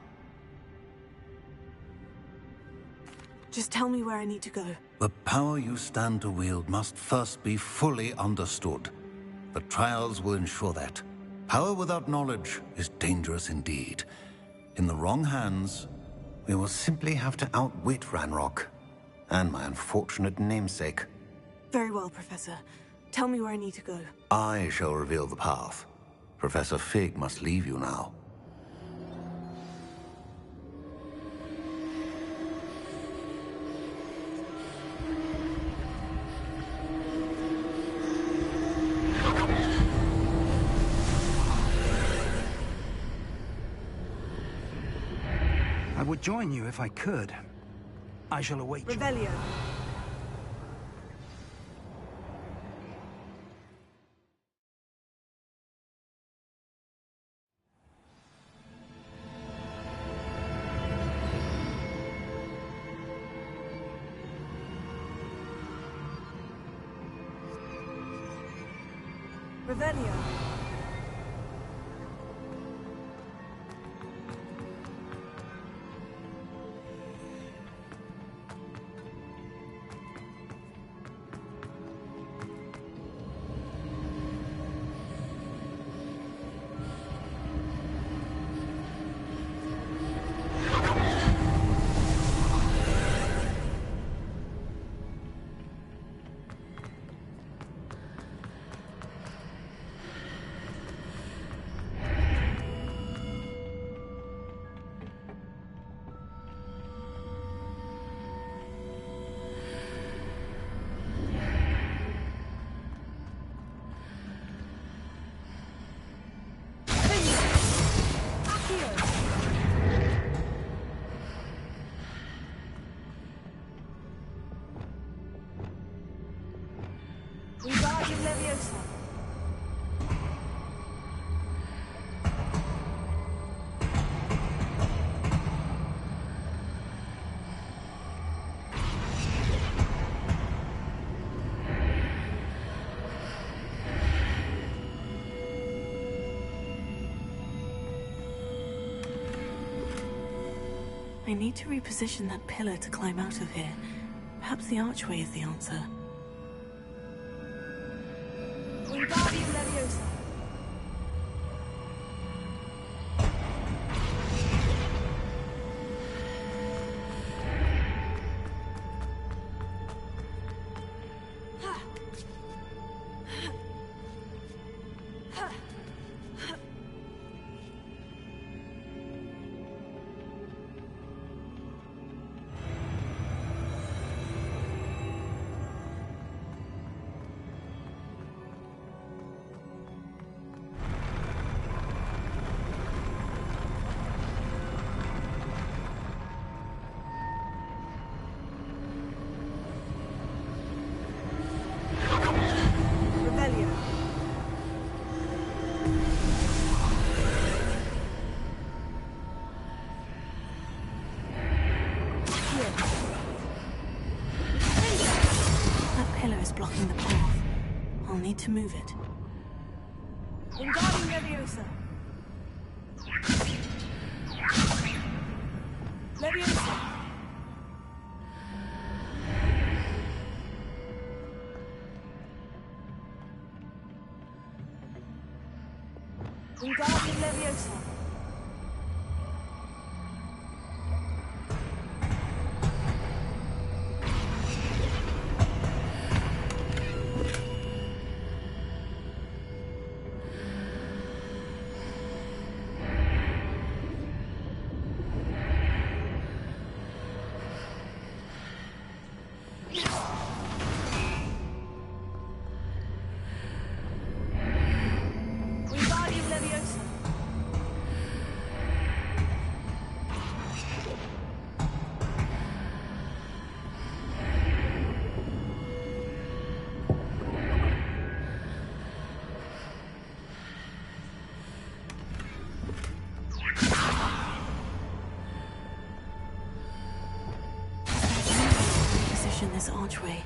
Speaker 7: Just tell me where I need to go.
Speaker 18: The power you stand to wield must first be fully understood. The trials will ensure that. Power without knowledge is dangerous indeed. In the wrong hands, we will simply have to outwit Ranrock and my unfortunate namesake.
Speaker 7: Very well, Professor. Tell me where I need to go.
Speaker 18: I shall reveal the path. Professor Fig must leave you now.
Speaker 4: I would join you if I could. I shall await you.
Speaker 7: Revelio. Revelio. Wingardium Leviosa. I need to reposition that pillar to climb out of here. Perhaps the archway is the answer. Wingardium Leviosa. need to move it. Wingardium Leviosa. Leviosa. Wingardium Leviosa. Wingardium Leviosa. Position this archway.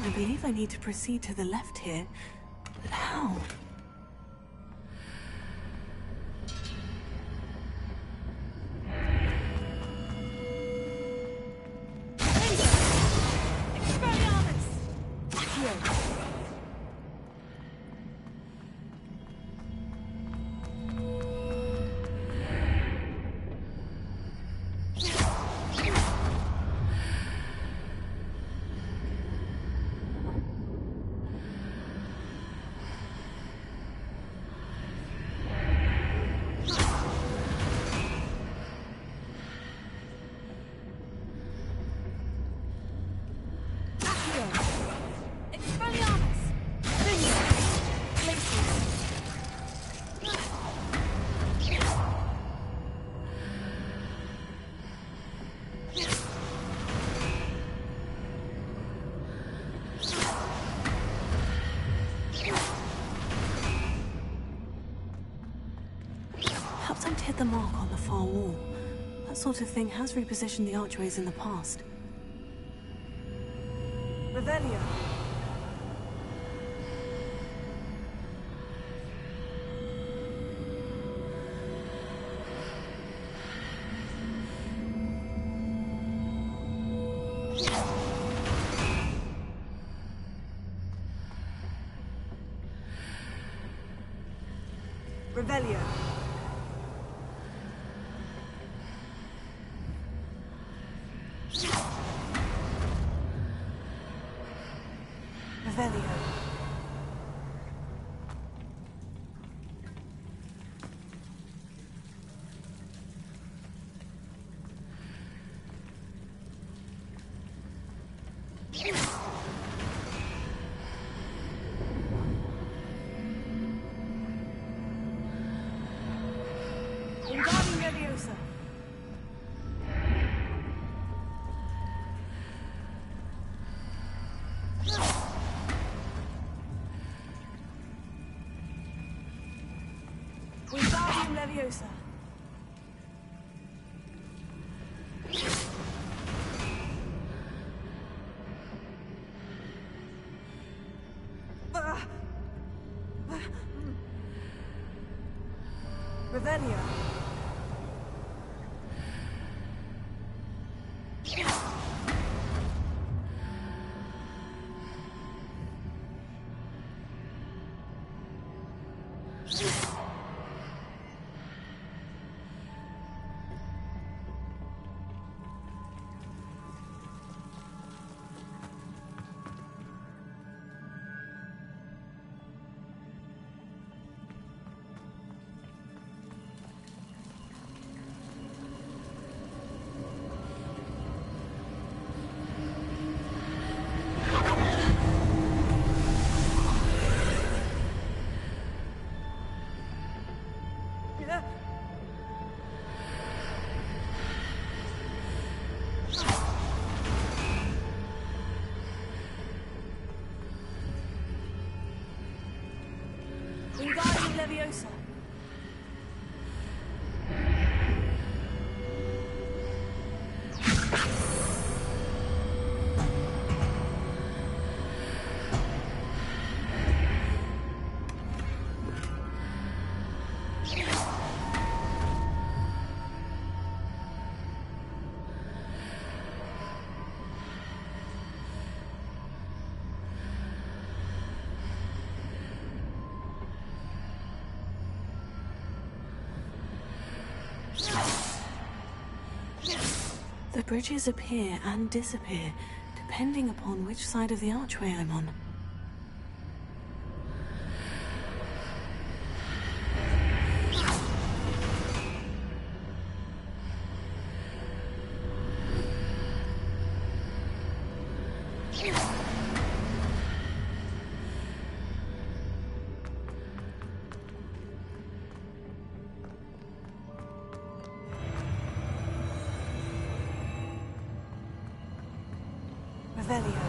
Speaker 7: I believe I need to proceed to the left here, but how? Help them to hit the mark on the far wall. That sort of thing has repositioned the archways in the past. Revelio. Revelio. Revelio. Leviosa. Revelio. Wingardium Leviosa. The bridges appear and disappear, depending upon which side of the archway I'm on. Revelio.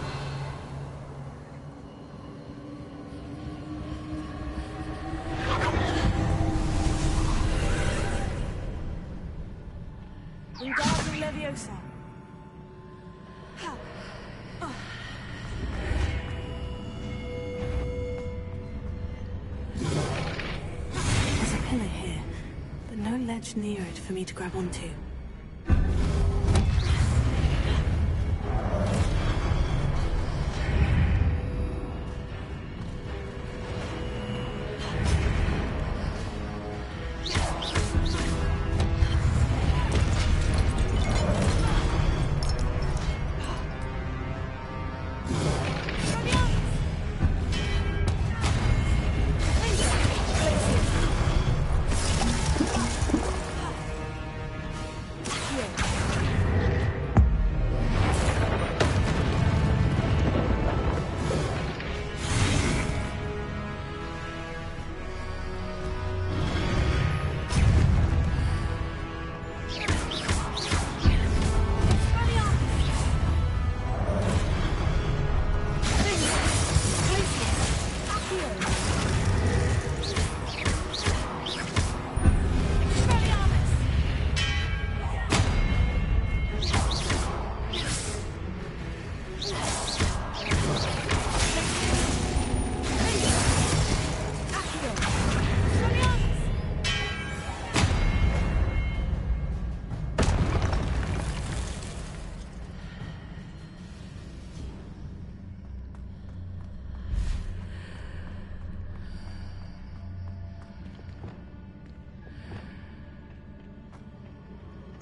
Speaker 7: Wingardium Leviosa. Ha. Oh. There's a pillar here, but no ledge near it for me to grab onto.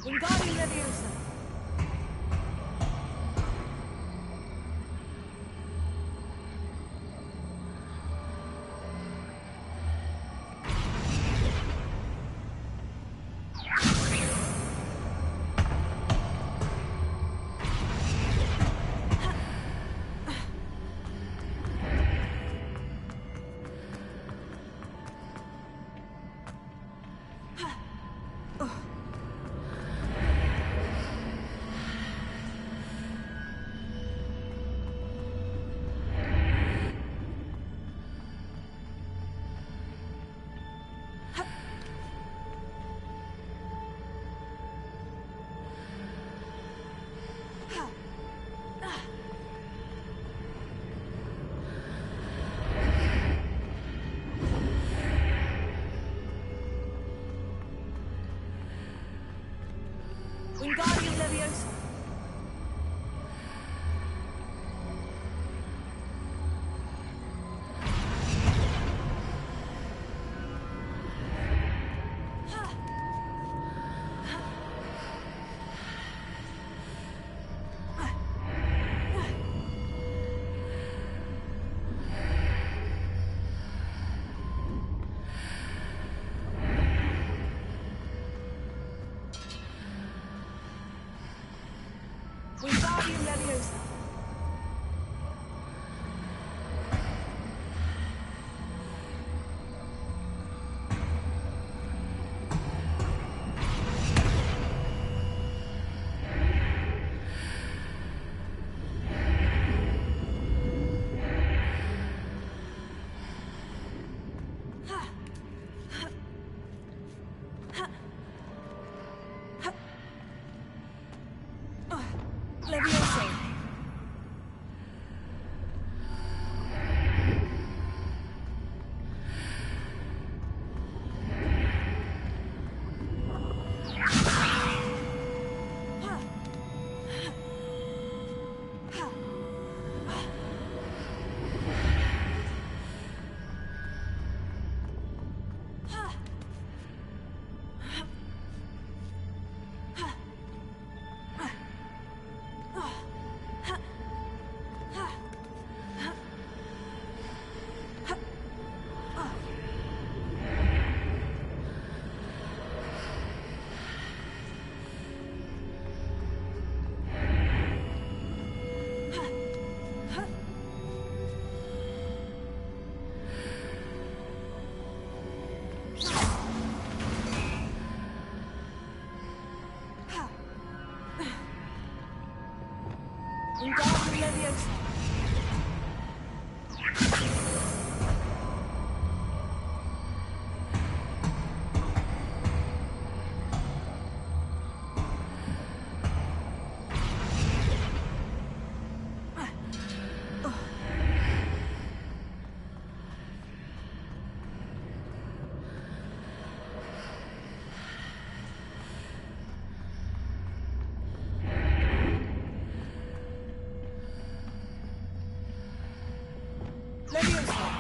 Speaker 7: Wingardium Leviosa. Revelio.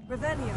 Speaker 7: Revelio.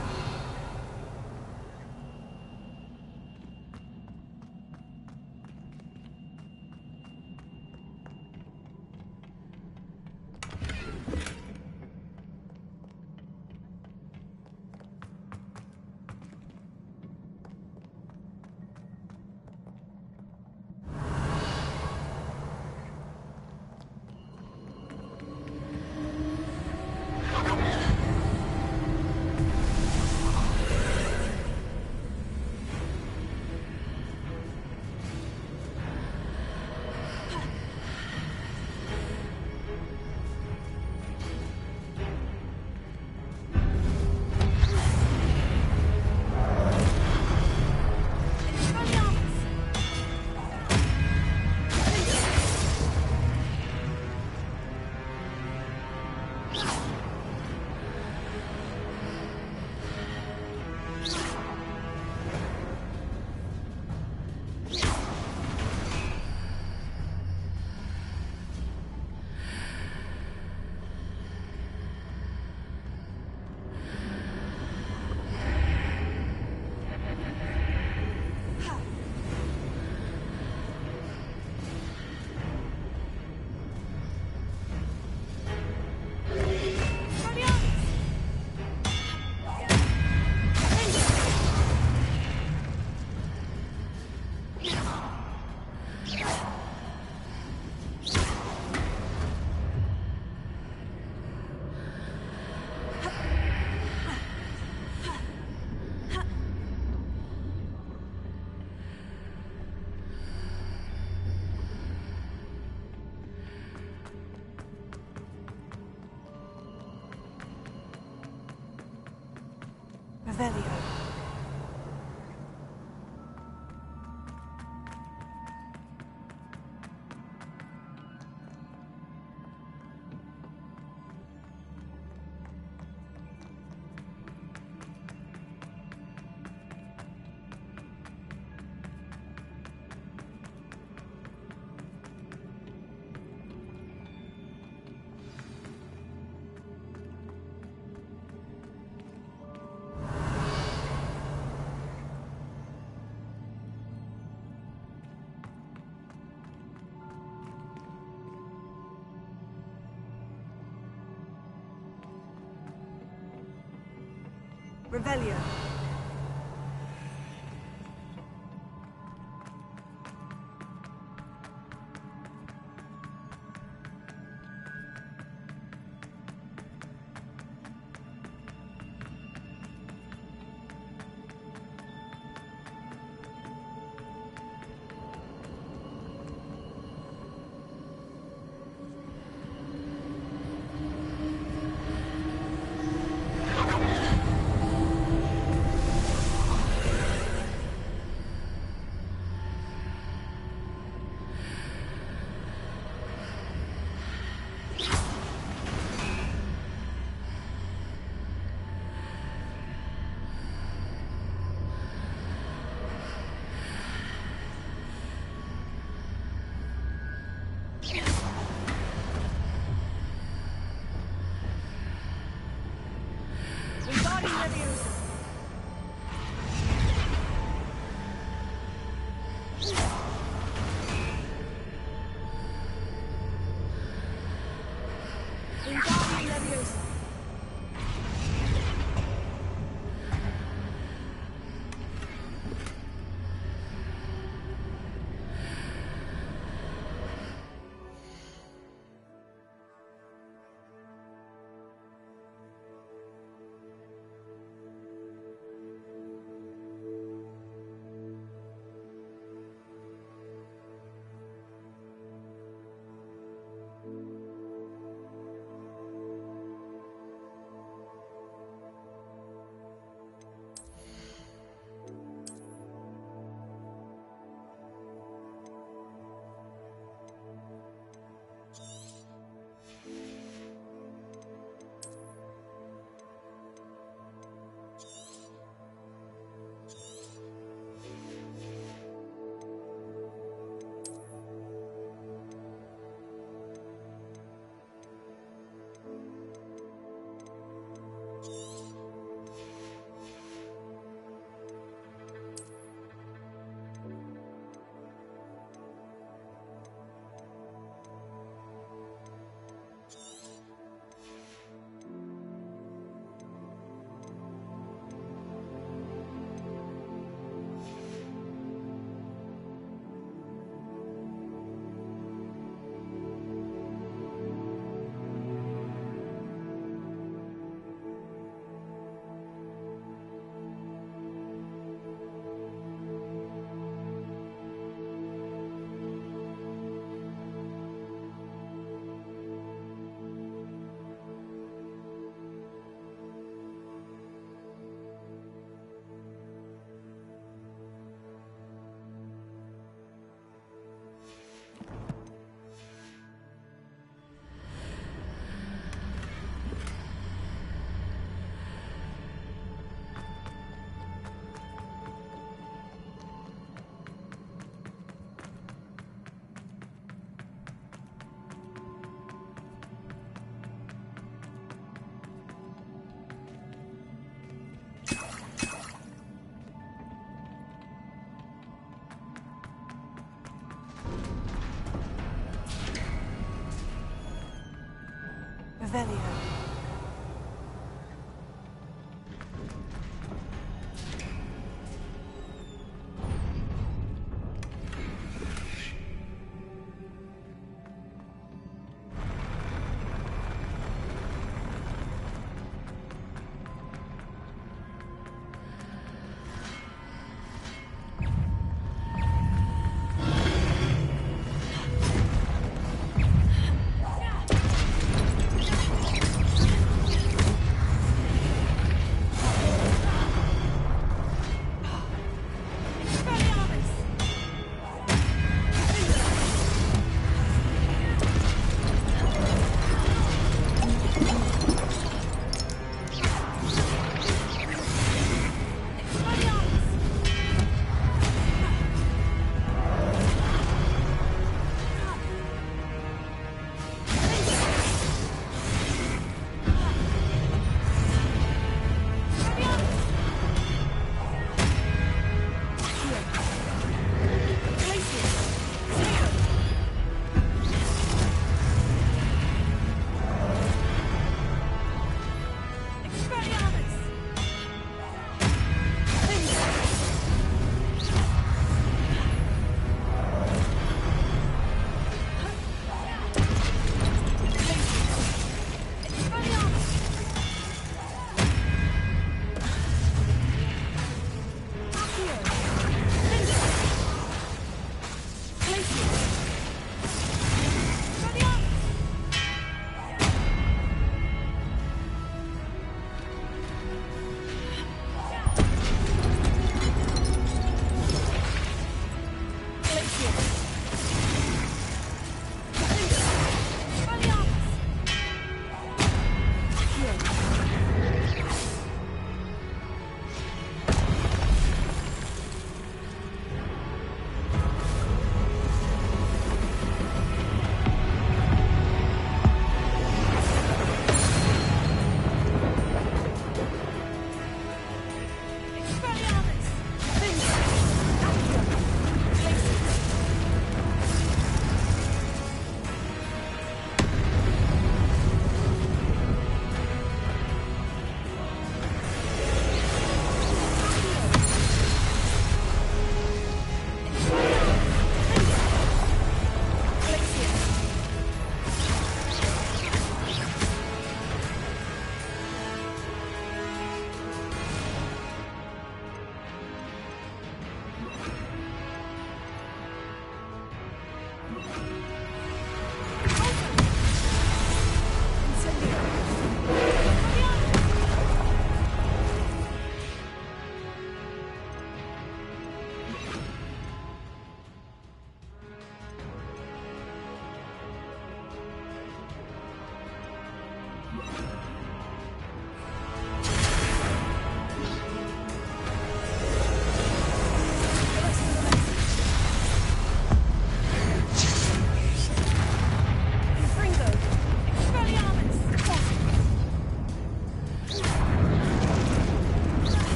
Speaker 7: Revelio.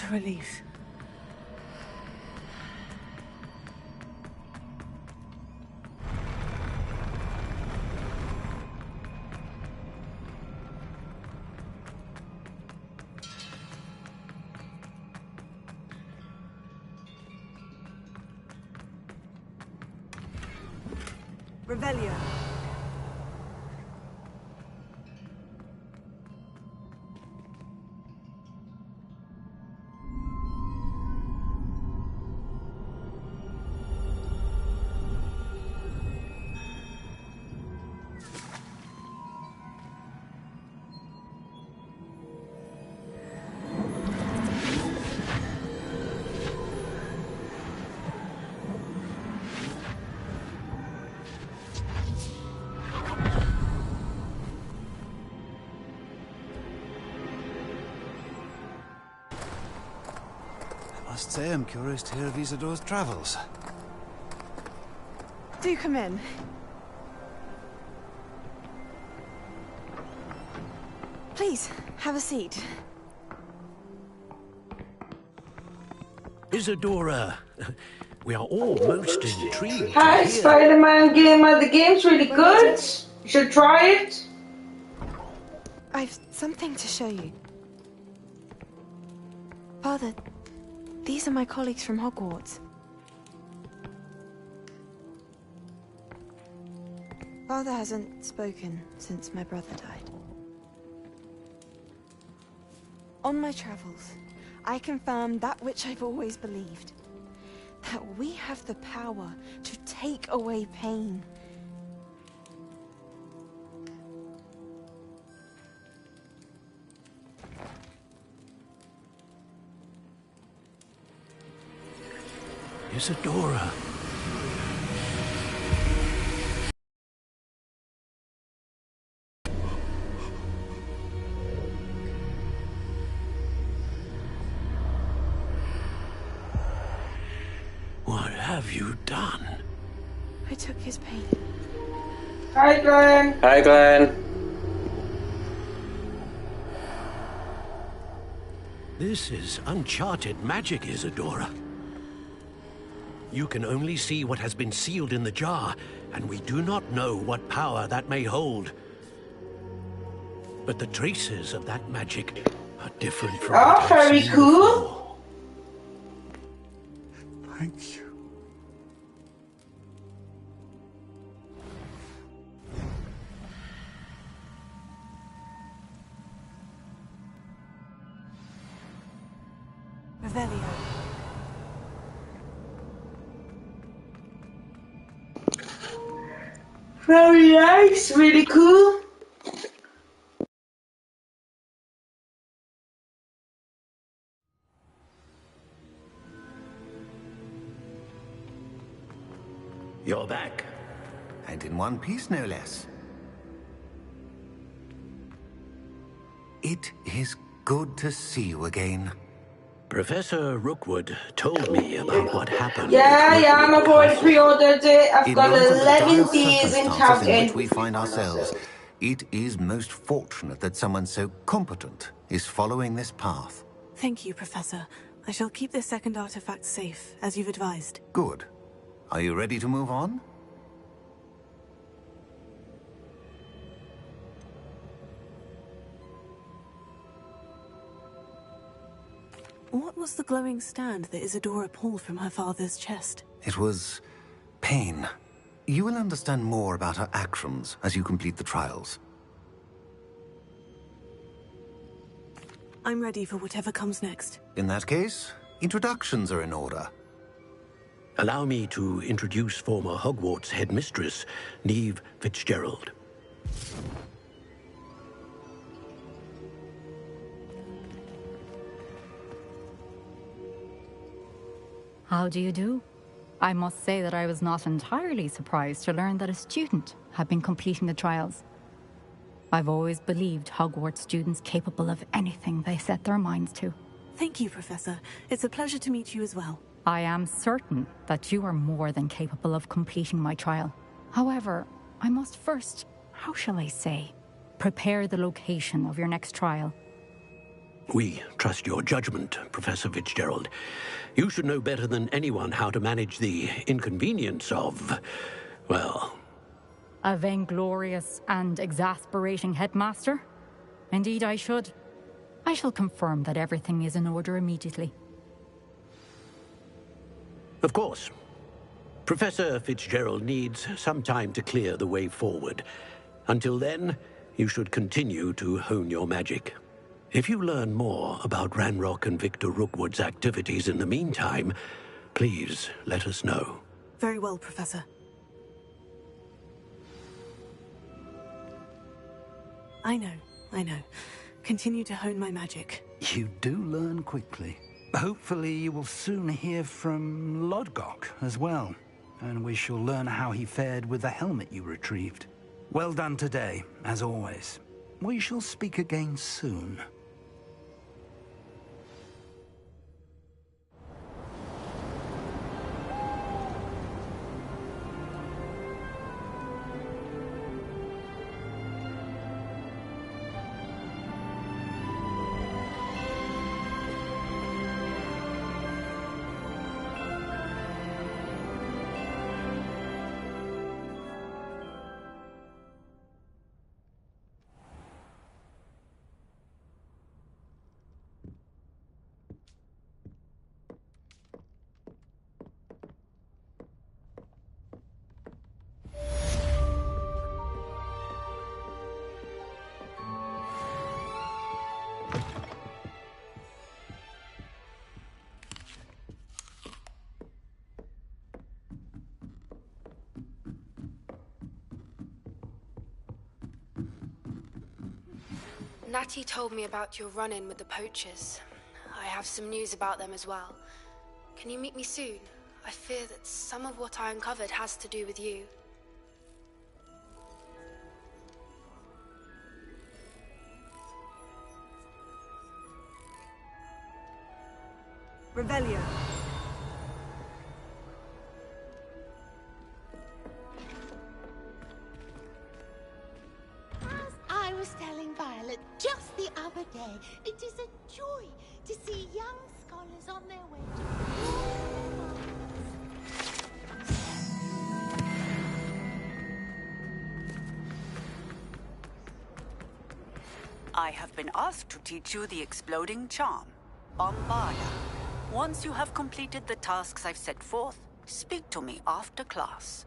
Speaker 7: What a relief. Revelio.
Speaker 18: I must say I'm curious to hear of Isadora's travels.
Speaker 7: Do come in. Please, have a seat.
Speaker 19: Isadora, we are all most intrigued.
Speaker 1: Hi, Spider-Man Gamer. The game's really good. You should try it.
Speaker 7: I've something to show you. Father, these are my colleagues from Hogwarts. Father hasn't spoken since my brother died. On my travels, I confirmed that which I've always believed. That we have the power to take away pain.
Speaker 19: Isadora. What have you done?
Speaker 7: I took his pain.
Speaker 1: Hi, Glenn.
Speaker 3: Hi, Glenn.
Speaker 19: This is uncharted magic, Isadora. You can only see what has been sealed in the jar, and we do not know what power that may hold. But the traces of that magic are different from what I've
Speaker 1: very
Speaker 19: seen
Speaker 1: cool.
Speaker 19: before.
Speaker 12: Thank you.
Speaker 7: Revelio.
Speaker 1: Very nice. Really cool.
Speaker 19: You're back.
Speaker 18: And in one piece, no less. It is good to see you again.
Speaker 19: Professor Rookwood told me about what happened.
Speaker 1: Yeah, I've already pre-ordered it. I've got
Speaker 18: light of the
Speaker 1: 11
Speaker 18: dire
Speaker 1: days in
Speaker 18: circumstances in which
Speaker 1: counting.
Speaker 18: we find ourselves, it is most fortunate that someone so competent is following this path.
Speaker 7: Thank you, Professor. I shall keep this second artifact safe, as you've advised.
Speaker 18: Good. Are you ready to move on?
Speaker 7: What was the glowing stand that Isadora pulled from her father's chest?
Speaker 18: It was pain. You will understand more about her actions as you complete the trials.
Speaker 7: I'm ready for whatever comes next.
Speaker 18: In that case, introductions are in order.
Speaker 19: Allow me to introduce former Hogwarts headmistress, Neve Fitzgerald.
Speaker 21: How do you do? I must say that I was not entirely surprised to learn that a student had been completing the trials. I've always believed Hogwarts students capable of anything they set their minds to.
Speaker 7: Thank you, Professor. It's a pleasure to meet you as well.
Speaker 21: I am certain that you are more than capable of completing my trial. However, I must first, how shall I say, prepare the location of your next trial.
Speaker 19: We trust your judgment, Professor Fitzgerald. You should know better than anyone how to manage the inconvenience of, well...
Speaker 21: A vainglorious and exasperating headmaster? Indeed I should. I shall confirm that everything is in order immediately.
Speaker 19: Of course. Professor Fitzgerald needs some time to clear the way forward. Until then, you should continue to hone your magic. If you learn more about Ranrock and Victor Rookwood's activities in the meantime, please let us know.
Speaker 7: Very well, Professor. I know. Continue to hone my magic.
Speaker 4: You do learn quickly. Hopefully you will soon hear from Lodgok as well, and we shall learn how he fared with the helmet you retrieved. Well done today, as always. We shall speak again soon.
Speaker 8: Natty told me about your run-in with the poachers. I have some news about them as well. Can you meet me soon? I fear that some of what I uncovered has to do with you.
Speaker 7: Revelio.
Speaker 9: I was telling Violet just the other day, it is a joy to see young scholars on their way to
Speaker 22: I have been asked to teach you the exploding charm, Bombarda. Once you have completed the tasks I've set forth, speak to me after class.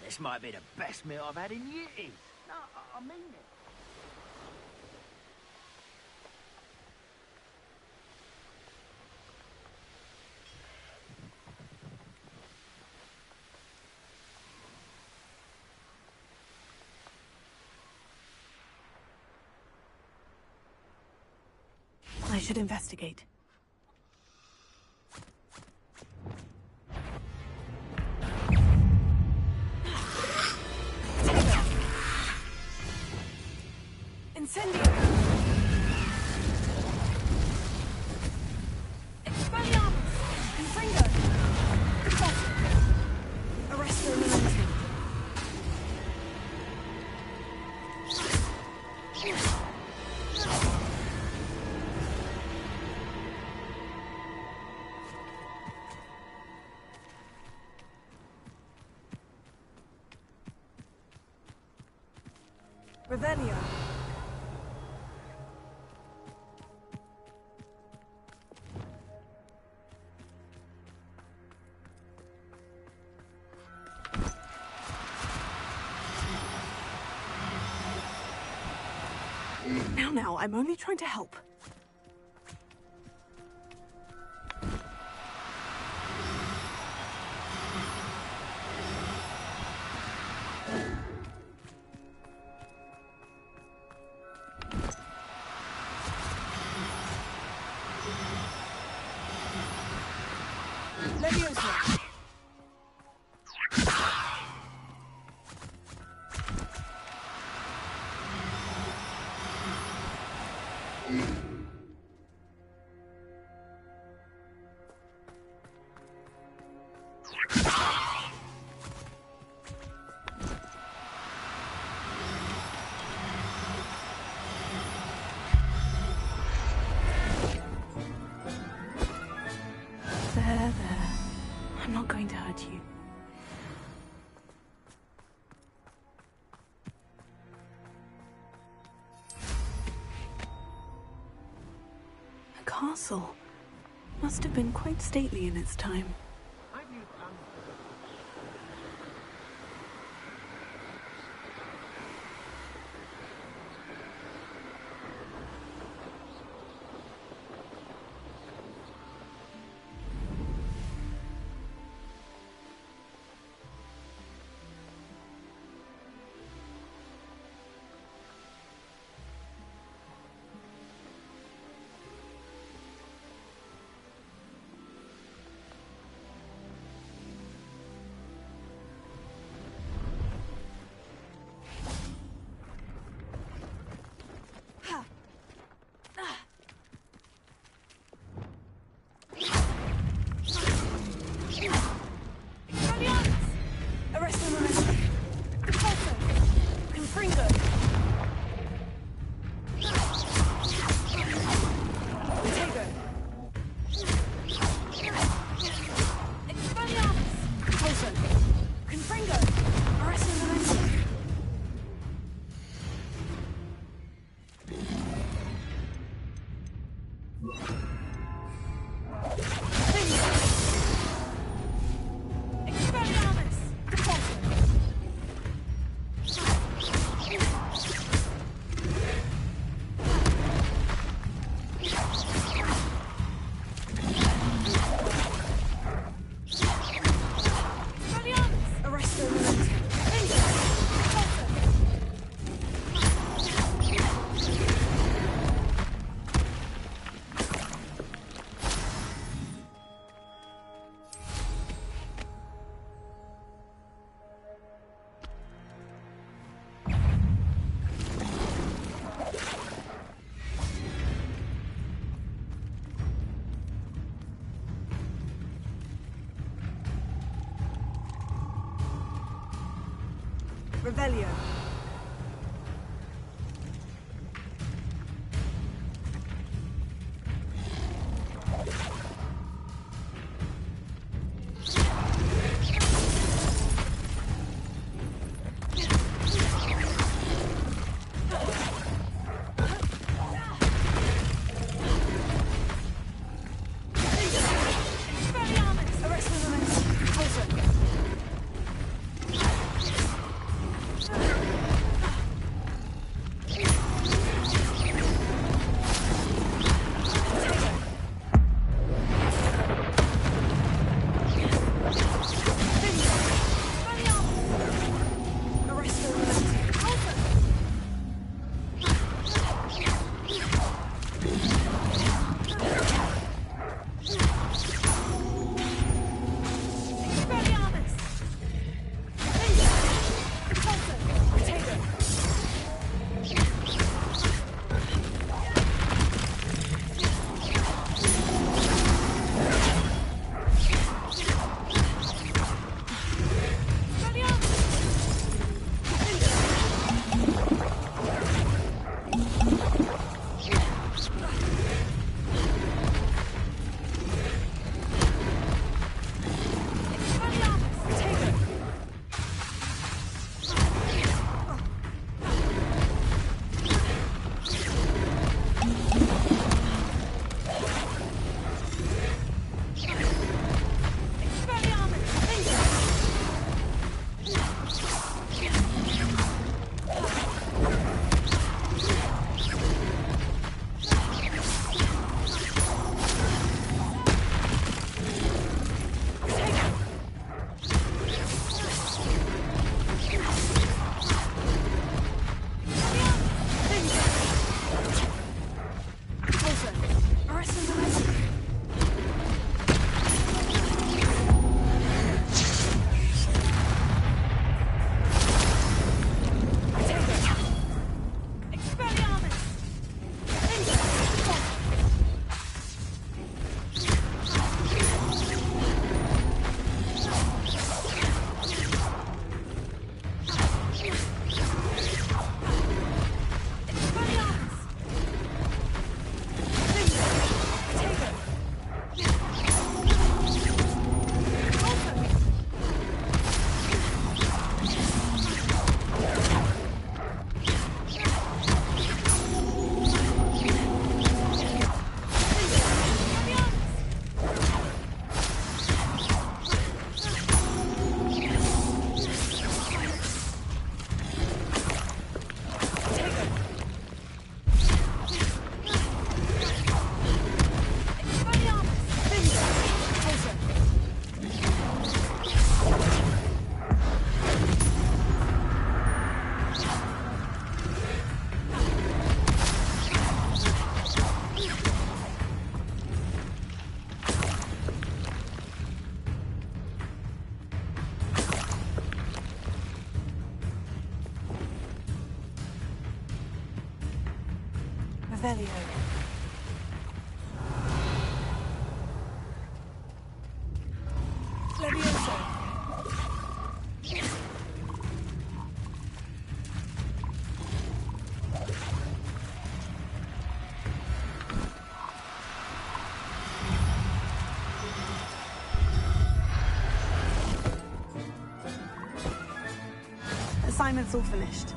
Speaker 10: This might be the best meal I've had in years. No, I mean it.
Speaker 7: should investigate. Incendio! Expelliarmus! Confringo! Arresto Momentum! Revelio! Now, I'm only trying to help. Leviosa! There. I'm not going to hurt you. A castle. Must have been quite stately in its time. Revelio. Revelio. Levioso. Assignment's all finished.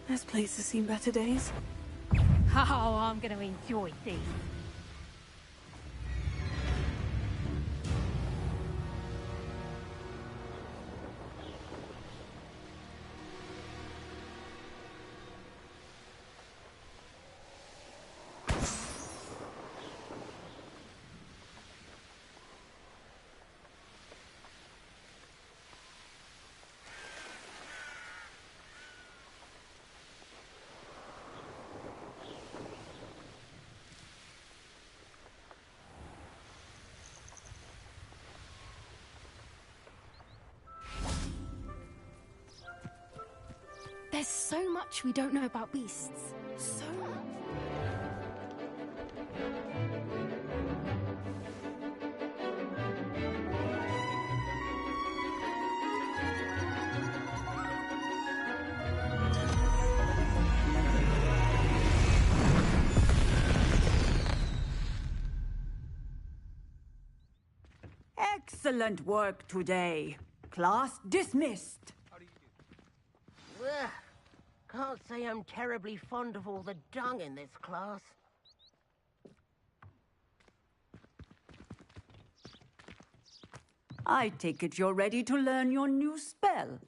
Speaker 7: This place has seen better days.
Speaker 9: Oh, I'm going to enjoy these.
Speaker 8: There's so much we don't know about beasts. So much.
Speaker 22: Excellent work today. Class dismissed.
Speaker 5: Ugh. Can't say I'm terribly fond of all the dung in this class.
Speaker 22: I take it you're ready to learn your new spell.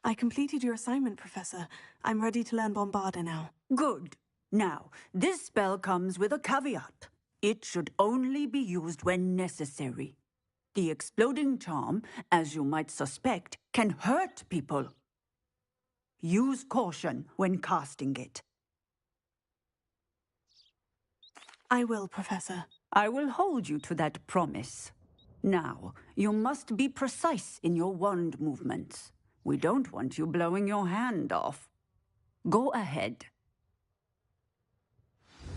Speaker 7: I completed your assignment, Professor. I'm ready to learn Bombarda now.
Speaker 22: Good. Now, this spell comes with a caveat. It should only be used when necessary. The exploding charm, as you might suspect, can hurt people. Use caution when casting it.
Speaker 7: I will, Professor.
Speaker 22: I will hold you to that promise. Now, you must be precise in your wand movements. We don't want you blowing your hand off. Go ahead.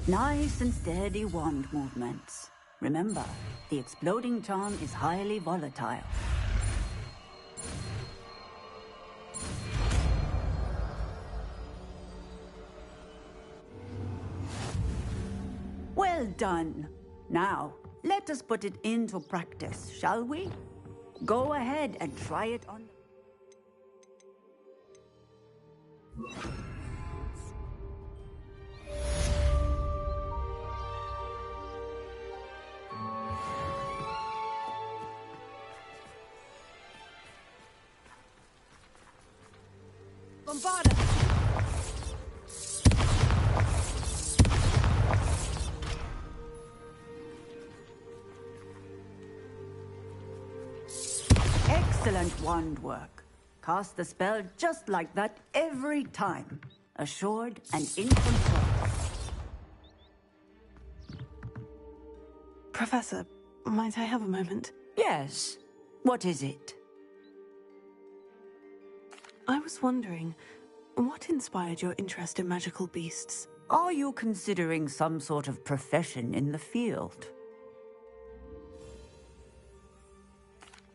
Speaker 22: Nice and steady wand movements. Remember, the exploding charm is highly volatile. Well done. Now, let us put it into practice, shall we? Go ahead and try it on.
Speaker 16: Bombarda!
Speaker 22: Excellent wand work. Cast the spell just like that every time. Assured and in control.
Speaker 7: Professor, might I have a moment?
Speaker 22: Yes. What is it?
Speaker 7: I was wondering, what inspired your interest in magical beasts?
Speaker 22: Are you considering some sort of profession in the field?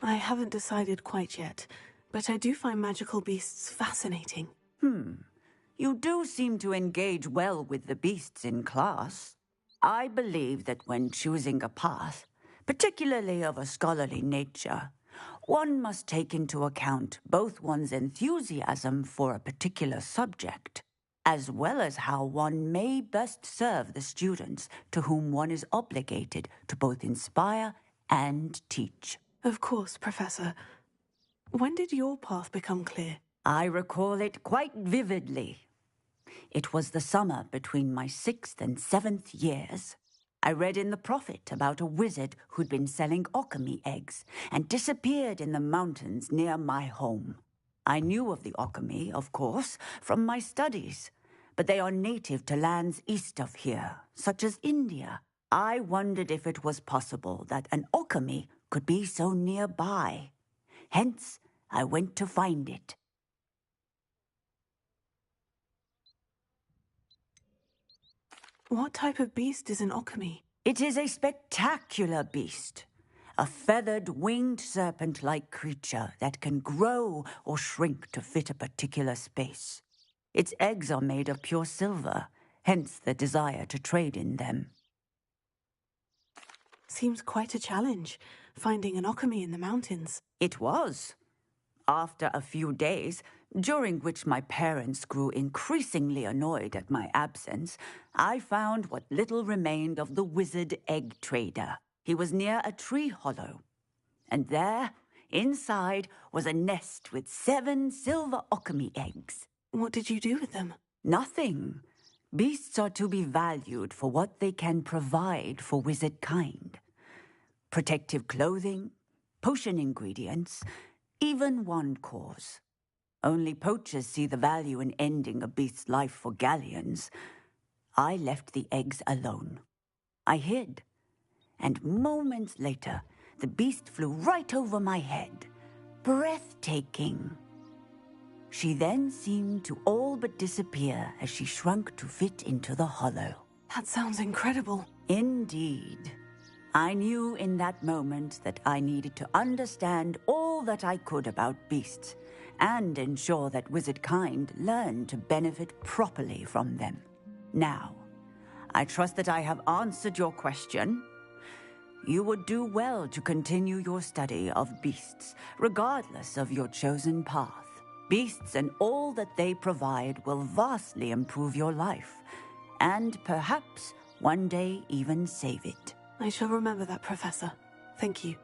Speaker 7: I haven't decided quite yet, but I do find magical beasts fascinating.
Speaker 22: You do seem to engage well with the beasts in class. I believe that when choosing a path, particularly of a scholarly nature, one must take into account both one's enthusiasm for a particular subject, as well as how one may best serve the students to whom one is obligated to both inspire and teach.
Speaker 7: Of course, Professor. When did your path become clear?
Speaker 22: I recall it quite vividly. It was the summer between my 6th and 7th years. I read in the Prophet about a wizard who'd been selling alchemy eggs and disappeared in the mountains near my home. I knew of the alchemy, of course, from my studies, but they are native to lands east of here, such as India. I wondered if it was possible that an alchemy could be so nearby. Hence, I went to find it.
Speaker 7: What type of beast is an alchemy?
Speaker 22: It is a spectacular beast. A feathered, winged serpent-like creature that can grow or shrink to fit a particular space. Its eggs are made of pure silver, hence the desire to trade in them.
Speaker 7: Seems quite a challenge, finding an alchemy in the mountains.
Speaker 22: It was. After a few days, during which my parents grew increasingly annoyed at my absence, I found what little remained of the wizard egg trader. He was near a tree hollow. And there, inside, was a nest with 7 silver alchemy eggs.
Speaker 7: What did you do with them?
Speaker 22: Nothing. Beasts are to be valued for what they can provide for wizard kind. Protective clothing, potion ingredients, even wand cores. Only poachers see the value in ending a beast's life for galleons. I left the eggs alone. I hid, and moments later, the beast flew right over my head. Breathtaking. She then seemed to all but disappear as she shrunk to fit into the hollow.
Speaker 7: That sounds incredible.
Speaker 22: Indeed. I knew in that moment that I needed to understand all that I could about beasts and ensure that wizard kind learned to benefit properly from them. Now, I trust that I have answered your question. You would do well to continue your study of beasts, regardless of your chosen path. Beasts and all that they provide will vastly improve your life, and perhaps one day even save it.
Speaker 7: I shall remember that, Professor. Thank you.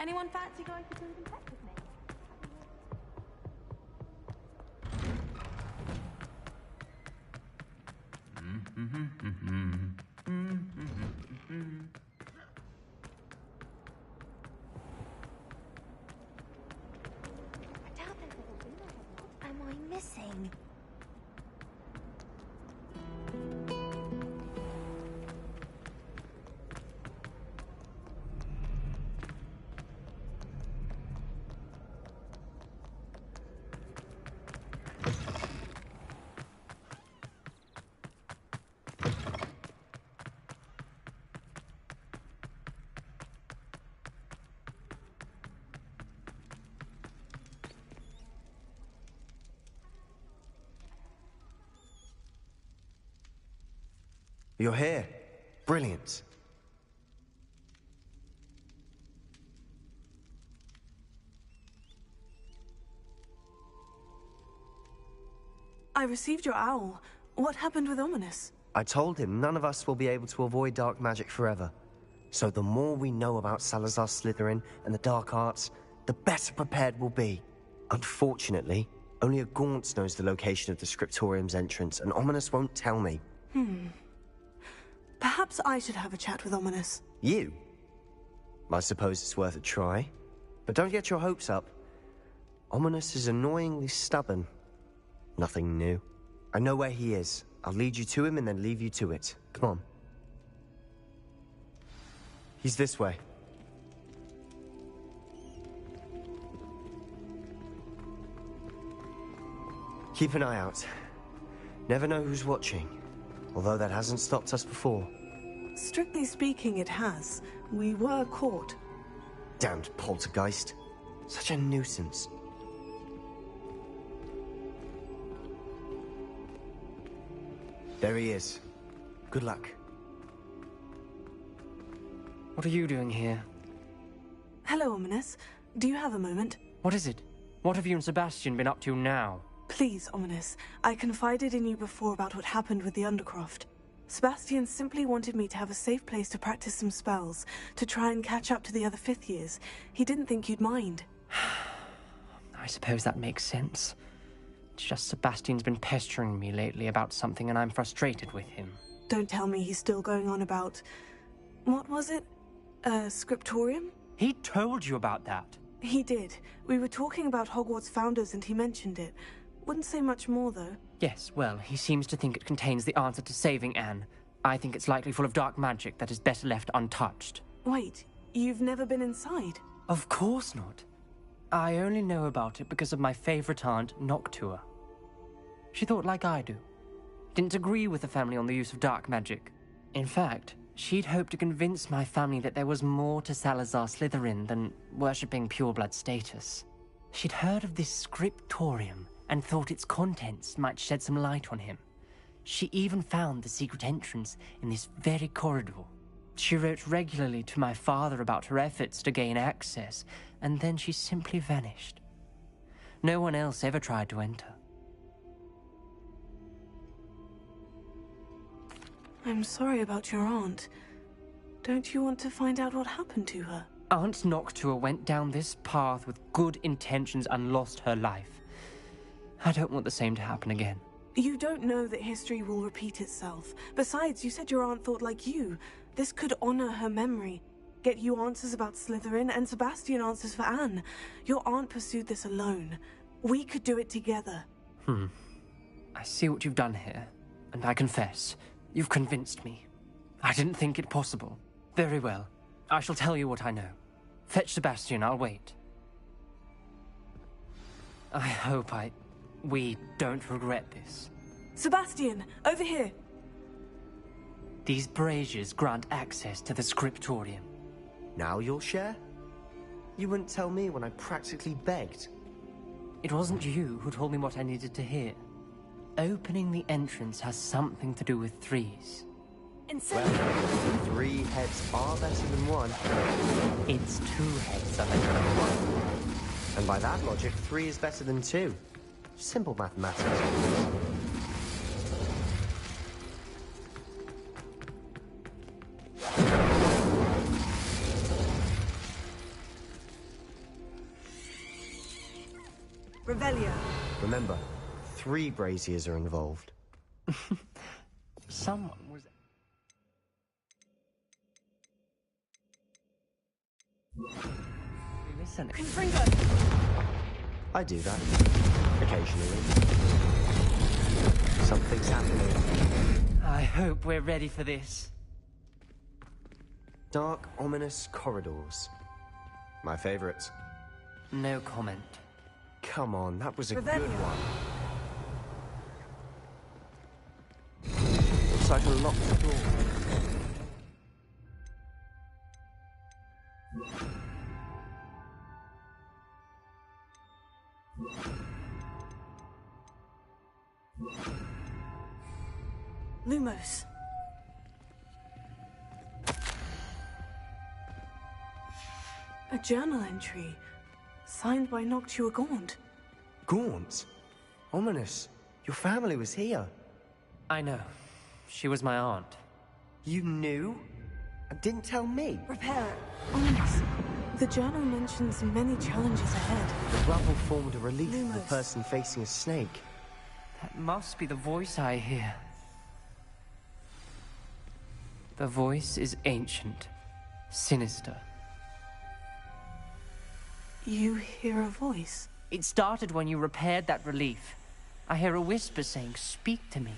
Speaker 7: Anyone fancy going for food and pet with me?
Speaker 9: What am I missing?
Speaker 20: You're here. Brilliant.
Speaker 7: I received your owl. What happened with Ominous?
Speaker 20: I told him none of us will be able to avoid dark magic forever. So the more we know about Salazar Slytherin and the dark arts, the better prepared we'll be. Unfortunately, only a Gaunt knows the location of the Scriptorium's entrance, and Ominous won't tell me.
Speaker 7: Perhaps I should have a chat with Ominous.
Speaker 20: You? I suppose it's worth a try. But don't get your hopes up. Ominous is annoyingly stubborn. Nothing new. I know where he is. I'll lead you to him and then leave you to it. Come on. He's this way. Keep an eye out. Never know who's watching. Although that hasn't stopped us before.
Speaker 7: Strictly speaking, it has. We were caught.
Speaker 20: Damned poltergeist. Such a nuisance. There he is. Good luck.
Speaker 6: What are you doing here?
Speaker 7: Hello, Ominous. Do you have a moment?
Speaker 6: What is it? What have you and Sebastian been up to now?
Speaker 7: Please, Ominous. I confided in you before about what happened with the Undercroft. Sebastian simply wanted me to have a safe place to practice some spells, to try and catch up to the other fifth years. He didn't think you'd mind.
Speaker 6: I suppose that makes sense. It's just Sebastian's been pestering me lately about something and I'm frustrated with him.
Speaker 7: Don't tell me he's still going on about... What was it? Scriptorium?
Speaker 6: He told you about that?
Speaker 7: He did. We were talking about Hogwarts founders and he mentioned it. Wouldn't say much more, though.
Speaker 6: Yes, well, he seems to think it contains the answer to saving Anne. I think it's likely full of dark magic that is better left untouched.
Speaker 7: Wait, you've never been inside?
Speaker 6: Of course not. I only know about it because of my favorite aunt, Noctua. She thought like I do. Didn't agree with the family on the use of dark magic. In fact, she'd hoped to convince my family that there was more to Salazar Slytherin than worshipping pureblood status. She'd heard of this scriptorium and thought its contents might shed some light on him. She even found the secret entrance in this very corridor. She wrote regularly to my father about her efforts to gain access, and then she simply vanished. No one else ever tried to enter.
Speaker 7: I'm sorry about your aunt. Don't you want to find out what happened to her?
Speaker 6: Aunt Noctua went down this path with good intentions and lost her life. I don't want the same to happen again.
Speaker 7: You don't know that history will repeat itself. Besides, you said your aunt thought like you. This could honor her memory. Get you answers about Slytherin and Sebastian answers for Anne. Your aunt pursued this alone. We could do it together.
Speaker 6: I see what you've done here, and I confess, you've convinced me. I didn't think it possible. Very well. I shall tell you what I know. Fetch Sebastian, I'll wait. I hope we don't regret this.
Speaker 7: Sebastian, over here.
Speaker 6: These braziers grant access to the scriptorium.
Speaker 20: Now you'll share? You wouldn't tell me when I practically begged.
Speaker 6: It wasn't you who told me what I needed to hear. Opening the entrance has something to do with threes.
Speaker 20: Well, 3 heads are better than 1.
Speaker 6: It's 2 heads are better than 1.
Speaker 20: And by that logic, 3 is better than 2. Simple mathematics.
Speaker 7: Revelio.
Speaker 20: Remember, 3 braziers are involved.
Speaker 6: Someone was... Listen.
Speaker 7: Confringo!
Speaker 20: I do that. Occasionally. Something's happening.
Speaker 6: I hope we're ready for this.
Speaker 20: Dark, ominous corridors. My favorites.
Speaker 6: No comment.
Speaker 20: Come on, that was a good one. Looks like a locked door.
Speaker 7: Lumos. A journal entry, signed by Noctua Gaunt.
Speaker 20: Gaunt? Ominous. Your family was here.
Speaker 6: I know. She was my aunt.
Speaker 20: You knew? And didn't tell me?
Speaker 7: Repair it. Ominous. The journal mentions many challenges ahead.
Speaker 20: The rubble formed a relief for the person facing a snake.
Speaker 6: That must be the voice I hear. The voice is ancient, sinister.
Speaker 7: You hear a voice?
Speaker 6: It started when you repaired that relief. I hear a whisper saying, "Speak to me."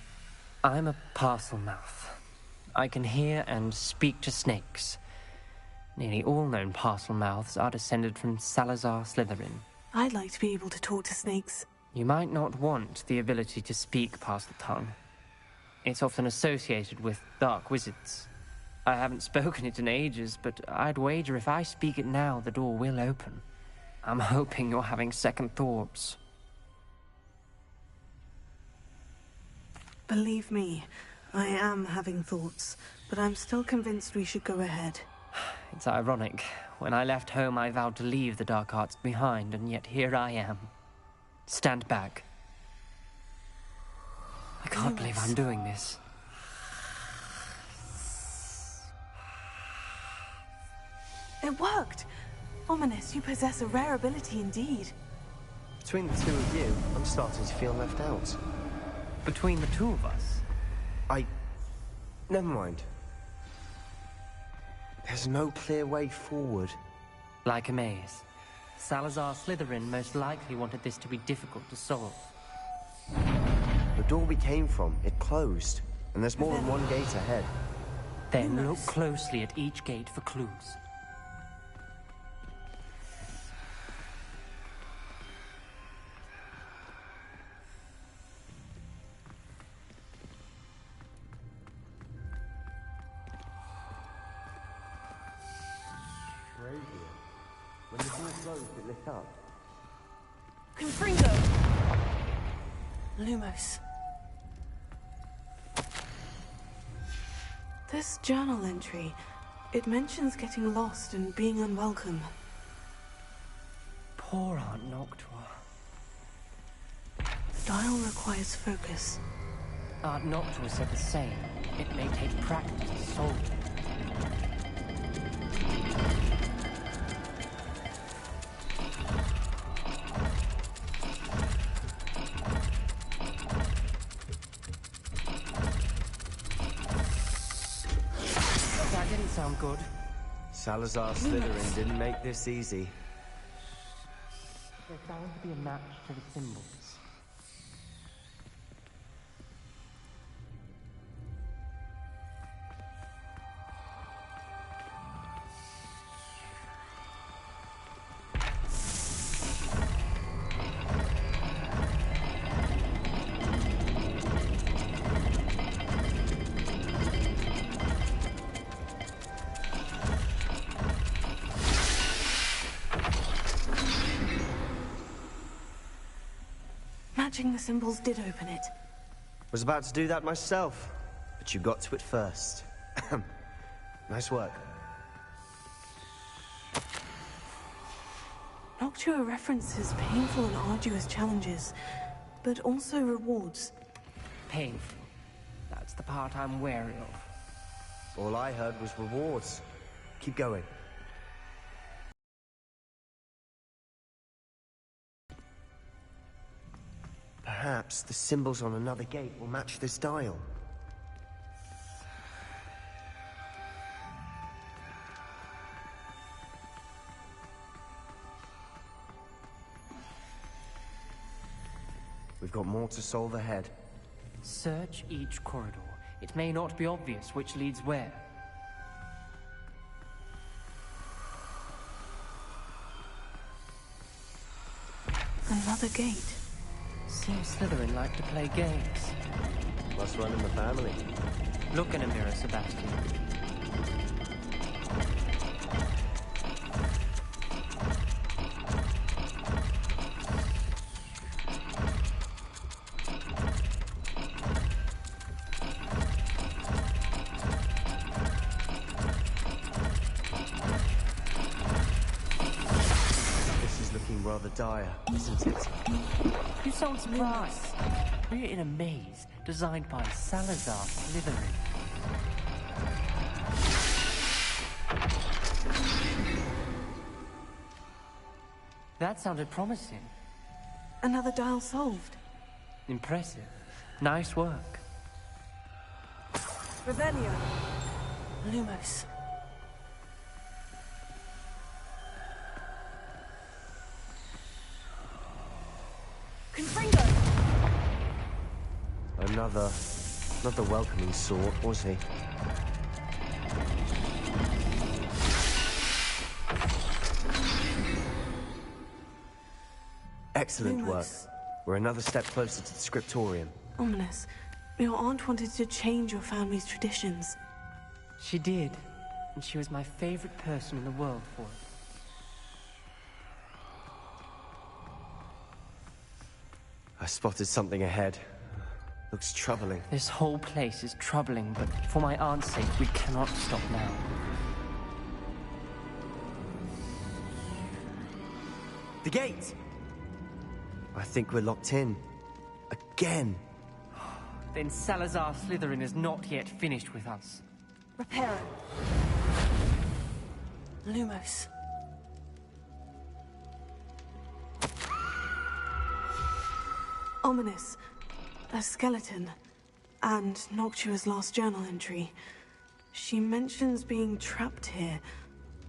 Speaker 6: I'm a parcel mouth. I can hear and speak to snakes. Nearly all known parcel mouths are descended from Salazar Slytherin.
Speaker 7: I'd like to be able to talk to snakes.
Speaker 6: You might not want the ability to speak parcel tongue. It's often associated with dark wizards. I haven't spoken it in ages, but I'd wager if I speak it now, the door will open. I'm hoping you're having second thoughts.
Speaker 7: Believe me, I am having thoughts, but I'm still convinced we should go ahead.
Speaker 6: It's ironic. When I left home, I vowed to leave the dark arts behind, and yet here I am. Stand back. I can't believe I'm doing this.
Speaker 7: It worked! Ominous, you possess a rare ability indeed.
Speaker 20: Between the two of you, I'm starting to feel left out.
Speaker 6: Between the two of us?
Speaker 20: Never mind. There's no clear way forward.
Speaker 6: Like a maze. Salazar Slytherin most likely wanted this to be difficult to solve.
Speaker 20: The door we came from, it closed. And there's more than one gate ahead.
Speaker 6: Then look closely at each gate for clues.
Speaker 20: When the door closed, it lit up.
Speaker 7: Confringo! Lumos. This journal entry, it mentions getting lost and being unwelcome.
Speaker 6: Poor Aunt Noctua.
Speaker 7: Dial requires focus.
Speaker 6: Aunt Noctua said the same. It may take practice to solve it. That didn't sound good.
Speaker 20: Salazar Slytherin didn't make this easy.
Speaker 6: There's bound to be a match to the symbols.
Speaker 7: Matching the symbols did open it.
Speaker 20: Was about to do that myself, but you got to it first. Nice work.
Speaker 7: Noctua references painful and arduous challenges, but also rewards.
Speaker 6: Painful. That's the part I'm wary of.
Speaker 20: All I heard was rewards. Keep going. Perhaps the symbols on another gate will match this dial. We've got more to solve ahead.
Speaker 6: Search each corridor. It may not be obvious which leads where.
Speaker 7: Another gate.
Speaker 6: Seems Slytherin like to play games.
Speaker 20: Must run in the family.
Speaker 6: Look in a mirror, Sebastian.
Speaker 20: Rather dire, isn't it?
Speaker 6: You sound surprised. We're in a maze designed by Salazar Slytherin. That sounded promising.
Speaker 7: Another dial solved.
Speaker 6: Impressive. Nice work.
Speaker 7: Revelio. Lumos.
Speaker 20: Another welcoming sort, was he? Excellent work. We're another step closer to the scriptorium.
Speaker 7: Ominous. Your aunt wanted to change your family's traditions.
Speaker 6: She did, and she was my favorite person in the world for it.
Speaker 20: I spotted something ahead. Looks troubling.
Speaker 6: This whole place is troubling, but for my aunt's sake, we cannot stop now.
Speaker 20: The gate! I think we're locked in. Again!
Speaker 6: Then Salazar Slytherin is not yet finished with us.
Speaker 7: Reparo. Lumos. Ominous. A skeleton. And Noctua's last journal entry. She mentions being trapped here,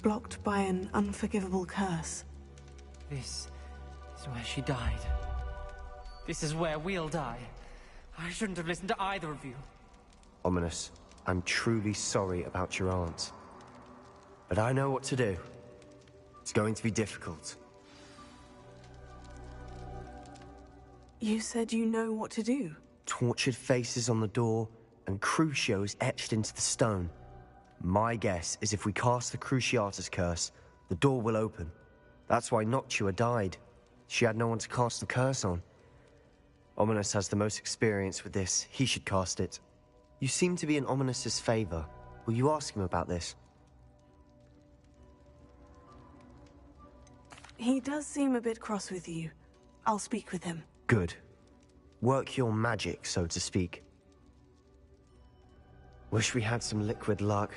Speaker 7: blocked by an unforgivable curse.
Speaker 6: This is where she died. This is where we'll die. I shouldn't have listened to either of you.
Speaker 20: Ominous, I'm truly sorry about your aunt. But I know what to do. It's going to be difficult.
Speaker 7: You said you know what to do.
Speaker 20: Tortured faces on the door, and Crucios etched into the stone. My guess is if we cast the Cruciatus curse, the door will open. That's why Noctua died. She had no one to cast the curse on. Ominous has the most experience with this. He should cast it. You seem to be in Ominous's favor. Will you ask him about this?
Speaker 7: He does seem a bit cross with you. I'll speak with him.
Speaker 20: Good. Work your magic, so to speak. Wish we had some liquid luck.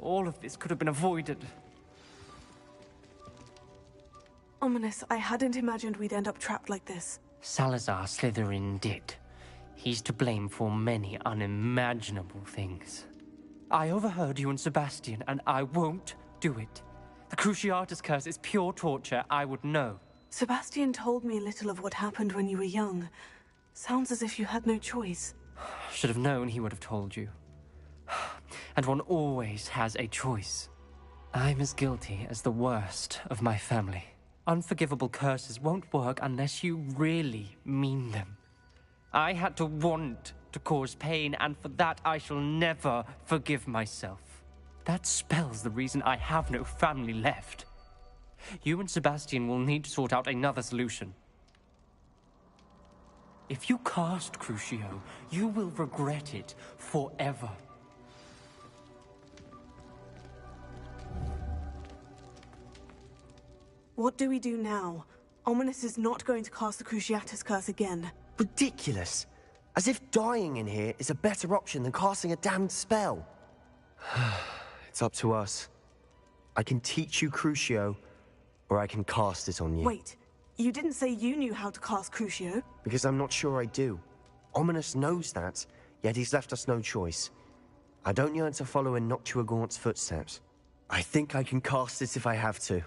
Speaker 6: All of this could have been avoided.
Speaker 7: Ominous, I hadn't imagined we'd end up trapped like this.
Speaker 6: Salazar Slytherin did. He's to blame for many unimaginable things. I overheard you and Sebastian, and I won't do it. The Cruciatus curse is pure torture. I would know.
Speaker 7: Sebastian told me a little of what happened when you were young. Sounds as if you had no choice.
Speaker 6: Should have known he would have told you. And one always has a choice. I'm as guilty as the worst of my family. Unforgivable curses won't work unless you really mean them. I had to want to cause pain, and for that I shall never forgive myself. That spells the reason I have no family left. You and Sebastian will need to sort out another solution. If you cast Crucio, you will regret it forever.
Speaker 7: What do we do now? Ominous is not going to cast the Cruciatus curse again.
Speaker 20: Ridiculous. As if dying in here is a better option than casting a damned spell. It's up to us. I can teach you Crucio, or I can cast it on you.
Speaker 7: Wait. You didn't say you knew how to cast Crucio.
Speaker 20: Because I'm not sure I do. Ominous knows that, yet he's left us no choice. I don't yearn to follow in Noctua Gaunt's footsteps. I think I can cast it if I have to.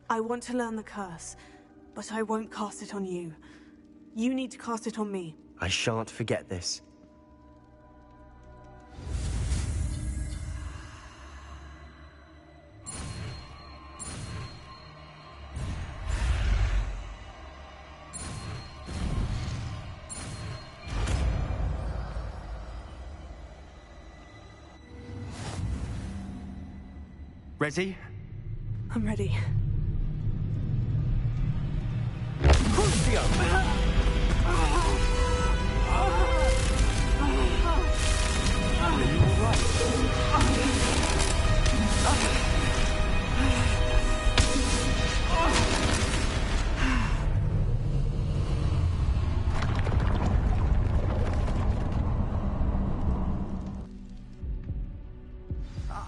Speaker 7: I want to learn the curse, but I won't cast it on you. You need to cast it on me.
Speaker 20: I shan't forget this.
Speaker 6: Ready?
Speaker 7: I'm ready.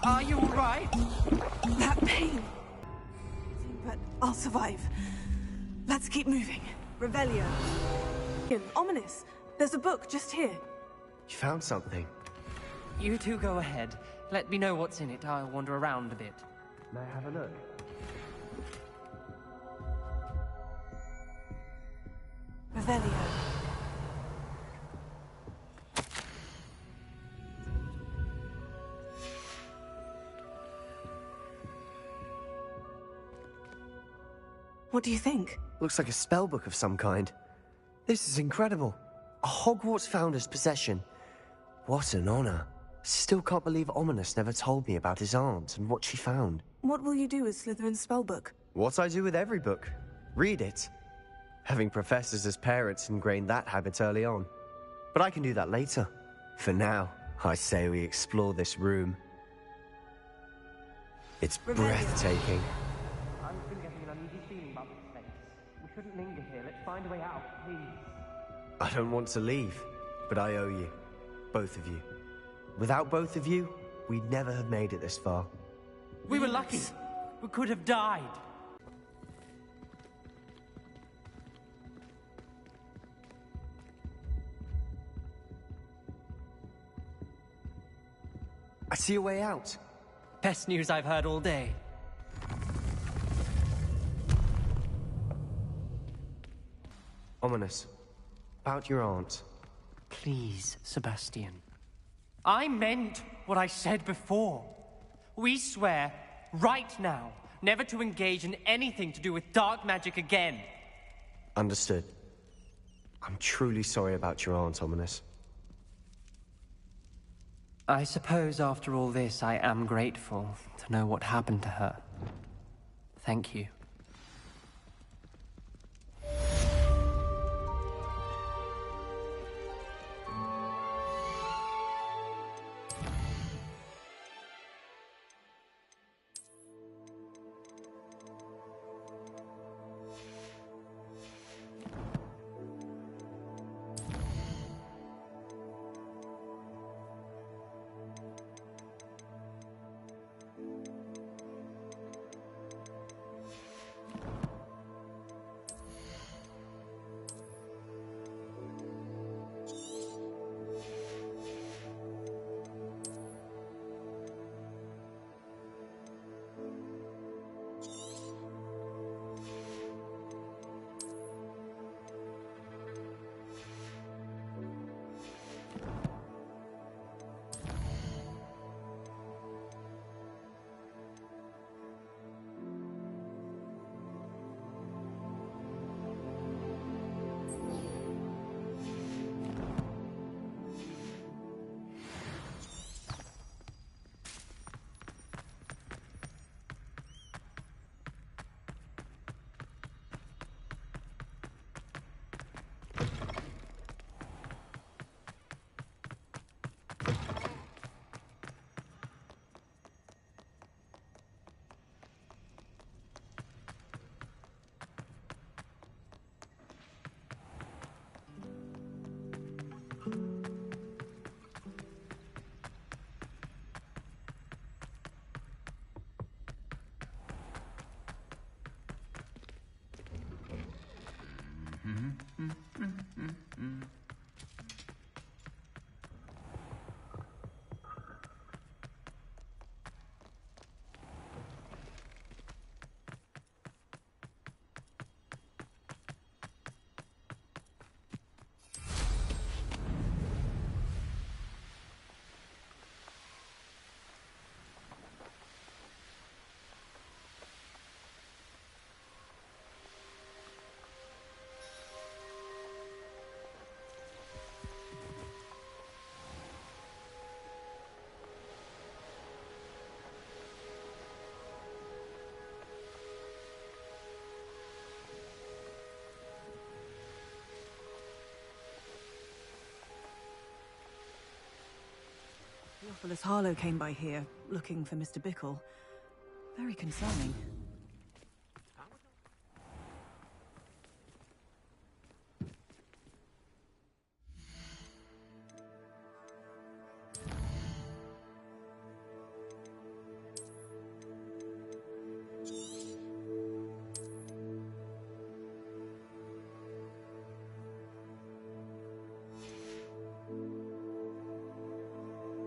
Speaker 6: Are you all right?
Speaker 7: That pain. But I'll survive. Let's keep moving. Revelio. Ominous. There's a book just here.
Speaker 20: You found something.
Speaker 6: You two go ahead. Let me know what's in it. I'll wander around a bit.
Speaker 20: May I have a look?
Speaker 7: Revelio. What do you think?
Speaker 20: Looks like a spellbook of some kind. This is incredible. A Hogwarts founder's possession. What an honor. Still can't believe Ominous never told me about his aunt and what she found.
Speaker 7: What will you do with Slytherin's spellbook?
Speaker 20: What I do with every book. Read it. Having professors as parents ingrained that habit early on. But I can do that later. For now, I say we explore this room. It's breathtaking.
Speaker 6: I've been getting an uneasy feeling about this place. We shouldn't linger here. Let's find a way out, please.
Speaker 20: I don't want to leave, but I owe you. Both of you. Without both of you, we'd never have made it this far.
Speaker 6: We were lucky. We could have died.
Speaker 20: I see a way out.
Speaker 6: Best news I've heard all day.
Speaker 20: Ominous. About your aunt.
Speaker 6: Please, Sebastian. I meant what I said before. We swear, right now, never to engage in anything to do with dark magic again.
Speaker 20: Understood. I'm truly sorry about your aunt, Ominous.
Speaker 6: I suppose after all this, I am grateful to know what happened to her. Thank you.
Speaker 7: Theophilus Harlow came by here, looking for Mr. Bickle. Very concerning.